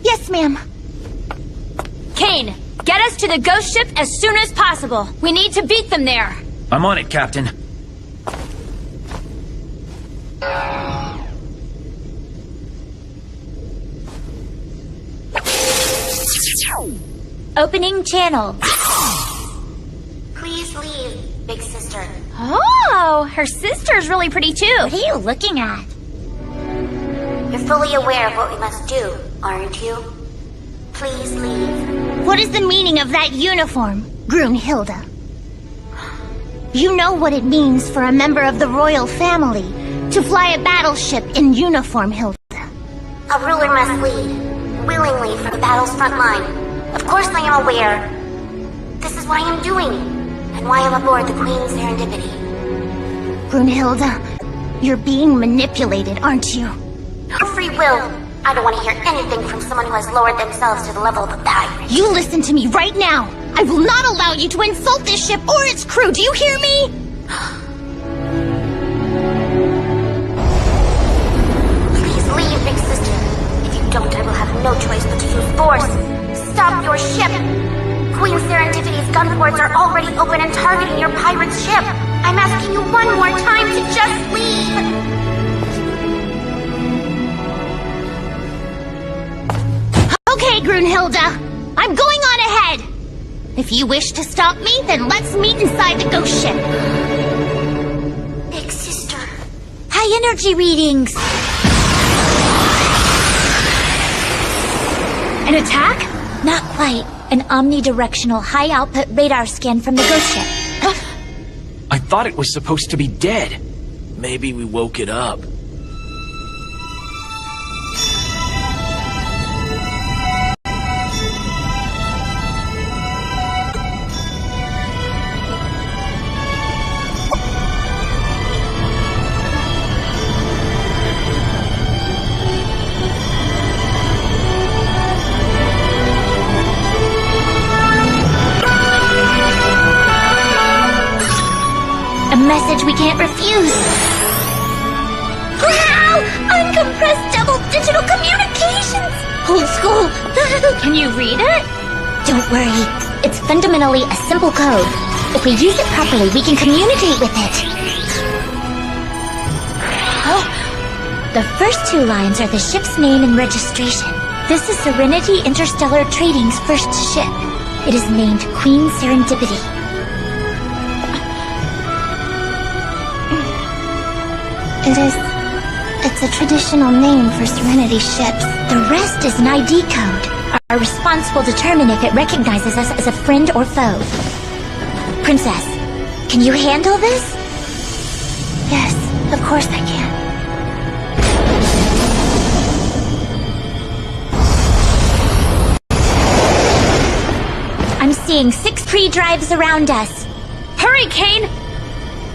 Yes, ma'am. Kane, get us to the ghost ship as soon as possible. We need to beat them there. I'm on it, Captain. Opening channel. Please leave, big sister. Oh, her sister's really pretty too. What are you looking at? You're fully aware of what we must do, aren't you? Please leave. What is the meaning of that uniform, Grunhilda? You know what it means for a member of the royal family to fly a battleship in uniform, Hilda. A ruler must lead, willingly from the battle's front line. Of course I am aware. This is what I am doing, and why I'm aboard the Queen's Serendipity. Brunhilde, you're being manipulated, aren't you? For free will. I don't want to hear anything from someone who has lowered themselves to the level of a pirate. You listen to me right now! I will not allow you to insult this ship or its crew, do you hear me? Please leave, big sister. If you don't, I will have no choice but to use force. Stop your ship! Queen Serendipity's gun ports are already open and targeting your pirate's ship. I'm asking you one more time to just leave! Okay, Brunhilde. I'm going on ahead. If you wish to stop me, then let's meet inside the ghost ship. Big sister. High energy readings. An attack? Not quite. An omnidirectional high-output radar scan from the ghost ship. I thought it was supposed to be dead. Maybe we woke it up. Message we can't refuse. Wow! Uncompressed double digital communications! Old school. Can you read it? Don't worry. It's fundamentally a simple code. If we use it properly, we can communicate with it. Oh. The first two lines are the ship's name and registration. This is Serenity Interstellar Trading's first ship. It is named Queen Serendipity. It's a traditional name for Serenity ships. The rest is an ID code. Our response will determine if it recognizes us as a friend or foe. Princess, can you handle this? Yes, of course I can. I'm seeing 6 pre-drives around us. Hurry, Kane!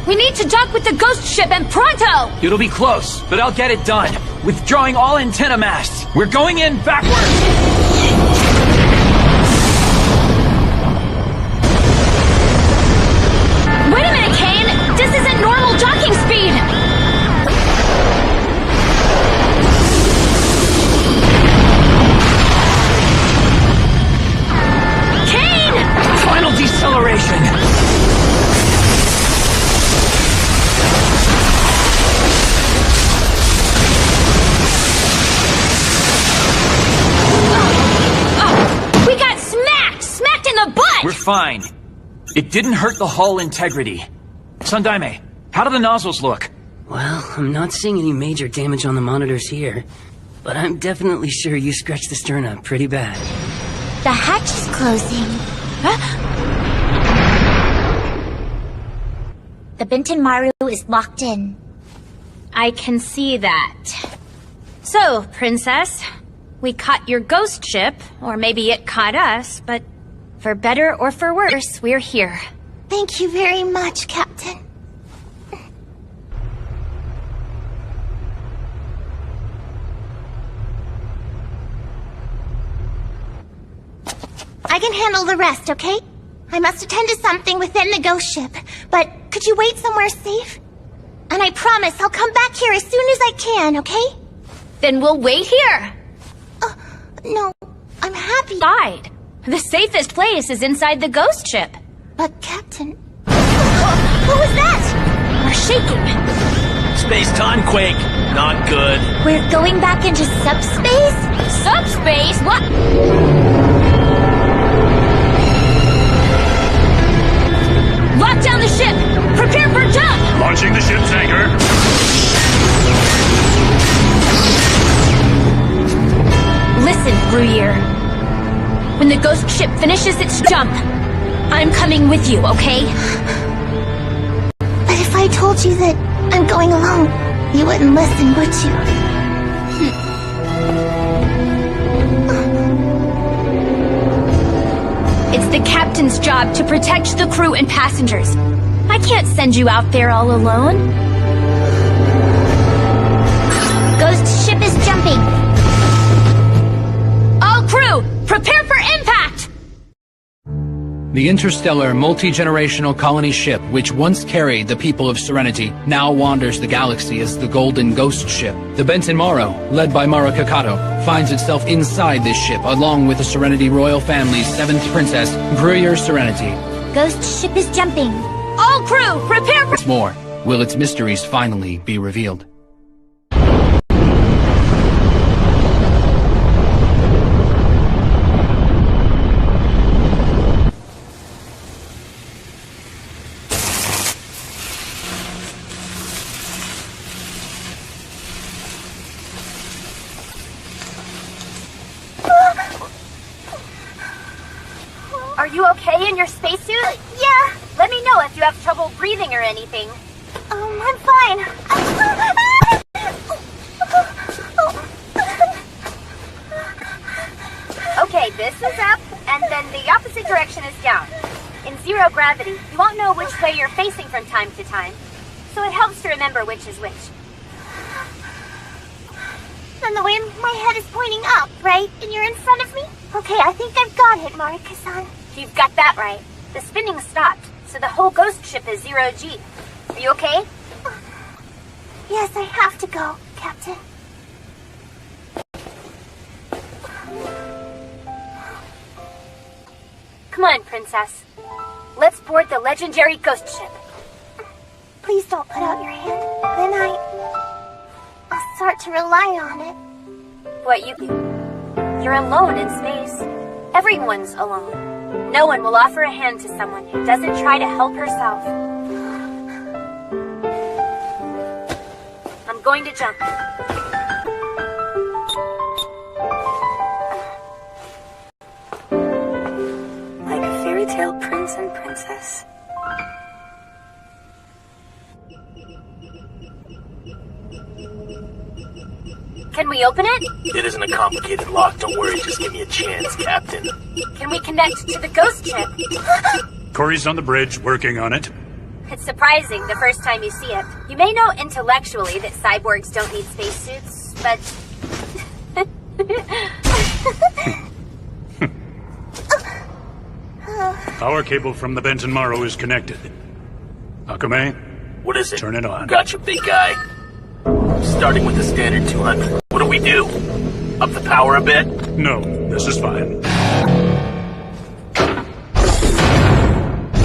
We need to dock with the ghost ship and pronto! It'll be close, but I'll get it done. Withdrawing all antenna masts. We're going in backwards! Wait a minute, Kane! This isn't normal docking speed! Kane! Final deceleration! We're fine. It didn't hurt the hull integrity. Sandaime, how do the nozzles look? Well, I'm not seeing any major damage on the monitors here, but I'm definitely sure you scratched the stern up pretty bad. The hatch is closing. The Benton Maru is locked in. I can see that. So, Princess, we caught your ghost ship, or maybe it caught us, but for better or for worse, we're here. Thank you very much, Captain. I can handle the rest, okay? I must attend to something within the ghost ship, but could you wait somewhere safe? And I promise I'll come back here as soon as I can, okay? Then we'll wait here. No, I'm happy. Side. The safest place is inside the ghost ship. But, Captain... What was that? We're shaking. Space-time quake. Not good. We're going back into subspace? Subspace? What? Lock down the ship! Prepare for jump! Launching the ship's anchor. Listen, Gruyere. When the ghost ship finishes its jump, I'm coming with you, okay? I told you that I'm going alone, you wouldn't listen, would you? It's the captain's job to protect the crew and passengers. I can't send you out there all alone. Ghost ship is jumping. All crew, prepare for impact! The interstellar, multi-generational colony ship, which once carried the people of Serenity, now wanders the galaxy as the Golden Ghost Ship. The Benton Morrow, led by Mara Kakato, finds itself inside this ship, along with the Serenity royal family's 7th princess, Gruyere Serenity. Ghost ship is jumping. All crew, prepare for— What's more, will its mysteries finally be revealed? Are you okay in your spacesuit? Yeah. Let me know if you have trouble breathing or anything. I'm fine. Okay, this is up, and then the opposite direction is down. In zero gravity, you won't know which way you're facing from time to time, so it helps to remember which is which. Then the way my head is pointing up, right? And you're in front of me? Okay, I think I've got it, Marika-san. You've got that right. The spinning stopped, so the whole ghost ship is 0G. Are you okay? Yes, I have to go, Captain. Come on, Princess. Let's board the legendary ghost ship. Please don't put out your hand. Then I'll start to rely on it. What you do? You're alone in space. Everyone's alone. No one will offer a hand to someone who doesn't try to help herself. I'm going to jump. Like a fairy tale prince and princess. Can we open it? It isn't a complicated lock, don't worry, just give me a chance, Captain. Can we connect to the ghost ship? Corey's on the bridge, working on it. It's surprising the first time you see it. You may know intellectually that cyborgs don't need spacesuits, but... Power cable from the Benton Morrow is connected. Akame? What is it? Turn it on. Gotcha, big guy. Starting with the standard 200. What do we do? Up the power a bit? No, this is fine.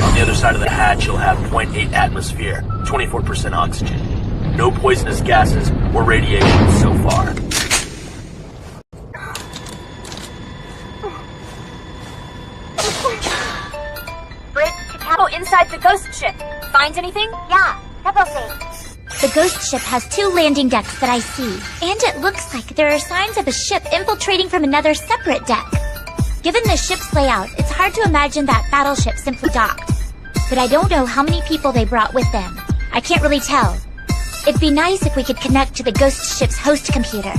On the other side of the hatch, you'll have 0.8 atmosphere, 24% oxygen. No poisonous gases or radiation so far. Bridge to Cabo inside the ghost ship. Find anything? Yeah, couple things. The ghost ship has 2 landing decks that I see. And it looks like there are signs of a ship infiltrating from another separate deck. Given the ship's layout, it's hard to imagine that battleship simply docked. But I don't know how many people they brought with them. I can't really tell. It'd be nice if we could connect to the ghost ship's host computer.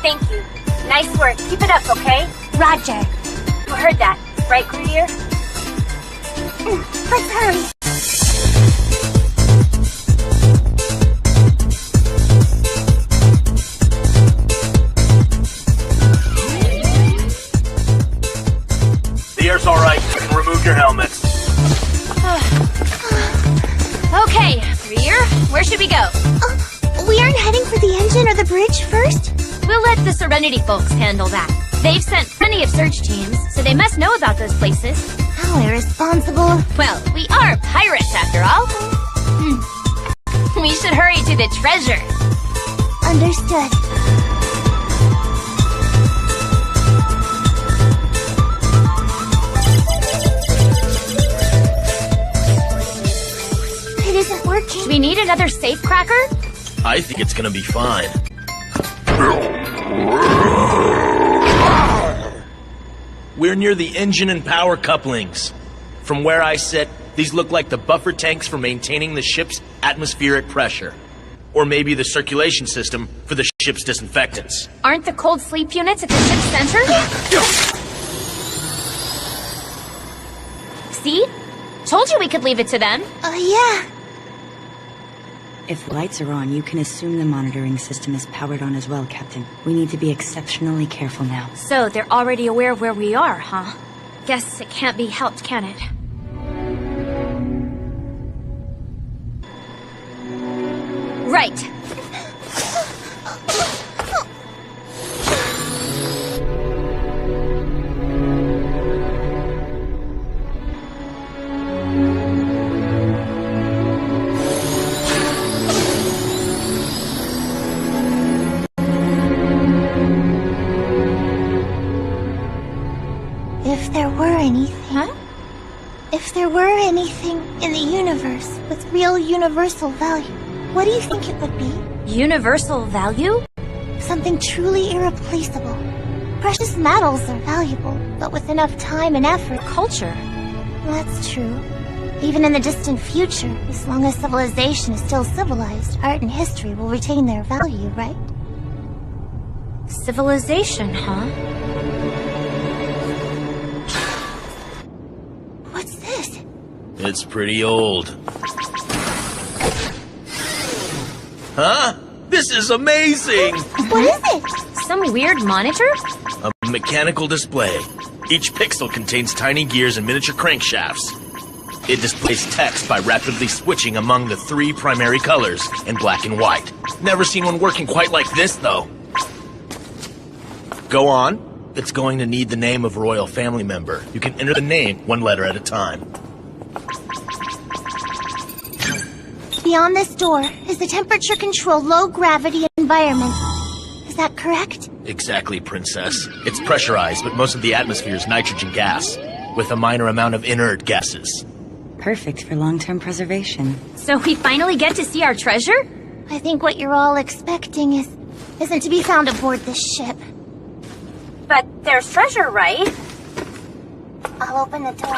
Thank you. Nice work. Keep it up, okay? Roger. You heard that, right, Gruyere? Let's hurry. The air's alright, you can remove your helmets. Okay, Gruyere, where should we go? We aren't heading for the engine or the bridge first? We'll let the Serenity folks handle that. They've sent plenty of search teams, so they must know about those places. How irresponsible. Well, we are pirates after all. We should hurry to the treasure. Understood. It isn't working. Do we need another safecracker? I think it's gonna be fine. We're near the engine and power couplings. From where I sit, These look like the buffer tanks for maintaining the ship's atmospheric pressure. Or maybe the circulation system for the ship's disinfectants. Aren't the cold sleep units at the ship's center? See? Told you we could leave it to them. Yeah. If lights are on, you can assume the monitoring system is powered on as well, Captain. We need to be exceptionally careful now. So they're already aware of where we are, huh? Guess it can't be helped, can it? Right. If there were anything... Huh? If there were anything in the universe with real universal value, what do you think it would be? Universal value? Something truly irreplaceable. Precious metals are valuable, but with enough time and effort... Culture. That's true. Even in the distant future, as long as civilization is still civilized, art and history will retain their value, right? Civilization, huh? What's this? It's pretty old. Huh? This is amazing! What is it? Some weird monitor? A mechanical display. Each pixel contains tiny gears and miniature crankshafts. It displays text by rapidly switching among the 3 primary colors in black and white. Never seen one working quite like this, though. Go on. It's going to need the name of a royal family member. You can enter the name 1 letter at a time. Beyond this door is the temperature-controlled low-gravity environment. Is that correct? Exactly, Princess. It's pressurized, but most of the atmosphere is nitrogen gas, with a minor amount of inert gases. Perfect for long-term preservation. So we finally get to see our treasure? I think what you're all expecting isn't to be found aboard this ship. But there's treasure, right? I'll open the door.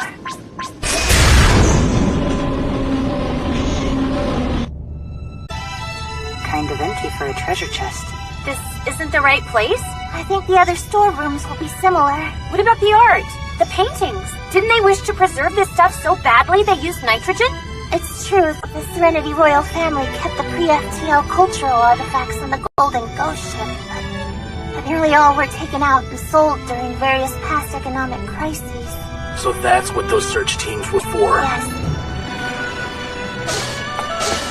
Kind of empty for a treasure chest. This isn't the right place? I think the other storerooms will be similar. What about the art? The paintings? Didn't they wish to preserve this stuff so badly they used nitrogen? It's true. The Serenity Royal family kept the pre-FTL cultural artifacts on the Golden Ghost ship, but nearly all were taken out and sold during various past economic crises. So that's what those search teams were for? Yes.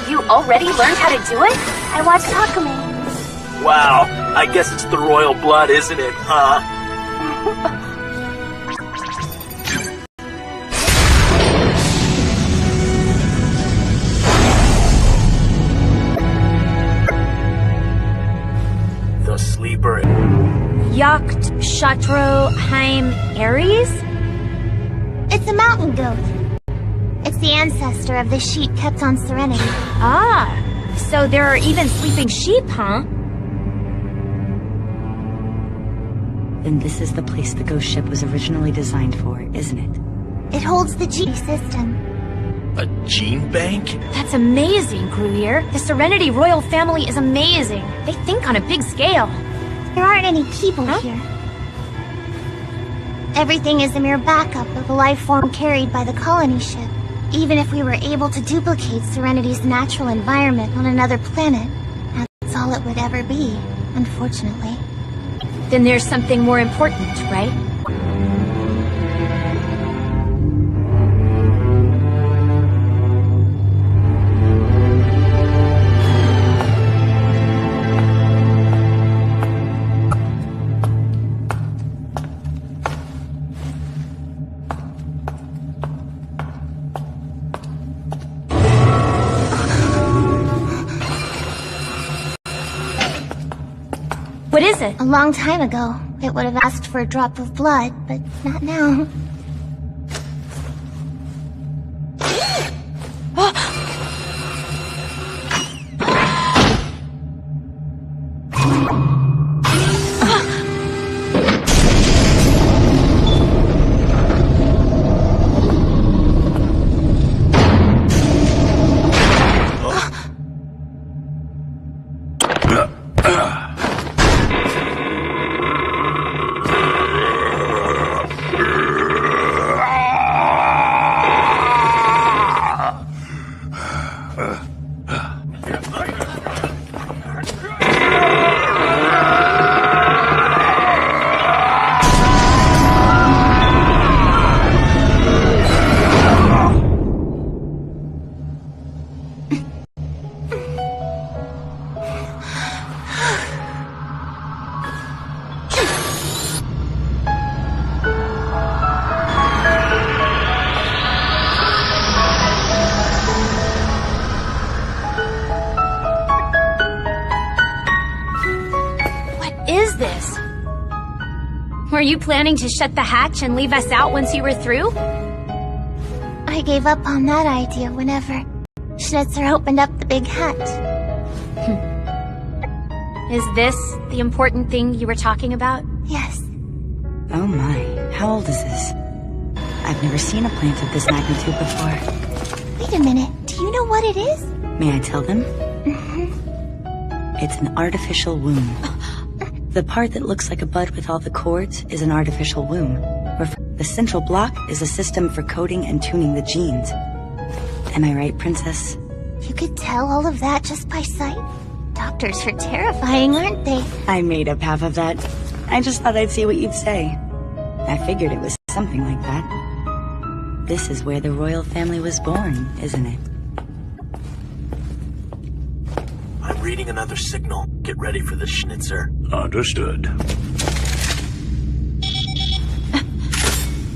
You already learned how to do it? I watched Hakume. Wow, I guess it's the royal blood, isn't it, huh? The sleeper. Yacht Shatro Heim Ares? It's a mountain goat. It's the ancestor of the sheep kept on Serenity. Ah, so there are even sleeping sheep, huh? Then this is the place the ghost ship was originally designed for, isn't it? It holds the G system. A gene bank? That's amazing, Gruyere. The Serenity royal family is amazing. They think on a big scale. There aren't any people here. Everything is a mere backup of the life form carried by the colony ship. Even if we were able to duplicate Serenity's natural environment on another planet, that's all it would ever be, unfortunately. Then there's something more important, right? What is it? A long time ago, it would have asked for a drop of blood, but not now. Were you planning to shut the hatch and leave us out once you were through? I gave up on that idea whenever Schnitzer opened up the big hatch. Is this the important thing you were talking about? Yes. Oh my, how old is this? I've never seen a plant of this magnitude before. Wait a minute, do you know what it is? May I tell them? It's an artificial womb. The part that looks like a bud with all the cords is an artificial womb. The central block is a system for coding and tuning the genes. Am I right, Princess? You could tell all of that just by sight? Doctors are terrifying, aren't they? I made up half of that. I just thought I'd see what you'd say. I figured it was something like that. This is where the royal family was born, isn't it? I'm reading another signal. Get ready for the Schnitzer. Understood.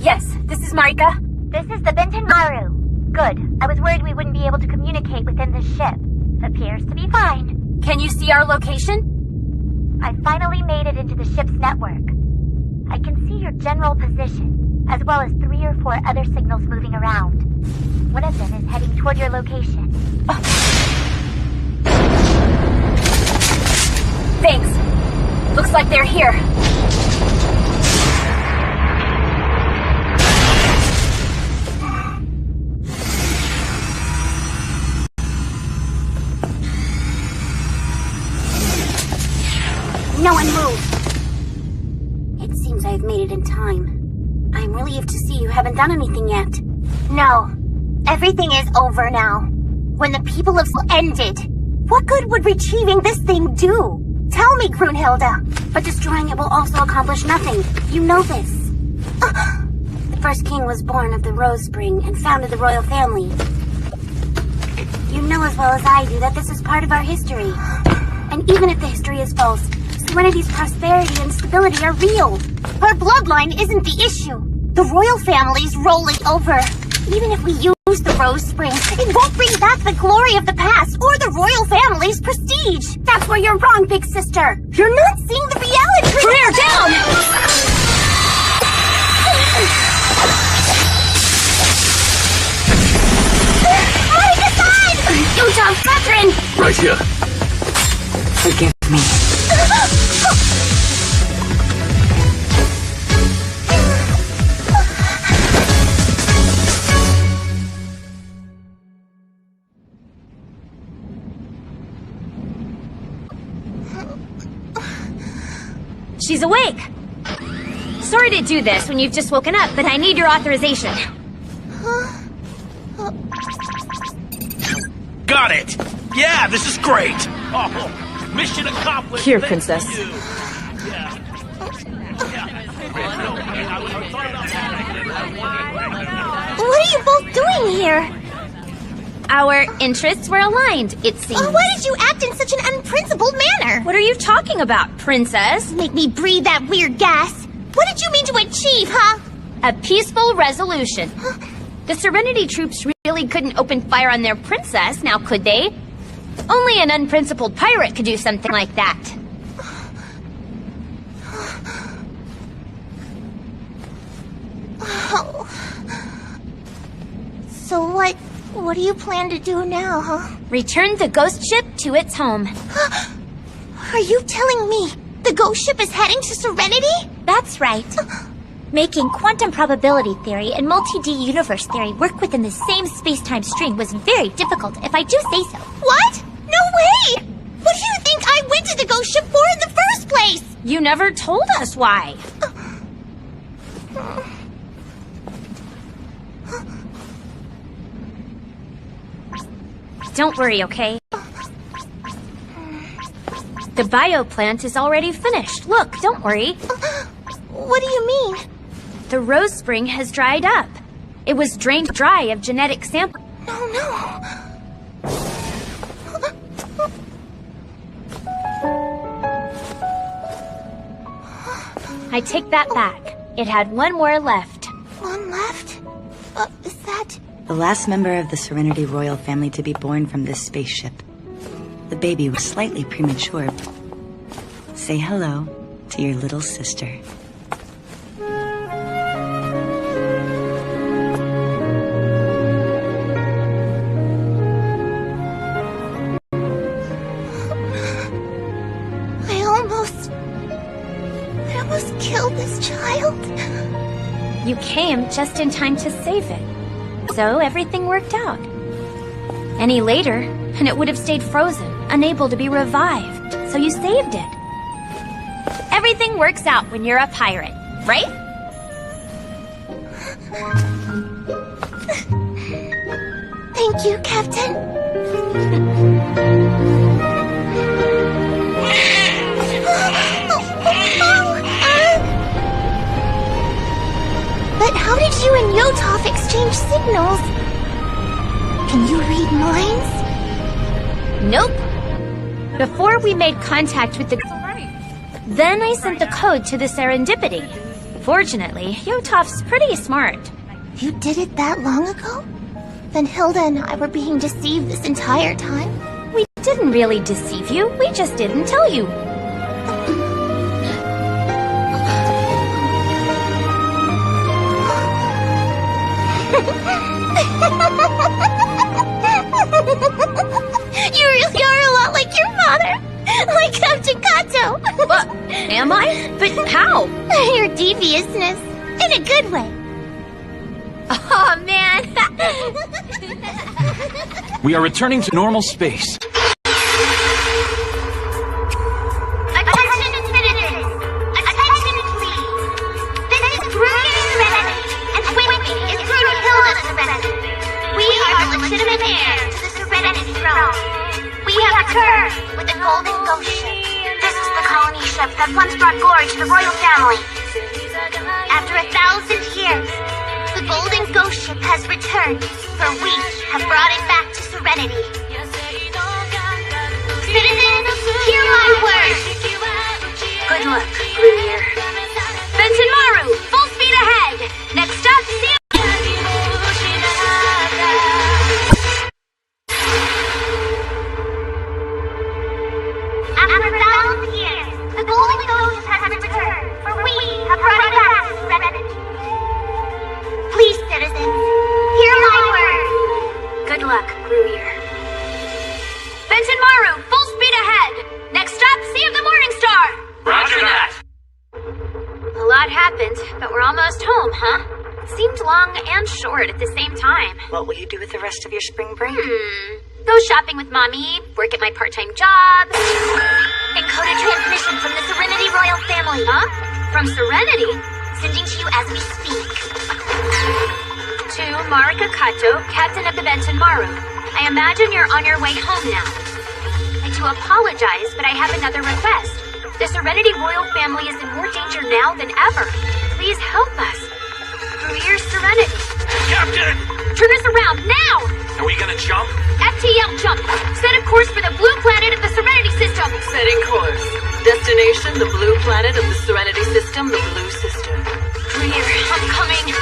Yes, this is Marika. This is the Benton Maru. Good. I was worried we wouldn't be able to communicate within the ship. Appears to be fine. Can you see our location? I finally made it into the ship's network. I can see your general position, as well as 3 or 4 other signals moving around. One of them is heading toward your location. Thanks. Looks like they're here. No one move! It seems I've made it in time. I'm relieved to see you haven't done anything yet. No. Everything is over now. When the people of ended, what good would retrieving this thing do? Tell me, Grunhilde. But destroying it will also accomplish nothing. You know this. The first king was born of the Rose Spring and founded the royal family. You know as well as I do that this is part of our history. And even if the history is false, Serenity's prosperity and stability are real. Our bloodline isn't the issue. The royal family's rolling over. Even if we use the Rose Spring, it won't bring back the glory of the past or the royal family's prestige. That's where you're wrong, big sister. You're not seeing the reality. Career down! Marika-san! Good job, Catherine! Right here. Forgive me. She's awake! Sorry to do this when you've just woken up, but I need your authorization. Got it! Yeah, this is great! Oh, mission accomplished! Here, Princess. What are you both doing here? Our interests were aligned, it seems. Why did you act in such an unprincipled manner? What are you talking about, Princess? Make me breathe that weird gas. What did you mean to achieve, huh? A peaceful resolution. The Serenity troops really couldn't open fire on their princess, now could they? Only an unprincipled pirate could do something like that. Oh. So what do you plan to do now, huh? Return the ghost ship to its home. Are you telling me the ghost ship is heading to Serenity? That's right. Making quantum probability theory and multi-D universe theory work within the same space-time string was very difficult, if I do say so. What? No way! What do you think I went to the ghost ship for in the first place? You never told us why. Don't worry, okay? The bioplant is already finished. Look, don't worry. What do you mean? The rose spring has dried up. It was drained dry of genetic samples. No. I take that back. It had one more left. One left? Is that... The last member of the Serenity royal family to be born from this spaceship. The baby was slightly premature. Say hello to your little sister. I almost killed this child. You came just in time to save it. So everything worked out. Any later, and it would have stayed frozen, unable to be revived. So you saved it. Everything works out when you're a pirate, right? Thank you, Captain. But how did you and Yotov exchange signals? Can you read minds? Nope. Before we made contact with the... Then I sent the code to the Serendipity. Fortunately, Yotov's pretty smart. You did it that long ago? Then Hilda and I were being deceived this entire time? We didn't really deceive you. We just didn't tell you. You really are a lot like your father. Like Captain Kato. What? Am I? But how? Your deviousness. In a good way. Oh, man. We are returning to normal space. Attention citizens! Attention please! This is Rudy Serenity, and with me is Rudy Hilda Serenity. We are the legitimate heirs to the Serenity throne. We have returned with the Golden Ghost Ship. This is the colony ship that once brought glory to the royal family. After 1,000 years, the Golden Ghost Ship has returned, for we have brought it back to Serenity. Citizens, hear my words! Good luck, Grunier. Benton Maru, full speed ahead! Next stop, see After 1,000 years, the Golden Ghost Ship has returned, for we have brought it back to Serenity. Please, citizens, hear my words. Good luck, Grunier. Benton Maru, full speed ahead! Next stop, Sea of the Morning Star! Roger that! A lot happened, but we're almost home, huh? It seemed long and short at the same time. What will you do with the rest of your spring break? Go shopping with Mommy, work at my part-time job. Encoded transmission from the Serenity royal family. Huh? From Serenity? Sending to you as we speak. To Marika Kato, captain of the Benton Maru. I imagine you're on your way home now. I do apologize, but I have another request. The Serenity royal family is in more danger now than ever. Please help us. Career Serenity. Captain! Turn us around, now! Are we gonna jump? FTL jump. Set a course for the blue planet of the Serenity system. Setting course. Destination, the blue planet of the Serenity system, the blue system. Career, I'm coming.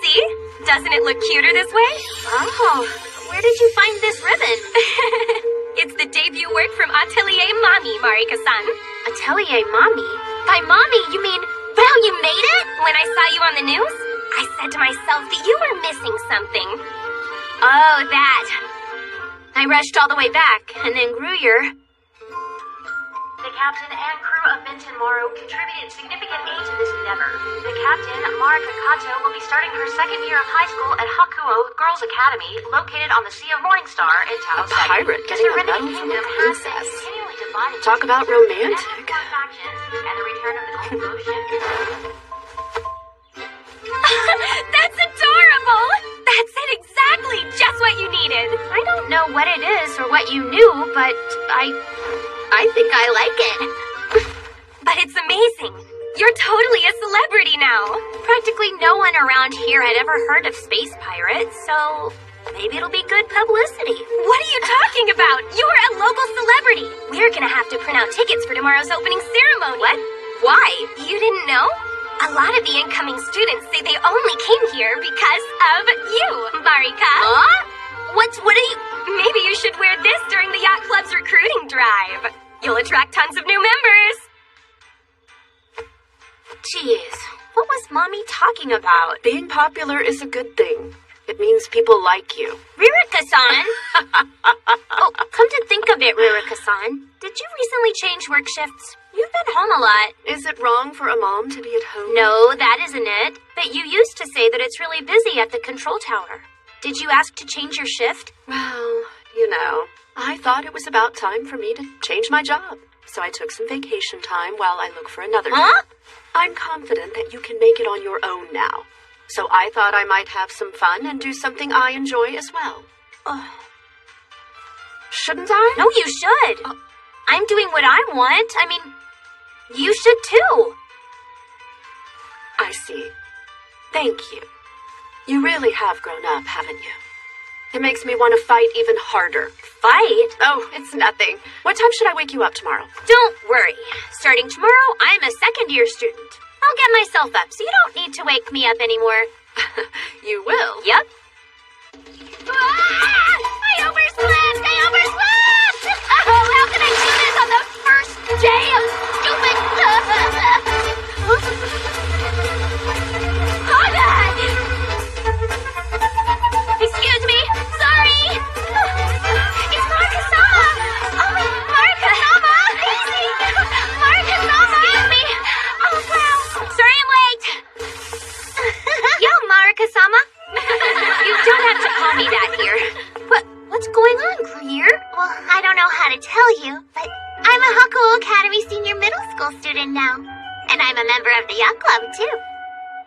See? Doesn't it look cuter this way? Oh, where did you find this ribbon? It's the debut work from Atelier Mommy, Marika-san. Atelier Mommy? By Mommy, you mean, wow, you made it? When I saw you on the news, I said to myself that you were missing something. Oh, that. I rushed all the way back, and then Gruyere. The captain and crew of Benton Maru contributed significant aid to this endeavor. The captain, Marika Kato, will be starting her second year of high school at Hakuo Girls Academy, located on the Sea of Morningstar in Tao City. A pirate getting a medal from a princess. Talk about romantic. And the return of the Golden Ghost Ship. what you knew, but I think I like it. But it's amazing. You're totally a celebrity now. Practically no one around here had ever heard of space pirates, so maybe it'll be good publicity. What are you talking about? You're a local celebrity. We're gonna have to print out tickets for tomorrow's opening ceremony. What? Why? You didn't know? A lot of the incoming students say they only came here because of you, Marika. Huh? What are you... Maybe you should wear this during the Yacht Club's recruiting drive. You'll attract tons of new members. Jeez, what was Mommy talking about? Being popular is a good thing. It means people like you. Ririka-san! Oh, come to think of it, Ririka-san, did you recently change work shifts? You've been home a lot. Is it wrong for a mom to be at home? No, that isn't it. But you used to say that it's really busy at the control tower. Did you ask to change your shift? Well, you know, I thought it was about time for me to change my job. So I took some vacation time while I look for another job. I'm confident that you can make it on your own now. So I thought I might have some fun and do something I enjoy as well. Shouldn't I? No, you should. I'm doing what I want. I mean, you should too. I see. Thank you. You really have grown up, haven't you? It makes me want to fight even harder. Fight? Oh, it's nothing. What time should I wake you up tomorrow? Don't worry. Starting tomorrow, I'm a second-year student. I'll get myself up, so you don't need to wake me up anymore. You will? Yep. I overslept! Oh, how can I do this on the first day of stupid... Excuse me! Sorry! It's Marika-sama! Oh, Marika-sama! Marika-sama! Excuse me! Oh, wow! Sorry I'm late! Yo, Marika-sama! You don't have to call me that here. What's going on, Greer? Well, I don't know how to tell you, but I'm a Hakuo Academy senior middle school student now. And I'm a member of the Yacht Club, too.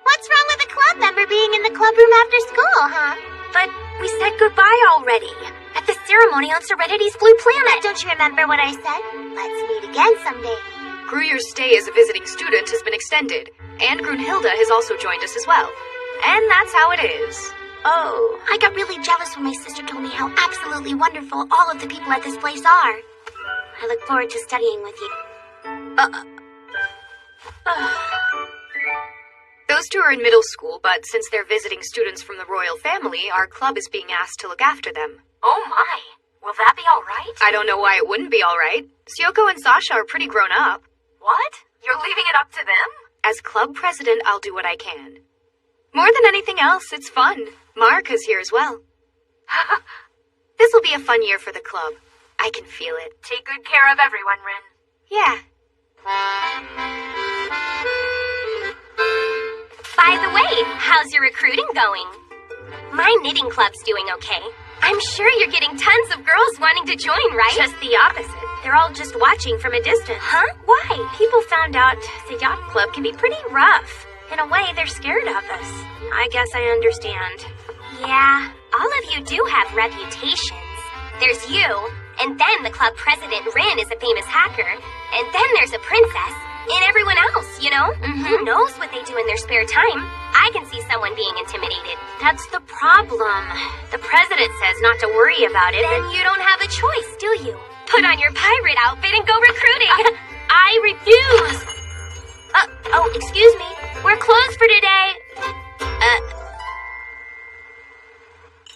What's wrong with a club member being in the club room after school, huh? But we said goodbye already. At the ceremony on Serenity's blue planet. Don't you remember what I said? Let's meet again someday. Gruyer's stay as a visiting student has been extended, and Grunhilda has also joined us as well. And that's how it is. Oh, I got really jealous when my sister told me how absolutely wonderful all of the people at this place are. I look forward to studying with you. Those two are in middle school, but since they're visiting students from the royal family, our club is being asked to look after them. Oh my, will that be alright? I don't know why it wouldn't be alright. Syoko and Sasha are pretty grown up. What? You're leaving it up to them? As club president, I'll do what I can. More than anything else, it's fun. Marika's here as well. This'll be a fun year for the club. I can feel it. Take good care of everyone, Rin. Yeah. By the way, how's your recruiting going? My knitting club's doing okay. I'm sure you're getting tons of girls wanting to join, right? Just the opposite. They're all just watching from a distance. Huh? Why? People found out the yacht club can be pretty rough. In a way, they're scared of us. I guess I understand. Yeah, all of you do have reputations. There's you, and then the club president, Rin, is a famous hacker, and then there's a princess, and everyone else, you know? Who knows what they do in their spare time? I can see someone being intimidated. That's the problem. The president says not to worry about it, then you don't have a choice, do you? Put on your pirate outfit and go recruiting. I refuse. Oh, excuse me. We're closed for today.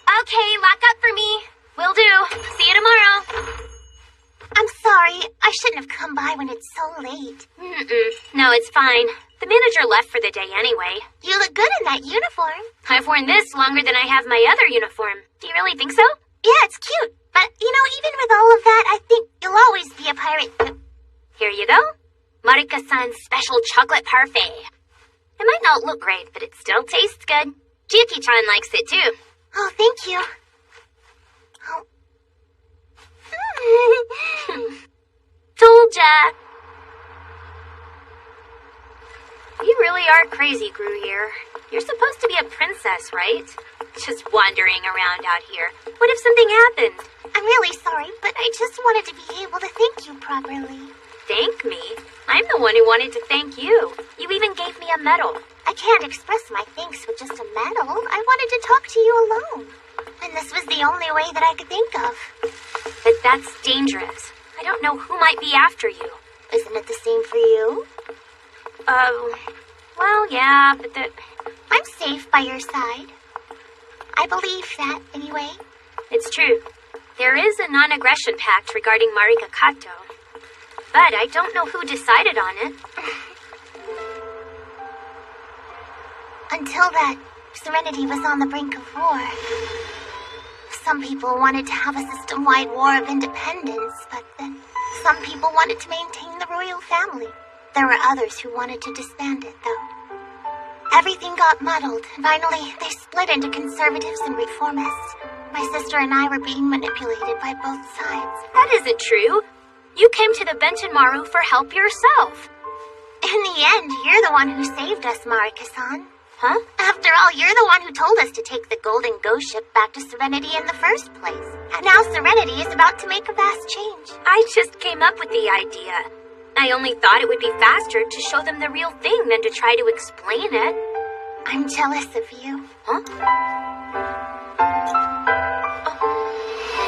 Okay, lock up for me. Will do. See you tomorrow. I'm sorry. I shouldn't have come by when it's so late. No, it's fine. The manager left for the day anyway. You look good in that uniform. I've worn this longer than I have my other uniform. Do you really think so? Yeah, it's cute. But, you know, even with all of that, I think you'll always be a pirate. Here you go. Marika-san's special chocolate parfait. It might not look great, but it still tastes good. Juki-chan likes it too. Oh, thank you. Told ya. You really are crazy, Gruyere. You're supposed to be a princess, right? Just wandering around out here. What if something happened? I'm really sorry, but I just wanted to be able to thank you properly. Thank me? I'm the one who wanted to thank you. You even gave me a medal. I can't express my thanks with just a medal. I wanted to talk to you alone. And this was the only way that I could think of. But that's dangerous. I don't know who might be after you. Isn't it the same for you? Well, yeah, but I'm safe by your side. I believe that, anyway. It's true. There is a non-aggression pact regarding Marika Kato. But I don't know who decided on it. Until that Serenity was on the brink of war. Some people wanted to have a system-wide war of independence, but then some people wanted to maintain the royal family. There were others who wanted to disband it, though. Everything got muddled, and finally they split into conservatives and reformists. My sister and I were being manipulated by both sides. That isn't true. You came to the Benton Maru for help yourself. In the end, you're the one who saved us, Marika-san. Huh? After all, you're the one who told us to take the Golden Ghost ship back to Serenity in the first place. And now Serenity is about to make a vast change. I just came up with the idea. I only thought it would be faster to show them the real thing than to try to explain it. I'm jealous of you. Huh?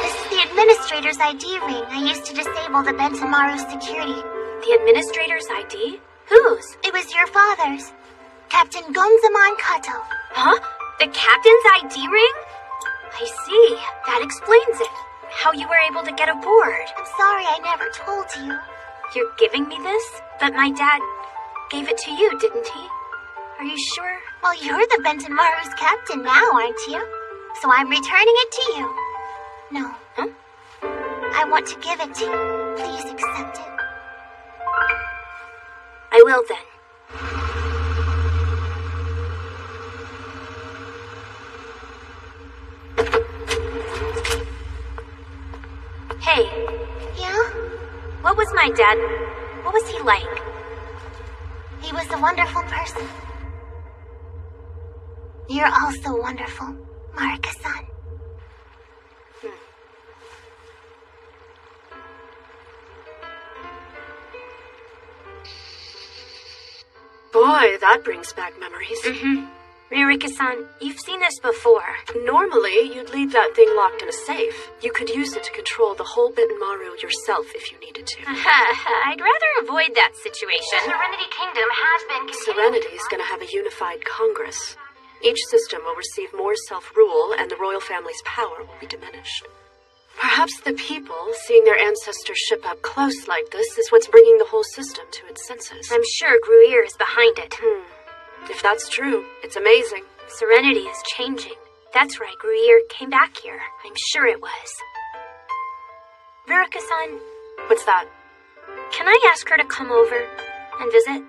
This is the administrator's ID ring I used to disable the Benton Maru's security. The administrator's ID? Whose? It was your father's. Captain Gonzaman Kato. Huh? The captain's ID ring? I see. That explains it. How you were able to get aboard. I'm sorry I never told you. You're giving me this? But my dad gave it to you, didn't he? Are you sure? Well, you're the Benton Maru's captain now, aren't you? So I'm returning it to you. No. Huh? I want to give it to you. Please accept it. I will then. Hey. Yeah? What was my dad? What was he like? He was a wonderful person. You're also wonderful, Marika-san. Boy, that brings back memories. Mm-hmm. Ririka-san, you've seen this before. Normally, you'd leave that thing locked in a safe. You could use it to control the whole Benton Maru yourself if you needed to. I'd rather avoid that situation. The Serenity Kingdom has been Serenity is going to have a unified Congress. Each system will receive more self-rule, and the royal family's power will be diminished. Perhaps the people, seeing their ancestor ship up close like this, is what's bringing the whole system to its senses. I'm sure Gruyer is behind it. If that's true, it's amazing. Serenity is changing. That's right, Gruyer came back here. I'm sure it was. Ririka-san. What's that? Can I ask her to come over and visit?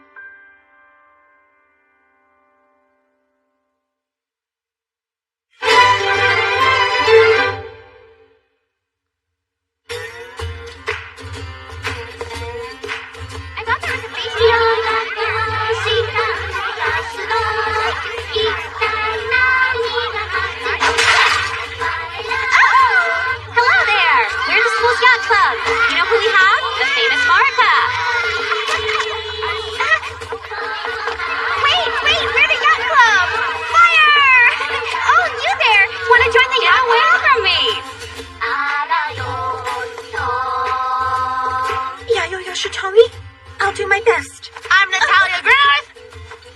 I'll do my best. I'm Natalia Griffith!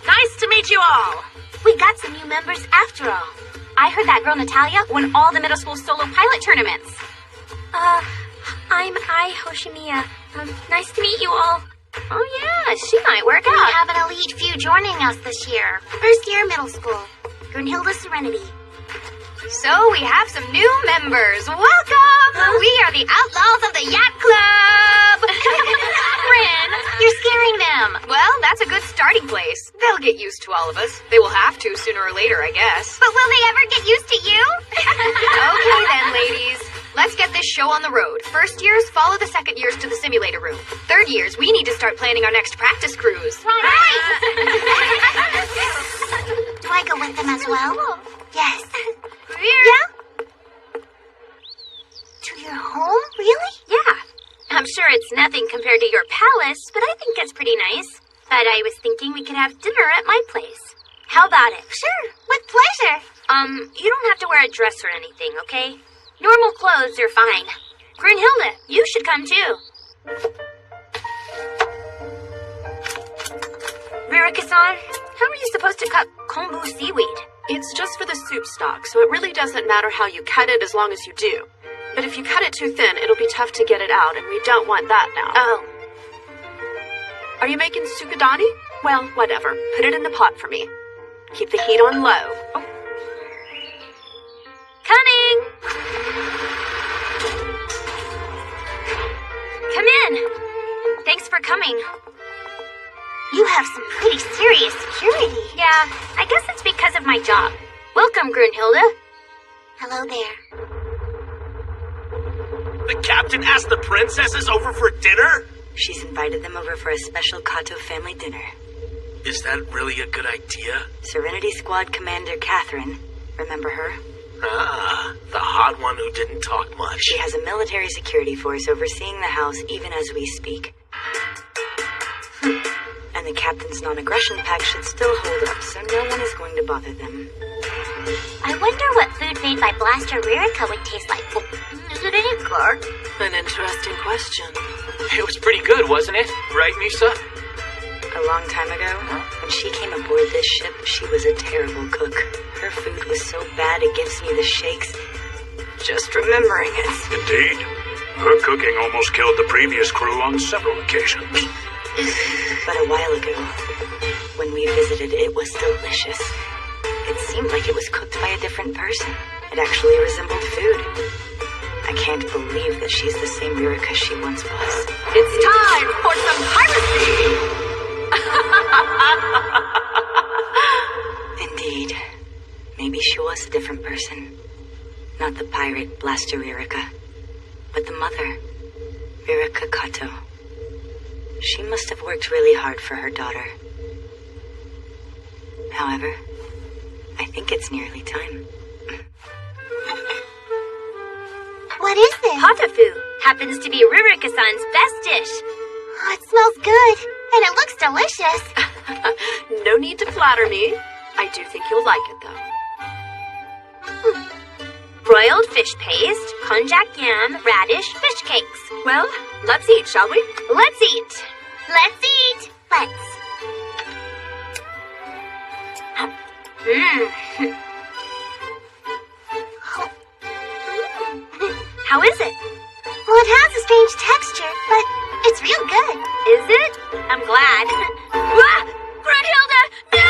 Nice to meet you all! We got some new members after all. I heard that girl Natalia won all the middle school solo pilot tournaments. I'm Ai Hoshimiya. Nice to meet you all. Oh yeah, she might work out. We have an elite few joining us this year. First year middle school. Grunhilda Serenity. So we have some new members. Welcome! We are the Outlaws of the Yacht Club! Rin, you're scaring them. Well, that's a good starting place. They'll get used to all of us. They will have to sooner or later, I guess. But will they ever get used to you? Okay then, ladies. Let's get this show on the road. First years, follow the second years to the simulator room. Third years, we need to start planning our next practice cruise. Right! Do I go with them as well? Yes. here. Yeah? To your home? Really? Yeah. I'm sure it's nothing compared to your palace, but I think it's pretty nice. But I was thinking we could have dinner at my place. How about it? Sure, with pleasure. You don't have to wear a dress or anything, okay? Normal clothes are fine. Grunhilde, you should come too. Ririka-san, how are you supposed to cut kombu seaweed? It's just for the soup stock, so it really doesn't matter how you cut it as long as you do. But if you cut it too thin, it'll be tough to get it out, and we don't want that now. Oh. Are you making sukadani? Well, whatever. Put it in the pot for me. Keep the heat on low. Oh. Coming! Come in. Thanks for coming. You have some pretty serious security. Yeah, I guess it's because of my job. Welcome, Grunhilde. Hello there. The captain asked the princesses over for dinner? She's invited them over for a special Kato family dinner. Is that really a good idea? Serenity Squad Commander Catherine. Remember her? Ah, the hot one who didn't talk much. She has a military security force overseeing the house even as we speak. And the captain's non-aggression pact should still hold up, so no one is going to bother them. I wonder what food made by Blaster Ririka would taste like. Is it any good? An interesting question. It was pretty good, wasn't it? Right, Misa? A long time ago, when she came aboard this ship, she was a terrible cook. Her food was so bad it gives me the shakes. Just remembering it. Indeed. Her cooking almost killed the previous crew on several occasions. But a while ago, when we visited, it was delicious. It seemed like it was cooked by a different person. It actually resembled food. I can't believe that she's the same Ririka she once was. It's time for some piracy! Indeed. Maybe she was a different person. Not the pirate Blaster Ririka, but the mother, Ririka Kato. She must have worked really hard for her daughter. However, I think it's nearly time. What is this? Hatafu. Happens to be Ririka-san's best dish. Oh, it smells good. And it looks delicious. No need to flatter me. I do think you'll like it, though. Broiled fish paste, konjac yam, radish, fish cakes. Well, let's eat, shall we? Let's eat. Let's eat. Let's. How is it? Well, it has a strange texture, but it's real good. Is it? I'm glad. Ah! Grunhilde! No!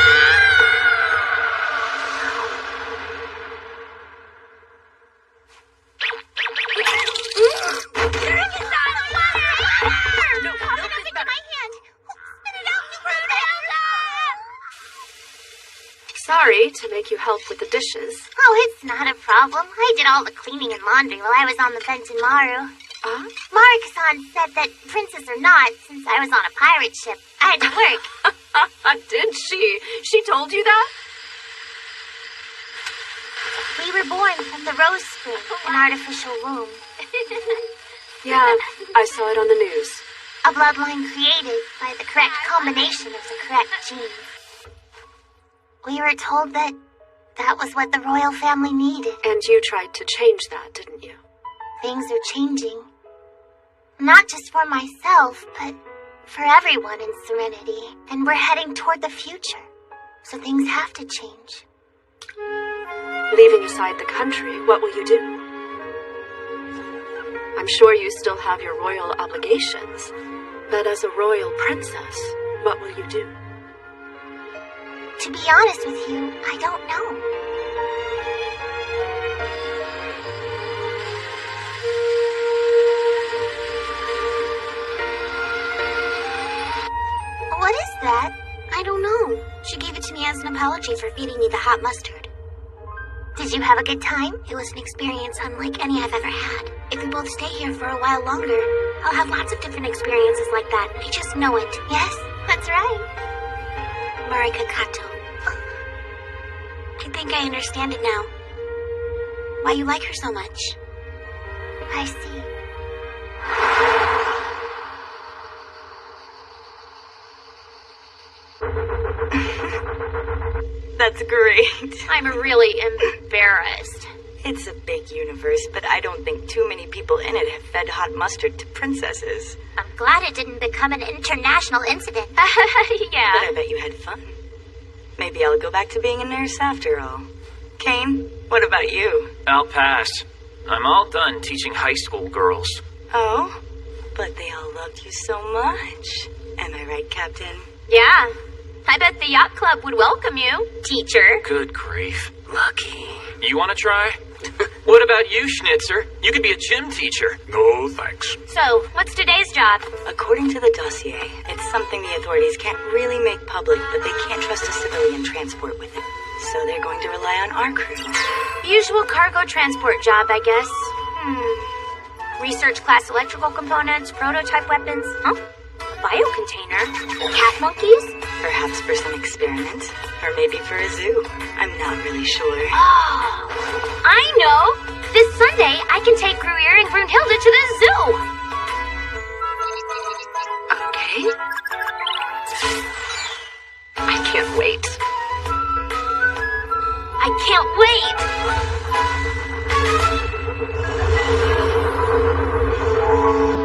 Sorry to make you help with the dishes. Oh, it's not a problem. I did all the cleaning and laundry while I was on the Benton Maru. Marika-san said that princes or not, since I was on a pirate ship, I had to work. Did she? She told you that? We were born from the rose spring, an artificial womb. Yeah, I saw it on the news. A bloodline created by the correct combination of the correct genes. We were told that that was what the royal family needed. And you tried to change that, didn't you? Things are changing. Not just for myself, but for everyone in Serenity. And we're heading toward the future. So things have to change. Leaving aside the country, what will you do? I'm sure you still have your royal obligations. But as a royal princess, what will you do? To be honest with you, I don't know. What is that? I don't know. She gave it to me as an apology for feeding me the hot mustard. Did you have a good time? It was an experience unlike any I've ever had. If we both stay here for a while longer, I'll have lots of different experiences like that. I just know it. Yes, that's right. Marika Kato. I think I understand it now. why you like her so much. I see. That's great. I'm really embarrassed. It's a big universe, but I don't think too many people in it have fed hot mustard to princesses. I'm glad it didn't become an international incident. Yeah. But I bet you had fun. Maybe I'll go back to being a nurse after all. Kane, what about you? I'll pass. I'm all done teaching high school girls. Oh? But they all loved you so much. Am I right, Captain? Yeah. I bet the yacht club would welcome you, teacher. Good grief. Lucky. You want to try? What about you, Schnitzer? You could be a gym teacher. No, thanks. So, what's today's job? According to the dossier, it's something the authorities can't really make public, but they can't trust a civilian transport with it. So they're going to rely on our crew. Usual cargo transport job, I guess. Research class electrical components, prototype weapons. Huh? A biocontainer? Cat monkeys? Perhaps for some experiment, or maybe for a zoo. I'm not really sure. Oh, I know! This Sunday, I can take Gruyere and Brunhilde to the zoo! Okay. I can't wait. I can't wait!